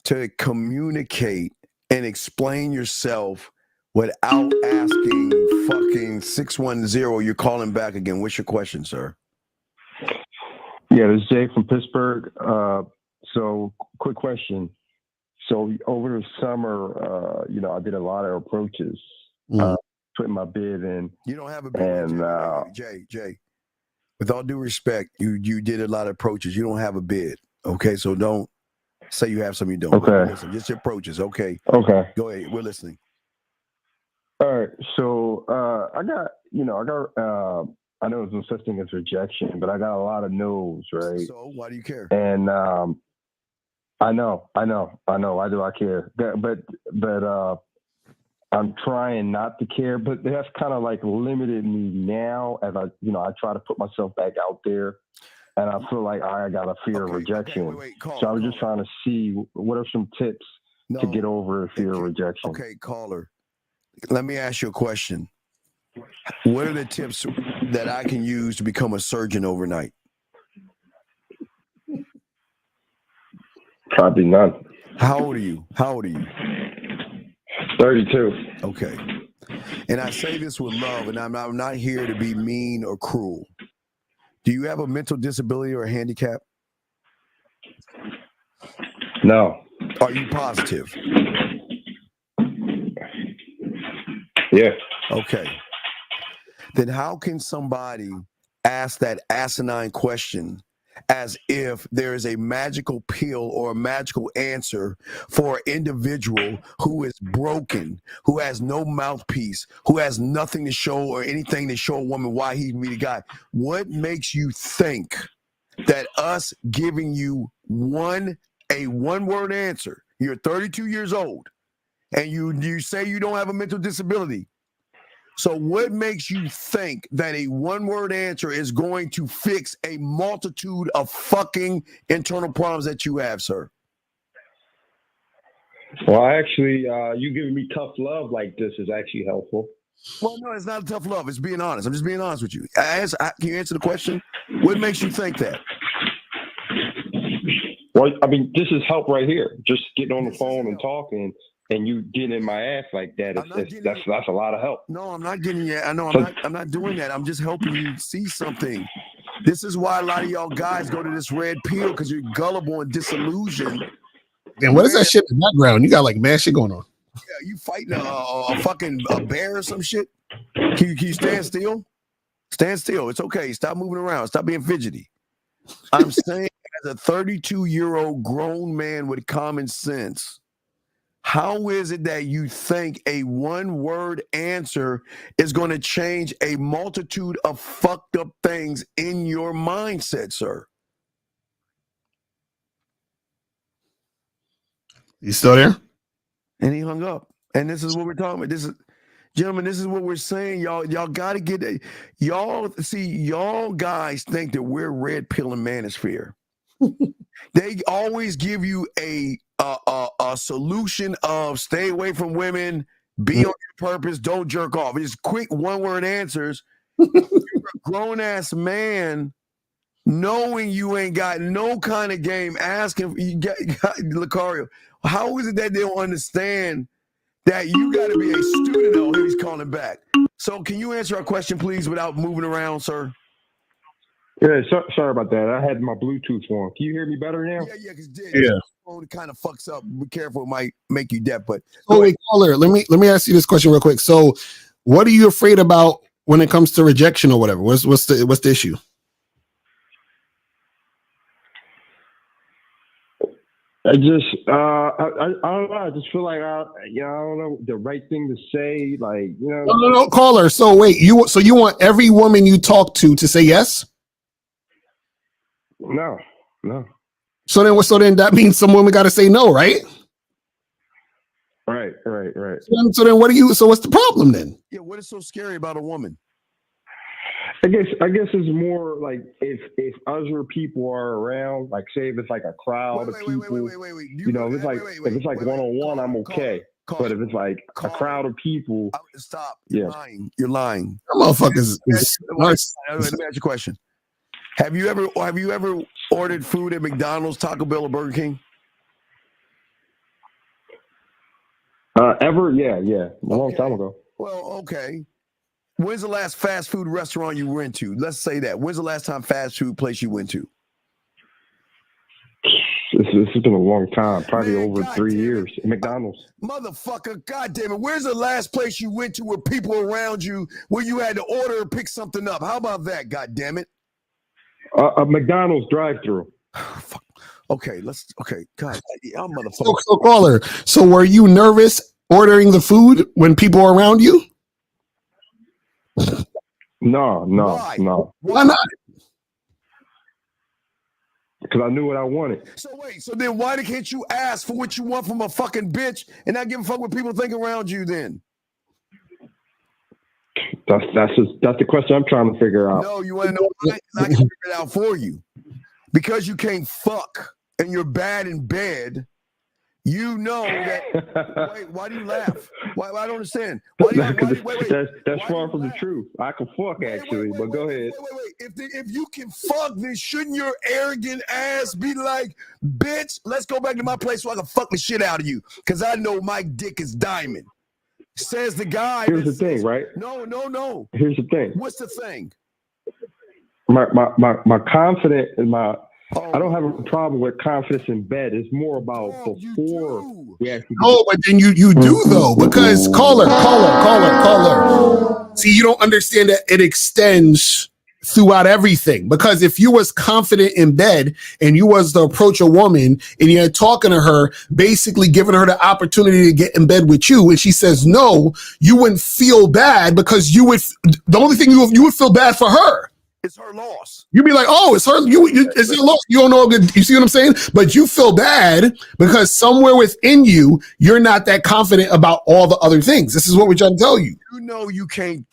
to communicate and explain yourself without asking. Fucking 610. You're calling back again. What's your question, sir?
Yeah, this is Jay from Pittsburgh. So, quick question. So, over the summer, I did a lot of approaches. putting my bid in.
You don't have a bid.
And
Jay. With all due respect, you did a lot of approaches. You don't have a bid. Okay, so don't say you have some you don't.
Okay.
Listen, just your approaches. Okay.
Okay.
Go ahead. We're listening.
All right. So I got I know there's no such thing as rejection, but I got a lot of no's, right?
So why do you care?
And I know. Why do I care? But I'm trying not to care, but that's kind of like limited me now as I try to put myself back out there, and I feel like I got a fear of rejection. So I was just trying to see what are some tips to get over a fear of rejection.
Okay, caller. Let me ask you a question. What are the tips that I can use to become a surgeon overnight?
Probably none.
How old are you?
32.
Okay. And I say this with love, and I'm not here to be mean or cruel. Do you have a mental disability or a handicap?
No.
Are you positive?
Yeah.
Okay. Then how can somebody ask that asinine question as if there is a magical pill or a magical answer for an individual who is broken, who has no mouthpiece, who has nothing to show or anything to show a woman why he can be the guy? What makes you think that us giving you a one-word answer, you're 32 years old, and you say you don't have a mental disability, so what makes you think that a one-word answer is going to fix a multitude of fucking internal problems that you have, sir?
Well, actually, you giving me tough love like this is actually helpful.
Well, no, it's not tough love. It's being honest. I'm just being honest with you. Can you answer the question? What makes you think that?
Well, I mean, this is help right here. Just getting on the phone and talking, and you getting in my ass like that. That's a lot of help.
No, I'm not getting it. I know I'm not doing that. I'm just helping you see something. This is why a lot of y'all guys go to this red pill, because you're gullible and disillusioned.
And what is that shit in the background? You got like mad shit going on.
Yeah, you fighting a fucking bear or some shit? Can you stand still? Stand still. It's okay. Stop moving around. Stop being fidgety. I'm saying, as a 32-year-old grown man with common sense, how is it that you think a one-word answer is going to change a multitude of fucked up things in your mindset, sir?
You still there?
And he hung up. And this is what we're talking about. Gentlemen, this is what we're saying. Y'all got to get it. Y'all guys think that we're red pill and manosphere. They always give you a solution of stay away from women, be on your purpose, don't jerk off. It's quick one-word answers. You're a grown-ass man, knowing you ain't got no kind of game, asking Lucario, how is it that they don't understand that you got to be a student? Oh, he's calling back. So can you answer our question, please, without moving around, sir?
Yeah, sorry about that. I had my Bluetooth on. Can you hear me better now?
Yeah, because
Yeah.
It kind of fucks up. Be careful, it might make you deaf. But
wait, caller, let me ask you this question real quick. So, what are you afraid about when it comes to rejection or whatever? What's the issue?
I just I don't know. I just feel like I don't know the right thing to say. Like, you know.
No, caller. So wait, you want every woman you talk to say yes?
No.
So then that means some women got to say no, right?
Right.
So then what's the problem then?
Yeah, what is so scary about a woman?
I guess it's more like if other people are around, like say if it's like a crowd of people, if it's like one-on-one, I'm okay. But if it's like a crowd of people,
stop.
Yeah.
You're lying.
Motherfuckers.
Let me ask you a question. Have you ever ordered food at McDonald's, Taco Bell, or Burger King?
Ever? Yeah. A long time ago.
Well, okay. When's the last fast food restaurant you went to? Let's say that. When's the last time fast food place you went to?
has been a long time, probably
Man,
over
God
3
damn it.
years. McDonald's.
Motherfucker, goddamn it! Where's the last place you went to where people around you where you had to order or pick something up? How about that? God damn it!
A McDonald's drive-through.
Okay, God, I'm motherfucker.
So caller. So were you nervous ordering the food when people were around you?
No.
Why not?
Because I knew what I wanted.
So then why can't you ask for what you want from a fucking bitch and not give a fuck what people think around you then?
That's the question I'm trying to figure out.
No, you want to know why? I can figure it out for you. Because you can't fuck and you're bad in bed. You know that. Wait, why do you laugh? Why I don't understand. Wait.
That's far from the truth. I can fuck actually, but go ahead.
If you can fuck, then shouldn't your arrogant ass be like, bitch, let's go back to my place so I can fuck the shit out of you? Because I know my dick is diamond. Says the guy.
Here's the thing, right?
No.
Here's the thing.
What's the thing?
My confidence and my I don't have a problem with confidence in bed. It's more about before we actually.
No, but then you do though, because caller. See, you don't understand that it extends throughout everything. Because if you was confident in bed and you was to approach a woman and you're talking to her, basically giving her the opportunity to get in bed with you, and she says no, you wouldn't feel bad because you would. The only thing you would feel bad for her.
It's her loss.
You'd be like, oh, it's her. It's your loss. You don't know. You see what I'm saying? But you feel bad because somewhere within you, you're not that confident about all the other things. This is what we're trying to tell you.
You know you can't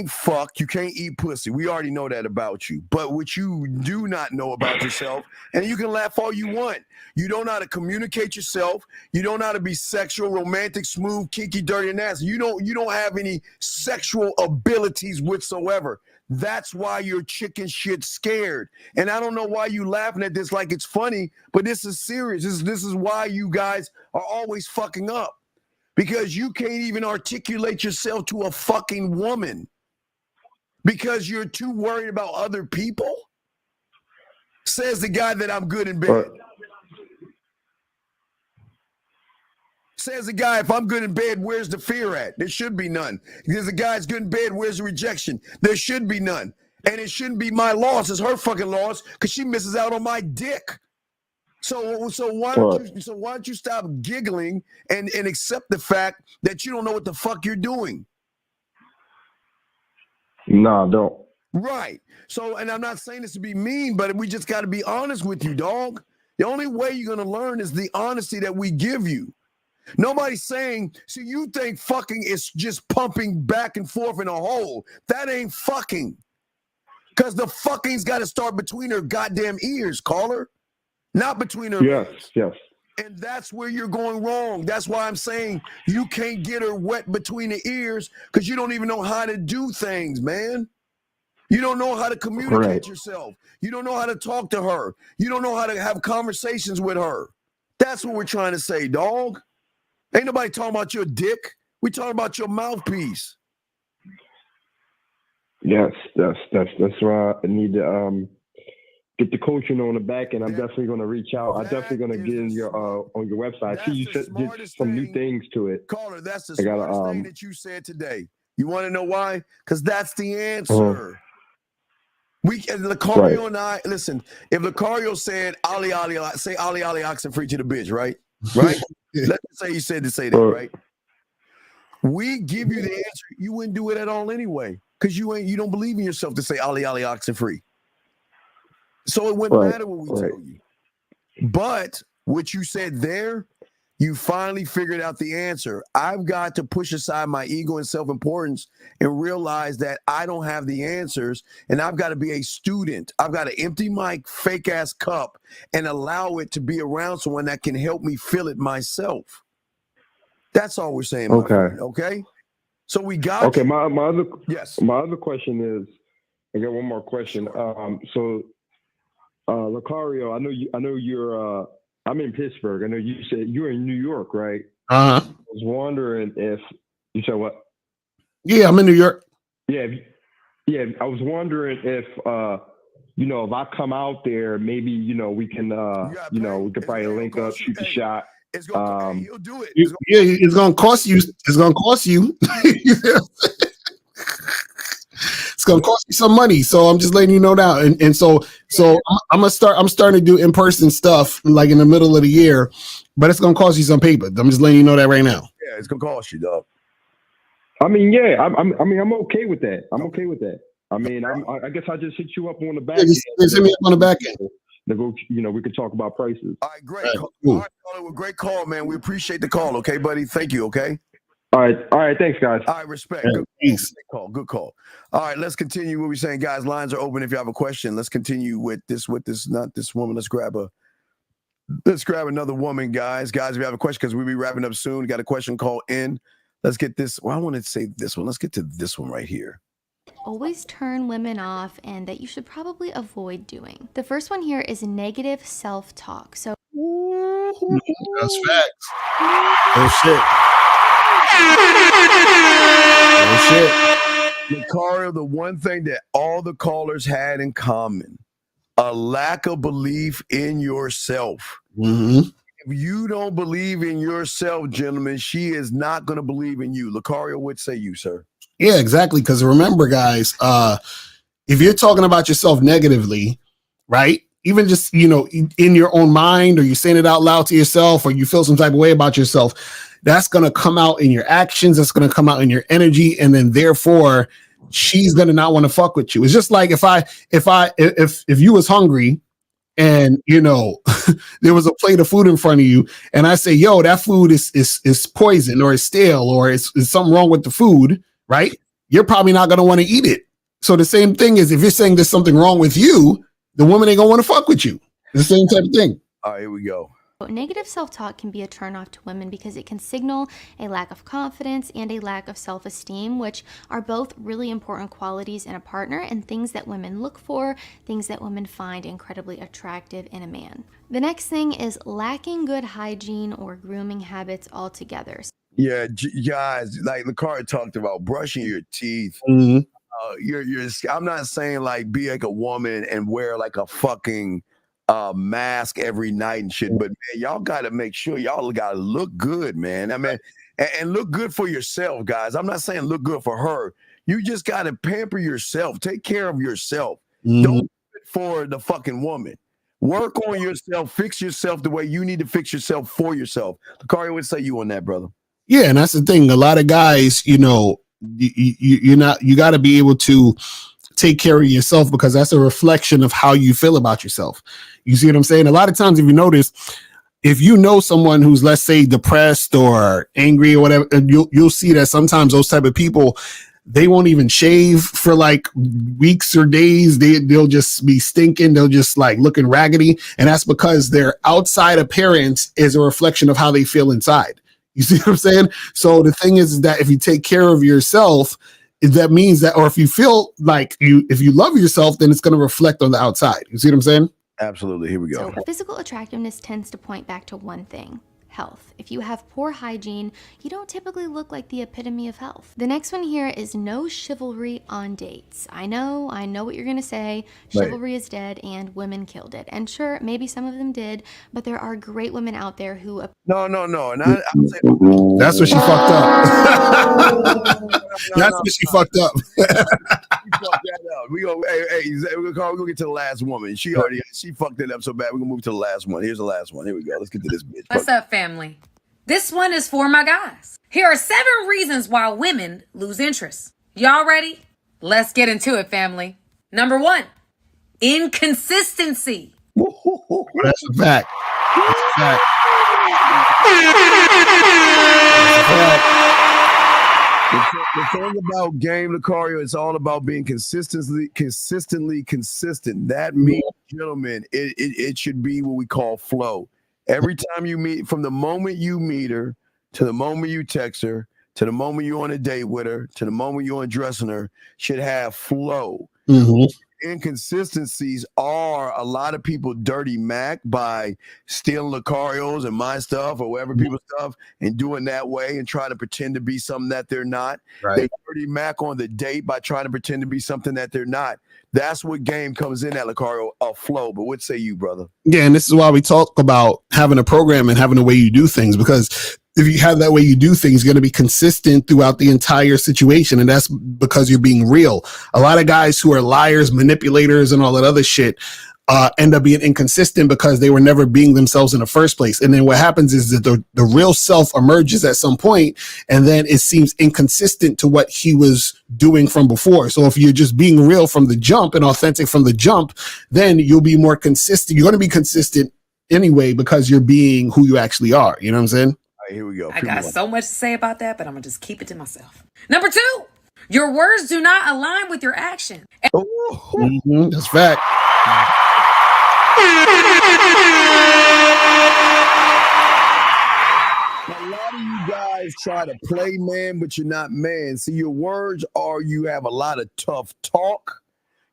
fuck, you can't eat pussy. We already know that about you. But what you do not know about yourself, and you can laugh all you want, you don't know how to communicate yourself. You don't know how to be sexual, romantic, smooth, kinky, dirty, and nasty. You don't have any sexual abilities whatsoever. That's why you're chicken shit scared. And I don't know why you laughing at this like it's funny, but this is serious. This is why you guys are always fucking up. Because you can't even articulate yourself to a fucking woman. Because you're too worried about other people. Says the guy that I'm good in bed. Says the guy, if I'm good in bed, where's the fear at? There should be none. Because the guy's good in bed, where's the rejection? There should be none. And it shouldn't be my loss, it's her fucking loss, because she misses out on my dick. So why don't you stop giggling and accept the fact that you don't know what the fuck you're doing?
No, don't.
Right. So, and I'm not saying this to be mean, but we just got to be honest with you, dog. The only way you're going to learn is the honesty that we give you. Nobody's saying, so you think fucking is just pumping back and forth in a hole. That ain't fucking. Because the fucking's got to start between her goddamn ears, caller. Not between her legs.
Yes.
And that's where you're going wrong. That's why I'm saying you can't get her wet between the ears because you don't even know how to do things, man. You don't know how to communicate yourself. You don't know how to talk to her. You don't know how to have conversations with her. That's what we're trying to say, dog. Ain't nobody talking about your dick. We talking about your mouthpiece.
Yes, that's why I need to get the coaching on the back end. I'm definitely going to reach out. I'm definitely going to get in your on your website. I see you did some new things to it.
Caller, that's the smartest thing that you said today. You want to know why? Because that's the answer. Lucario and I, listen, if Lucario said Ali, say Ali Oxenfree to the bitch, right? Right? Let's say you said to say that, right? We give you the answer. You wouldn't do it at all anyway. Because you don't believe in yourself to say Ali Oxenfree. So it wouldn't matter what we tell you. But what you said there, you finally figured out the answer. I've got to push aside my ego and self-importance and realize that I don't have the answers, and I've got to be a student. I've got to empty my fake-ass cup and allow it to be around someone that can help me fill it myself. That's all we're saying, my friend, okay? So we got
Okay, my other question is, I got one more question. Lucario, I know you're I'm in Pittsburgh. I know you said you're in New York, right?
Uh-huh.
I was wondering if you said what?
Yeah, I'm in New York.
Yeah. I was wondering if you know, if I come out there, maybe, you know, we can, you know, we could probably link up, shoot the shot.
It's gonna, he'll do it.
It's gonna cost you. It's gonna cost you. It's gonna cost you some money. So I'm just letting you know now. And so I'm starting to do in-person stuff like in the middle of the year, but it's gonna cost you some paper. I'm just letting you know that right now.
Yeah, it's gonna cost you, dog.
I mean, yeah, I'm okay with that. I'm okay with that. I mean, I guess I just hit you up on the back end.
Just hit me up on the back end.
You know, we could talk about prices.
All right, great. All right, caller, great call, man. We appreciate the call, okay, buddy? Thank you, okay?
All right, thanks, guys.
All right, respect. Good call. All right, let's continue what we're saying, guys. Lines are open if you have a question. Let's continue with this, not this woman. Let's grab another woman, guys. Guys, if you have a question, because we'll be wrapping up soon. Got a question, call in. Let's get this. Well, I want to say this one. Let's get to this one right here.
Always turn women off and that you should probably avoid doing. The first one here is negative self-talk. So
that's facts. Oh shit.
Oh shit. Lucario, the one thing that all the callers had in common, a lack of belief in yourself.
Mm-hmm.
If you don't believe in yourself, gentlemen, she is not going to believe in you. Lucario, what say you, sir?
Yeah, exactly. Because remember, guys, if you're talking about yourself negatively, right? Even just, you know, in your own mind, or you're saying it out loud to yourself, or you feel some type of way about yourself, that's going to come out in your actions. That's going to come out in your energy. And then therefore she's going to not want to fuck with you. It's just like if you was hungry and, you know, there was a plate of food in front of you and I say, yo, that food is poison or it's stale or it's something wrong with the food, right? You're probably not going to want to eat it. So the same thing is if you're saying there's something wrong with you, the woman ain't going to want to fuck with you. It's the same type of thing.
All right, here we go.
negative self-talk can be a turnoff to women because it can signal a lack of confidence and a lack of self-esteem, which are both really important qualities in a partner and things that women look for, things that women find incredibly attractive in a man. The next thing is lacking good hygiene or grooming habits altogether.
Yeah, guys, like Lucario talked about brushing your teeth.
Mm-hmm.
I'm not saying like be like a woman and wear like a fucking mask every night and shit, but man, y'all got to make sure y'all got to look good, man. I mean, and look good for yourself, guys. I'm not saying look good for her. You just got to pamper yourself. Take care of yourself.
Mm-hmm.
Don't do it for the fucking woman. Work on yourself. Fix yourself the way you need to fix yourself for yourself. Lucario, what say you on that, brother?
Yeah, and that's the thing. A lot of guys, you know, you got to be able to take care of yourself because that's a reflection of how you feel about yourself. You see what I'm saying? A lot of times, if you notice, if you know someone who's, let's say, depressed or angry or whatever, you'll see that sometimes those type of people, they won't even shave for like weeks or days. They'll just be stinking. They'll just like looking raggedy. And that's because their outside appearance is a reflection of how they feel inside. You see what I'm saying? So the thing is that if you take care of yourself, that means that, or if you feel like if you love yourself, then it's going to reflect on the outside. You see what I'm saying?
Absolutely. Here we go.
So physical attractiveness tends to point back to one thing: health. If you have poor hygiene, you don't typically look like the epitome of health. The next one here is no chivalry on dates. I know what you're gonna say. Chivalry is dead and women killed it. And sure, maybe some of them did, but there are great women out there who...
No. And
that's what she fucked up. That's what she fucked up.
We go, we're gonna get to the last woman. She fucked it up so bad. We're gonna move to the last one. Here's the last one. Here we go. Let's get to this bitch.
What's up, family? This one is for my guys. Here are 7 reasons why women lose interest. Y'all ready? Let's get into it, family. Number 1, inconsistency.
That's a fact. That's a fact.
The thing about game, Lucario, it's all about being consistently consistent. That means, gentlemen, it should be what we call flow. Every time you meet, from the moment you meet her, to the moment you text her, to the moment you're on a date with her, to the moment you're undressing her, should have flow.
Mm-hmm.
Inconsistencies are a lot of people dirty Mac by stealing Lucario's and my stuff or whatever people's stuff and doing that way and trying to pretend to be something that they're not.
Right.
They dirty Mac on the date by trying to pretend to be something that they're not. That's what game comes in at, Lucario, a flow. But what say you, brother?
Yeah, and this is why we talk about having a program and having a way you do things, because if you have that way you do things, you're going to be consistent throughout the entire situation. And that's because you're being real. A lot of guys who are liars, manipulators, and all that other shit end up being inconsistent because they were never being themselves in the first place. And then what happens is that the real self emerges at some point, and then it seems inconsistent to what he was doing from before. So if you're just being real from the jump and authentic from the jump, then you'll be more consistent. You're going to be consistent anyway because you're being who you actually are. You know what I'm saying?
All right, here we go.
I got so much to say about that, but I'm going to just keep it to myself. Number 2, your words do not align with your action.
That's fact.
A lot of you guys try to play man, but you're not man. See, your words are you have a lot of tough talk.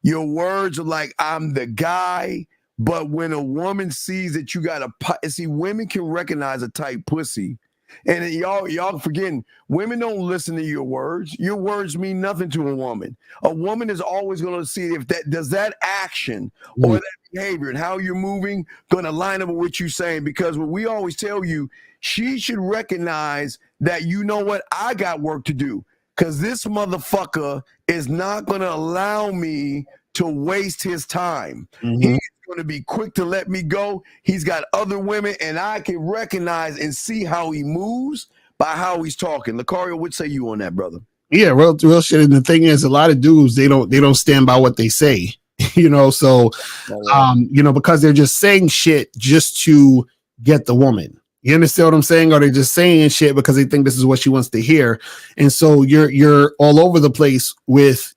Your words are like, I'm the guy. But when a woman sees that you got a see, women can recognize a tight pussy. And y'all forgetting, women don't listen to your words. Your words mean nothing to a woman. A woman is always going to see if that action or that behavior and how you're moving going to line up with what you're saying. Because what we always tell you, she should recognize that, you know what, I got work to do. Because this motherfucker is not going to allow me to waste his time. He's going to be quick to let me go. He's got other women, and I can recognize and see how he moves by how he's talking. Lucario, what say you on that, brother?
Yeah, real shit. And the thing is, a lot of dudes, they don't stand by what they say, you know. So, because they're just saying shit just to get the woman. You understand what I'm saying? Or they're just saying shit because they think this is what she wants to hear. And so you're all over the place with,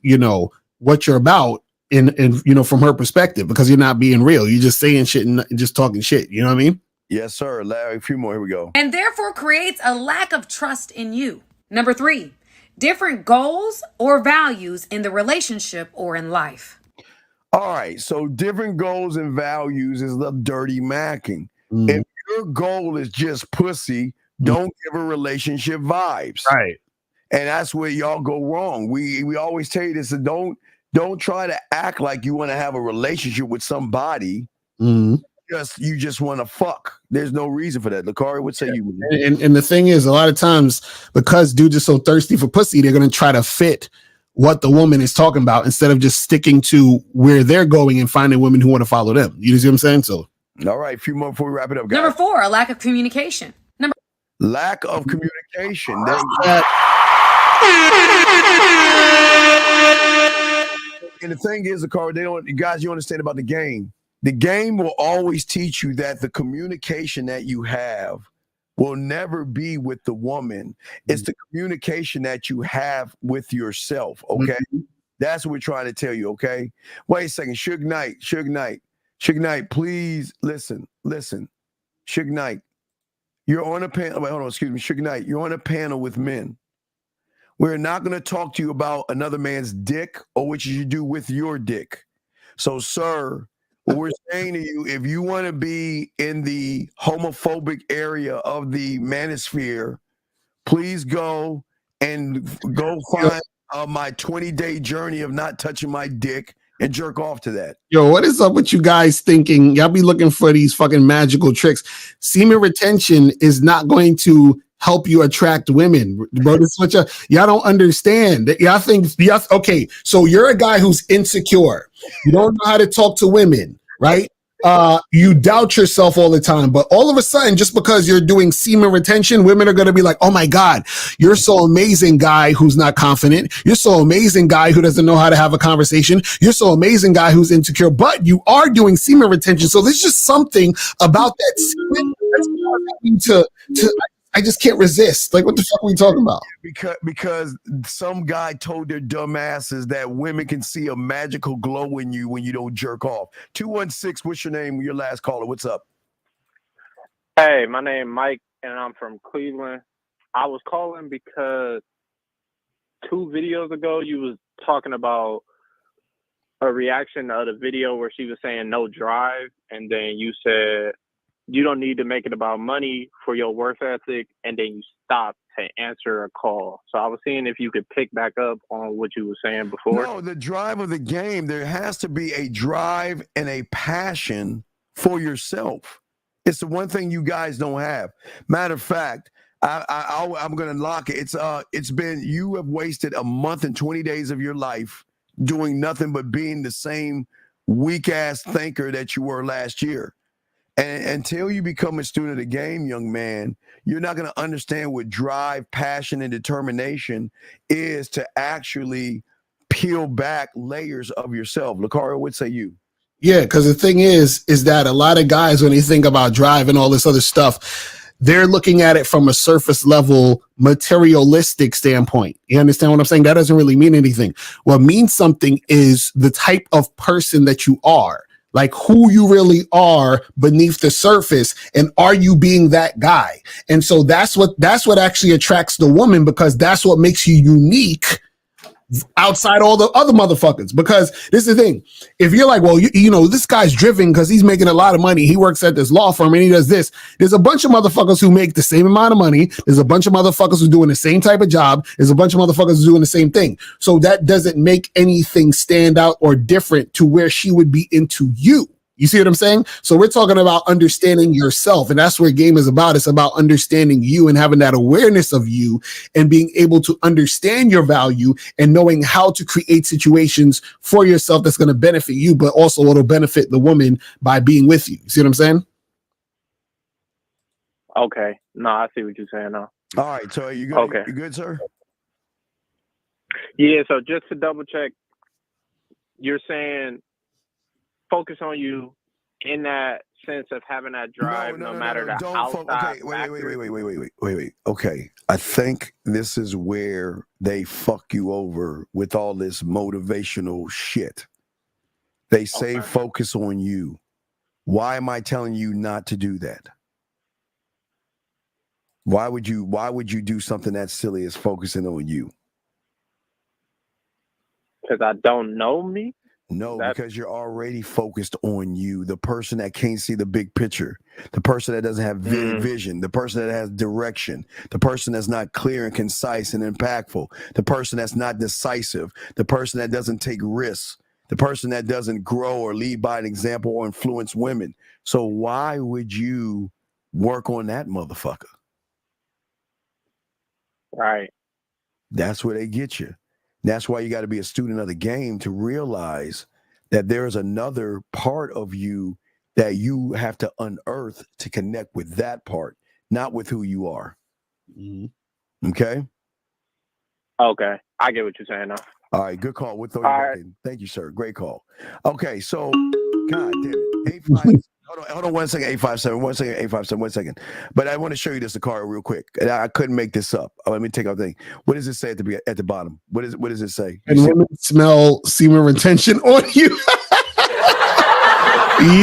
what you're about in from her perspective, because you're not being real. You're just saying shit and just talking shit. You know what I mean?
Yes, sir. Larry, a few more. Here we go.
And therefore creates a lack of trust in you. Number 3, different goals or values in the relationship or in life.
All right. So different goals and values is the dirty macking. If your goal is just pussy, don't give a relationship vibes.
Right.
And that's where y'all go wrong. We always tell you this, so don't try to act like you want to have a relationship with somebody. You just want to fuck. There's no reason for that. Lucario, what say you?
And the thing is, a lot of times, because dudes are so thirsty for pussy, they're going to try to fit what the woman is talking about instead of just sticking to where they're going and finding women who want to follow them. You see what I'm saying? So,
all right, a few more before we wrap it up, guys.
Number 4, a lack of communication.
Lack of communication. And the thing is, Lucario, you understand about the game. The game will always teach you that the communication that you have will never be with the woman. It's the communication that you have with yourself, okay? That's what we're trying to tell you, okay? Wait a second. Suge Knight, please listen. Suge Knight, you're on a panel. Wait, hold on, excuse me. Suge Knight, you're on a panel with men. We're not going to talk to you about another man's dick or what you should do with your dick. So, sir, what we're saying to you, if you want to be in the homophobic area of the manosphere, please go find my 20-day journey of not touching my dick and jerk off to that.
Yo, what is up with you guys thinking? Y'all be looking for these fucking magical tricks. Semen retention is not going to help you attract women, bro. This is what y'all don't understand. Y'all think, okay, so you're a guy who's insecure. You don't know how to talk to women, right? You doubt yourself all the time, but all of a sudden, just because you're doing semen retention, women are going to be like, oh my God, you're so amazing, guy who's not confident. You're so amazing, guy who doesn't know how to have a conversation. You're so amazing, guy who's insecure, but you are doing semen retention. So there's just something about that semen that's causing to I just can't resist. Like, what the fuck are we talking about?
Because some guy told their dumb asses that women can see a magical glow in you when you don't jerk off. 216, what's your name? Your last caller. What's up?
Hey, my name is Mike, and I'm from Cleveland. I was calling because 2 videos ago you was talking about a reaction to the video where she was saying no drive, and then you said you don't need to make it about money for your work ethic, and then you stopped to answer a call. So I was seeing if you could pick back up on what you were saying before.
No, the drive of the game, there has to be a drive and a passion for yourself. It's the one thing you guys don't have. Matter of fact, I'm going to lock it. It's been, you have wasted a month and 20 days of your life doing nothing but being the same weak ass thinker that you were last year. And until you become a student of the game, young man, you're not going to understand what drive, passion, and determination is to actually peel back layers of yourself. Lucario, what say you?
Yeah, because the thing is that a lot of guys, when they think about drive and all this other stuff, they're looking at it from a surface level, materialistic standpoint. You understand what I'm saying? That doesn't really mean anything. What means something is the type of person that you are, like who you really are beneath the surface, and are you being that guy? And so that's what actually attracts the woman, because that's what makes you unique outside all the other motherfuckers. Because this is the thing, if you're like, well, you know, this guy's driven because he's making a lot of money, he works at this law firm and he does this, there's a bunch of motherfuckers who make the same amount of money, there's a bunch of motherfuckers who's doing the same type of job, there's a bunch of motherfuckers who's doing the same thing. So that doesn't make anything stand out or different to where she would be into you. You see what I'm saying? So we're talking about understanding yourself, and that's where game is about. It's about understanding you and having that awareness of you and being able to understand your value and knowing how to create situations for yourself that's going to benefit you, but also it'll benefit the woman by being with you. See what I'm saying?
Okay. No, I see what you're saying now.
All right. So you good?
Okay.
You good, sir?
Yeah, so just to double check, you're saying focus on you in that sense of having that drive, no matter the outside factors.
Wait. Okay. I think this is where they fuck you over with all this motivational shit. They say focus on you. Why am I telling you not to do that? Why would you do something that silly as focusing on you?
Because I don't know me?
No, because you're already focused on you, the person that can't see the big picture, the person that doesn't have vision, the person that has direction, the person that's not clear and concise and impactful, the person that's not decisive, the person that doesn't take risks, the person that doesn't grow or lead by an example or influence women. So why would you work on that motherfucker?
Right.
That's where they get you. That's why you got to be a student of the game to realize that there is another part of you that you have to unearth to connect with that part, not with who you are. Mm-hmm. Okay?
Okay. I get what you're saying now.
All right. Good call. We'll throw you back in. Thank you, sir. Great call. Okay. So, God damn it. 85. Hold on 1 second, 857. 1 second, 857. 1 second. But I want to show you this card real quick. I couldn't make this up. Let me take out the thing. What does it say at the bottom? What does it say?
And women smell semen retention on you.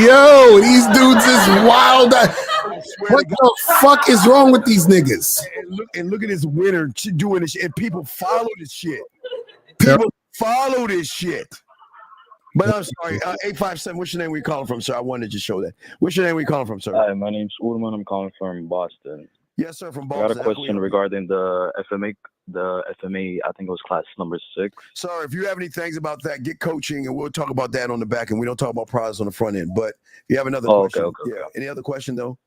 Yo, these dudes is wild. What the fuck is wrong with these niggas?
And look at this winner doing this shit. And people follow this shit. People follow this shit. But I'm sorry, 857, what's your name? We calling from, sir? I wanted to just show that. What's your name? We calling from, sir?
Hi, my name's Urman. I'm calling from Boston.
Yes, sir, from
I
Boston.
got a question regarding the FMA. I think it was class number 6.
Sir, if you have any things about that, get coaching, and we'll talk about that on the back end. We don't talk about products on the front end. But if you have another question,
okay.
Any other question though?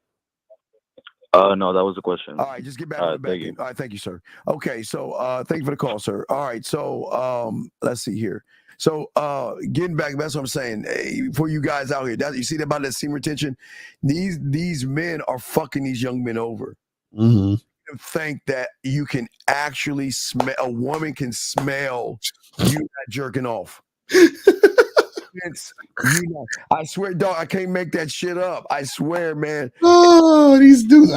No, that was the question.
All right, just get back on the back end. All right, thank you, sir. Okay, so thank you for the call, sir. All right, so let's see here. So getting back, that's what I'm saying. For you guys out here, you see about that semen retention? These men are fucking these young men over.
Mm-hmm.
Think that you can actually smell, a woman can smell you not jerking off. I swear, dog, I can't make that shit up. I swear, man.
Oh, these dudes.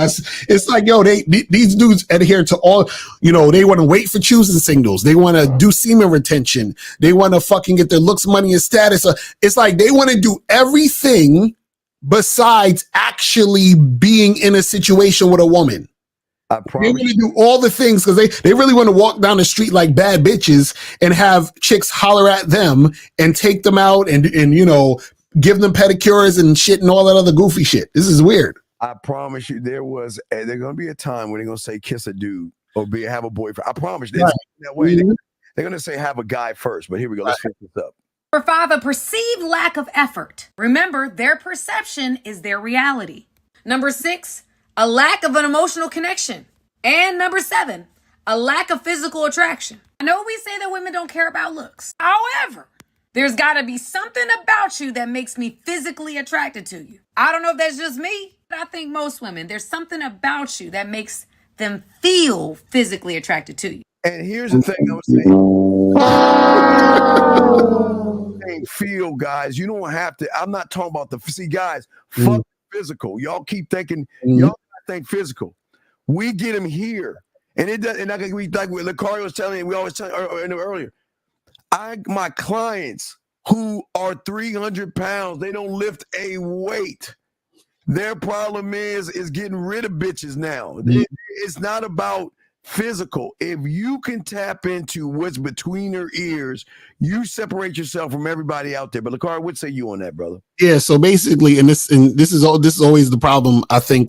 It's like, yo, these dudes adhere to all, they want to wait for choosing signals. They want to do semen retention. They want to fucking get their looks, money, and status. It's like they want to do everything besides actually being in a situation with a woman.
I promise.
They want to do all the things because they really want to walk down the street like bad bitches and have chicks holler at them and take them out and give them pedicures and shit and all that other goofy shit. This is weird.
I promise you, there's going to be a time when they're going to say kiss a dude or have a boyfriend. I promise you,
Right.
that way.
Mhm.
They're gonna say have a guy first, but here we go. Let's finish this up.
Number 5, a perceived lack of effort. Remember, their perception is their reality. Number 6, a lack of an emotional connection. And number 7, a lack of physical attraction. I know we say that women don't care about looks. However, there's got to be something about you that makes me physically attracted to you. I don't know if that's just me, but I think most women, there's something about you that makes them feel physically attracted to you.
And here's the thing I was saying. Feel, guys. You don't have to. I'm not talking about guys. Fuck physical. Y'all keep thinking. Y'all think physical. We get them here, and it does. And like Lucario was telling you, we always tell earlier. My clients who are 300 pounds, they don't lift a weight. Their problem is getting rid of bitches now. It's not about physical. If you can tap into what's between your ears, you separate yourself from everybody out there. But Lucario, what say you on that, brother?
Yeah. So basically, and this is always the problem. I think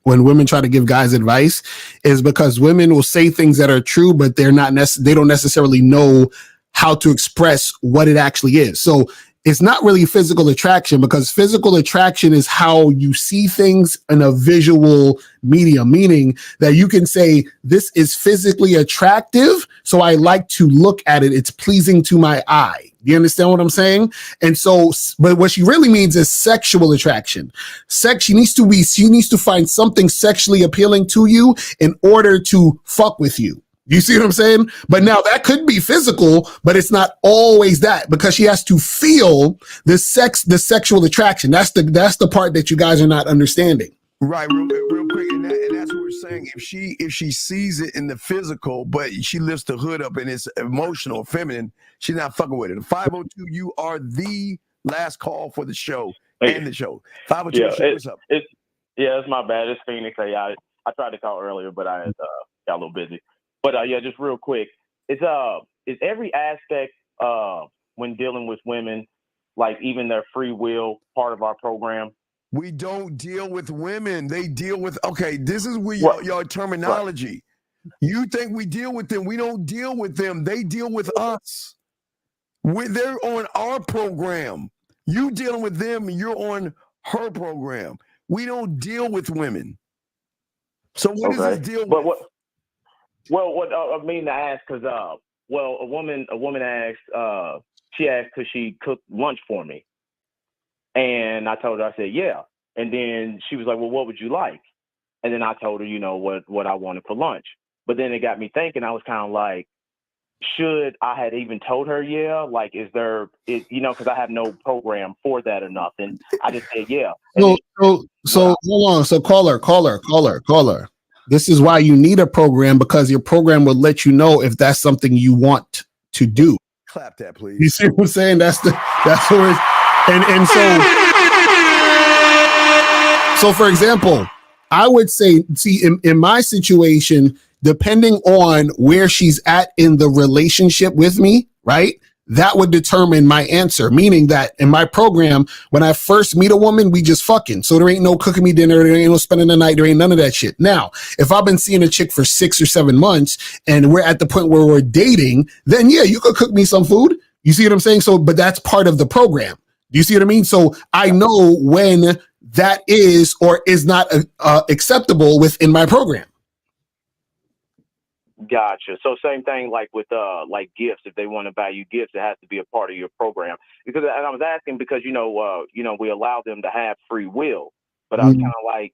when women try to give guys advice is because women will say things that are true, but they don't necessarily know how to express what it actually is. So it's not really physical attraction, because physical attraction is how you see things in a visual medium, meaning that you can say, this is physically attractive, so I like to look at it. It's pleasing to my eye. You understand what I'm saying? And so, but what she really means is sexual attraction. She needs to find something sexually appealing to you in order to fuck with you. You see what I'm saying? But now that could be physical, but it's not always that, because she has to feel the sexual attraction. That's the part that you guys are not understanding.
Right, real quick, and that's what we're saying. If she sees it in the physical, but she lifts the hood up and it's emotional, feminine, she's not fucking with it. 502, you are the last call for the show and the show. 502, what's up?
It's my bad. It's Phoenix. I tried to call earlier, but I got a little busy. But just real quick, is every aspect when dealing with women, like even their free will, part of our program?
We don't deal with women. They deal with, okay, this is where your terminology. Right. You think we deal with them. We don't deal with them. They deal with us. They're on our program. You dealing with them, and you're on her program. We don't deal with women. So what does this deal with?
What I mean to ask, because a woman asked, she asked could she cook lunch for me, and I told her, I said yeah, and then she was like, well, what would you like? And then I told her, what I wanted for lunch. But then it got me thinking. I was kind of like, should I had even told her yeah? Like, because I have no program for that or nothing. I just said yeah.
So hold on. So caller. This is why you need a program, because your program will let you know if that's something you want to do.
Clap that, please.
You see what I'm saying? That's where it's, and so for example, I would say, see, in my situation, depending on where she's at in the relationship with me, right? That would determine my answer, meaning that in my program, when I first meet a woman, we just fucking. So there ain't no cooking me dinner, there ain't no spending the night, there ain't none of that shit. Now, if I've been seeing a chick for 6 or 7 months and we're at the point where we're dating, then yeah, you could cook me some food. You see what I'm saying? So, but that's part of the program. Do you see what I mean? So I know when that is or is not acceptable within my program.
Gotcha. So same thing like with like gifts. If they want to buy you gifts, it has to be a part of your program. Because and I was asking because we allow them to have free will, but I was kind of like,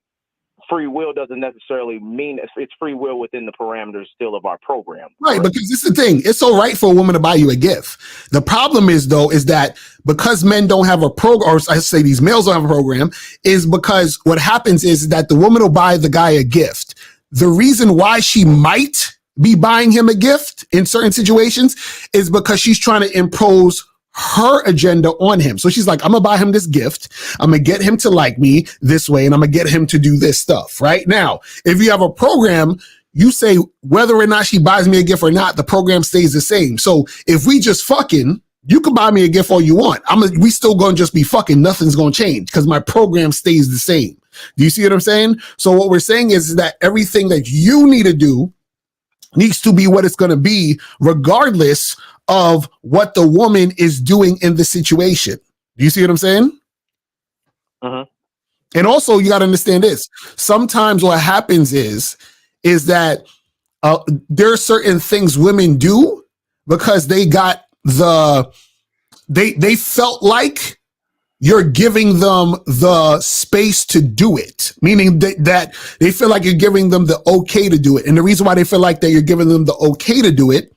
free will doesn't necessarily mean it's free will within the parameters still of our program.
Right, because this is the thing. It's all right for a woman to buy you a gift. The problem is that because men don't have a program, or I say these males don't have a program, is because what happens is that the woman will buy the guy a gift. The reason why she might be buying him a gift in certain situations is because she's trying to impose her agenda on him. So she's like, I'm gonna buy him this gift. I'm gonna get him to like me this way, and I'm gonna get him to do this stuff. Right now, if you have a program, you say whether or not she buys me a gift or not, the program stays the same. So if we just fucking, you can buy me a gift all you want. We still gonna just be fucking. Nothing's gonna change because my program stays the same. Do you see what I'm saying? So what we're saying is that everything that you need to do needs to be what it's going to be, regardless of what the woman is doing in the situation. Do you see what I'm saying? And also, you got to understand this. Sometimes what happens is that there are certain things women do because they got they felt like you're giving them the space to do it, meaning that they feel like you're giving them the okay to do it. And the reason why they feel like that you're giving them the okay to do it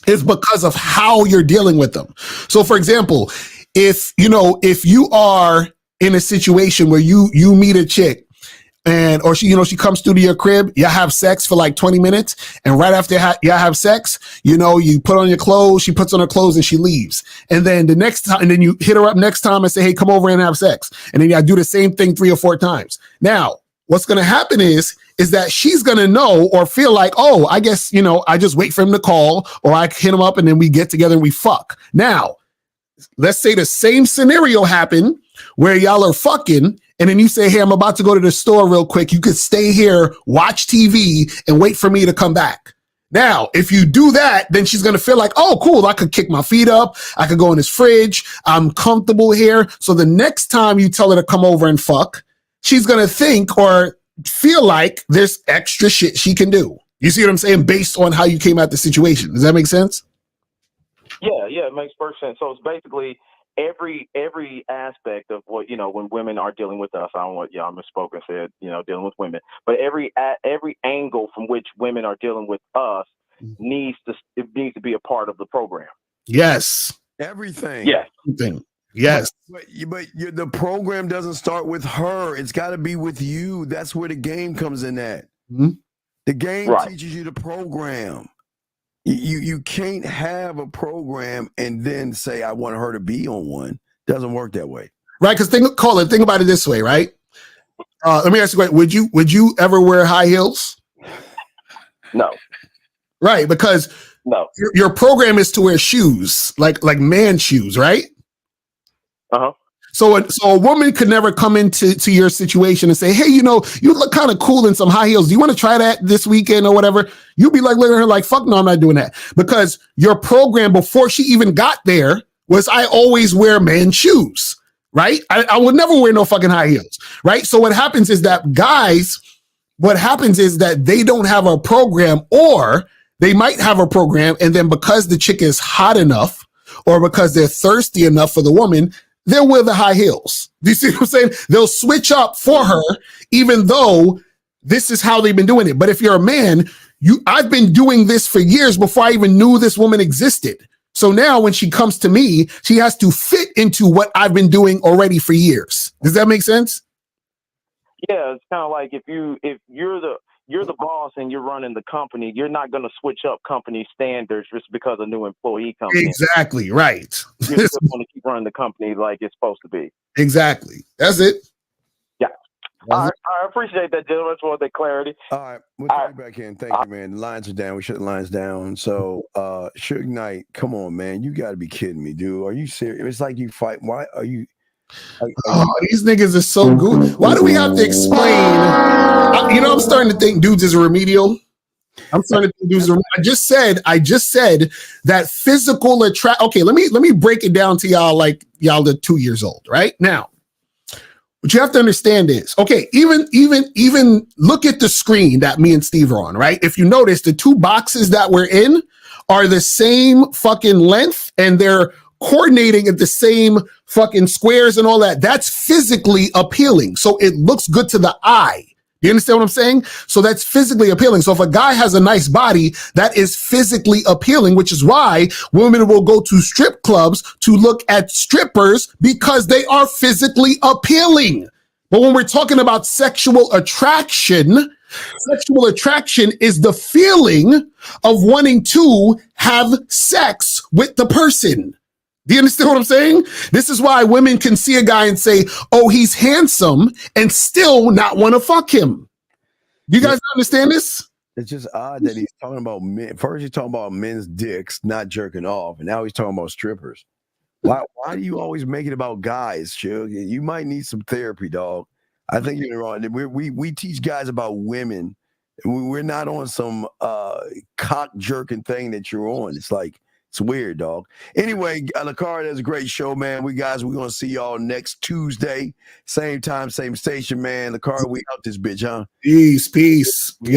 is because of how you're dealing with them. So, for example, if you are in a situation where you meet a chick and or she comes through to your crib, you have sex for like 20 minutes, and right after you have sex, you put on your clothes, she puts on her clothes and she leaves. And then the next time, and then you hit her up next time and say, hey, come over and have sex. And then you do the same thing 3 or 4 times. Now, what's going to happen is that she's going to know or feel like, oh, I guess, I just wait for him to call, or I hit him up and then we get together and we fuck. Now, let's say the same scenario happened where y'all are fucking, and then you say, hey, I'm about to go to the store real quick. You could stay here, watch TV, and wait for me to come back. Now, if you do that, then she's going to feel like, oh, cool, I could kick my feet up. I could go in this fridge. I'm comfortable here. So the next time you tell her to come over and fuck, she's going to think or feel like there's extra shit she can do. You see what I'm saying? Based on how you came at the situation. Does that make sense?
Yeah, it makes perfect sense. So it's basically every aspect of what, when women are dealing with us. I don't know what y'all misspoke and said, dealing with women, but every angle from which women are dealing with us needs to be a part of the program.
Yes.
Everything.
Yes.
Everything. Yes.
But the program doesn't start with her. It's got to be with you. That's where the game comes in at.
Mm-hmm.
The game teaches you the program. You can't have a program and then say, I want her to be on one. Doesn't work that way.
Right, because think about it this way, right? Let me ask you a question. Would you ever wear high heels?
No.
Right, because
no.
Your program is to wear shoes, like man shoes, right?
Uh-huh.
So a woman could never come into your situation and say, hey, you look kind of cool in some high heels. Do you want to try that this weekend or whatever? You'd be like, looking at her like, fuck no, I'm not doing that. Because your program before she even got there was, I always wear men's shoes, right? I would never wear no fucking high heels, right? So what happens is that they don't have a program, or they might have a program, and then because the chick is hot enough or because they're thirsty enough for the woman, they'll wear the high heels. Do you see what I'm saying? They'll switch up for her, even though this is how they've been doing it. But if you're a man, I've been doing this for years before I even knew this woman existed. So now when she comes to me, she has to fit into what I've been doing already for years. Does that make sense?
Yeah, it's kind of like if you're the boss and you're running the company, you're not going to switch up company standards just because a new employee comes in.
Exactly, right.
You're still going to keep running the company like it's supposed to be.
Exactly. That's it.
Yeah. I appreciate that, gentlemen, for the clarity.
All right. We'll take you back in. Thank you, man. The lines are down. We shut the lines down. So, Suge Knight, come on, man. You got to be kidding me, dude. Are you serious? It's like you fight. Why are you?
These niggas are so good. Why do we have to explain? I'm starting to think dudes is remedial. I'm starting to think dudes. I just said that physical attract. Okay, let me break it down to y'all like y'all are 2 years old, right? Now, what you have to understand is, okay, even look at the screen that me and Steve are on, right? If you notice, the 2 boxes that we're in are the same fucking length, and they're coordinating at the same fucking squares and all that. That's physically appealing. So it looks good to the eye. You understand what I'm saying? So that's physically appealing. So if a guy has a nice body, that is physically appealing, which is why women will go to strip clubs to look at strippers, because they are physically appealing. But when we're talking about sexual attraction is the feeling of wanting to have sex with the person. Do you understand what I'm saying? This is why women can see a guy and say, oh, he's handsome, and still not want to fuck him. You guys understand this?
It's just odd that he's talking about men. First, he's talking about men's dicks not jerking off, and now he's talking about strippers. Why do you always make it about guys, Suge? You might need some therapy, dog. I think you're wrong. We teach guys about women. We're not on some cock jerking thing that you're on. It's like, it's weird, dog. Anyway, Lakari, that's a great show, man. We're going to see y'all next Tuesday. Same time, same station, man. Lakari, we out this bitch, huh?
Peace.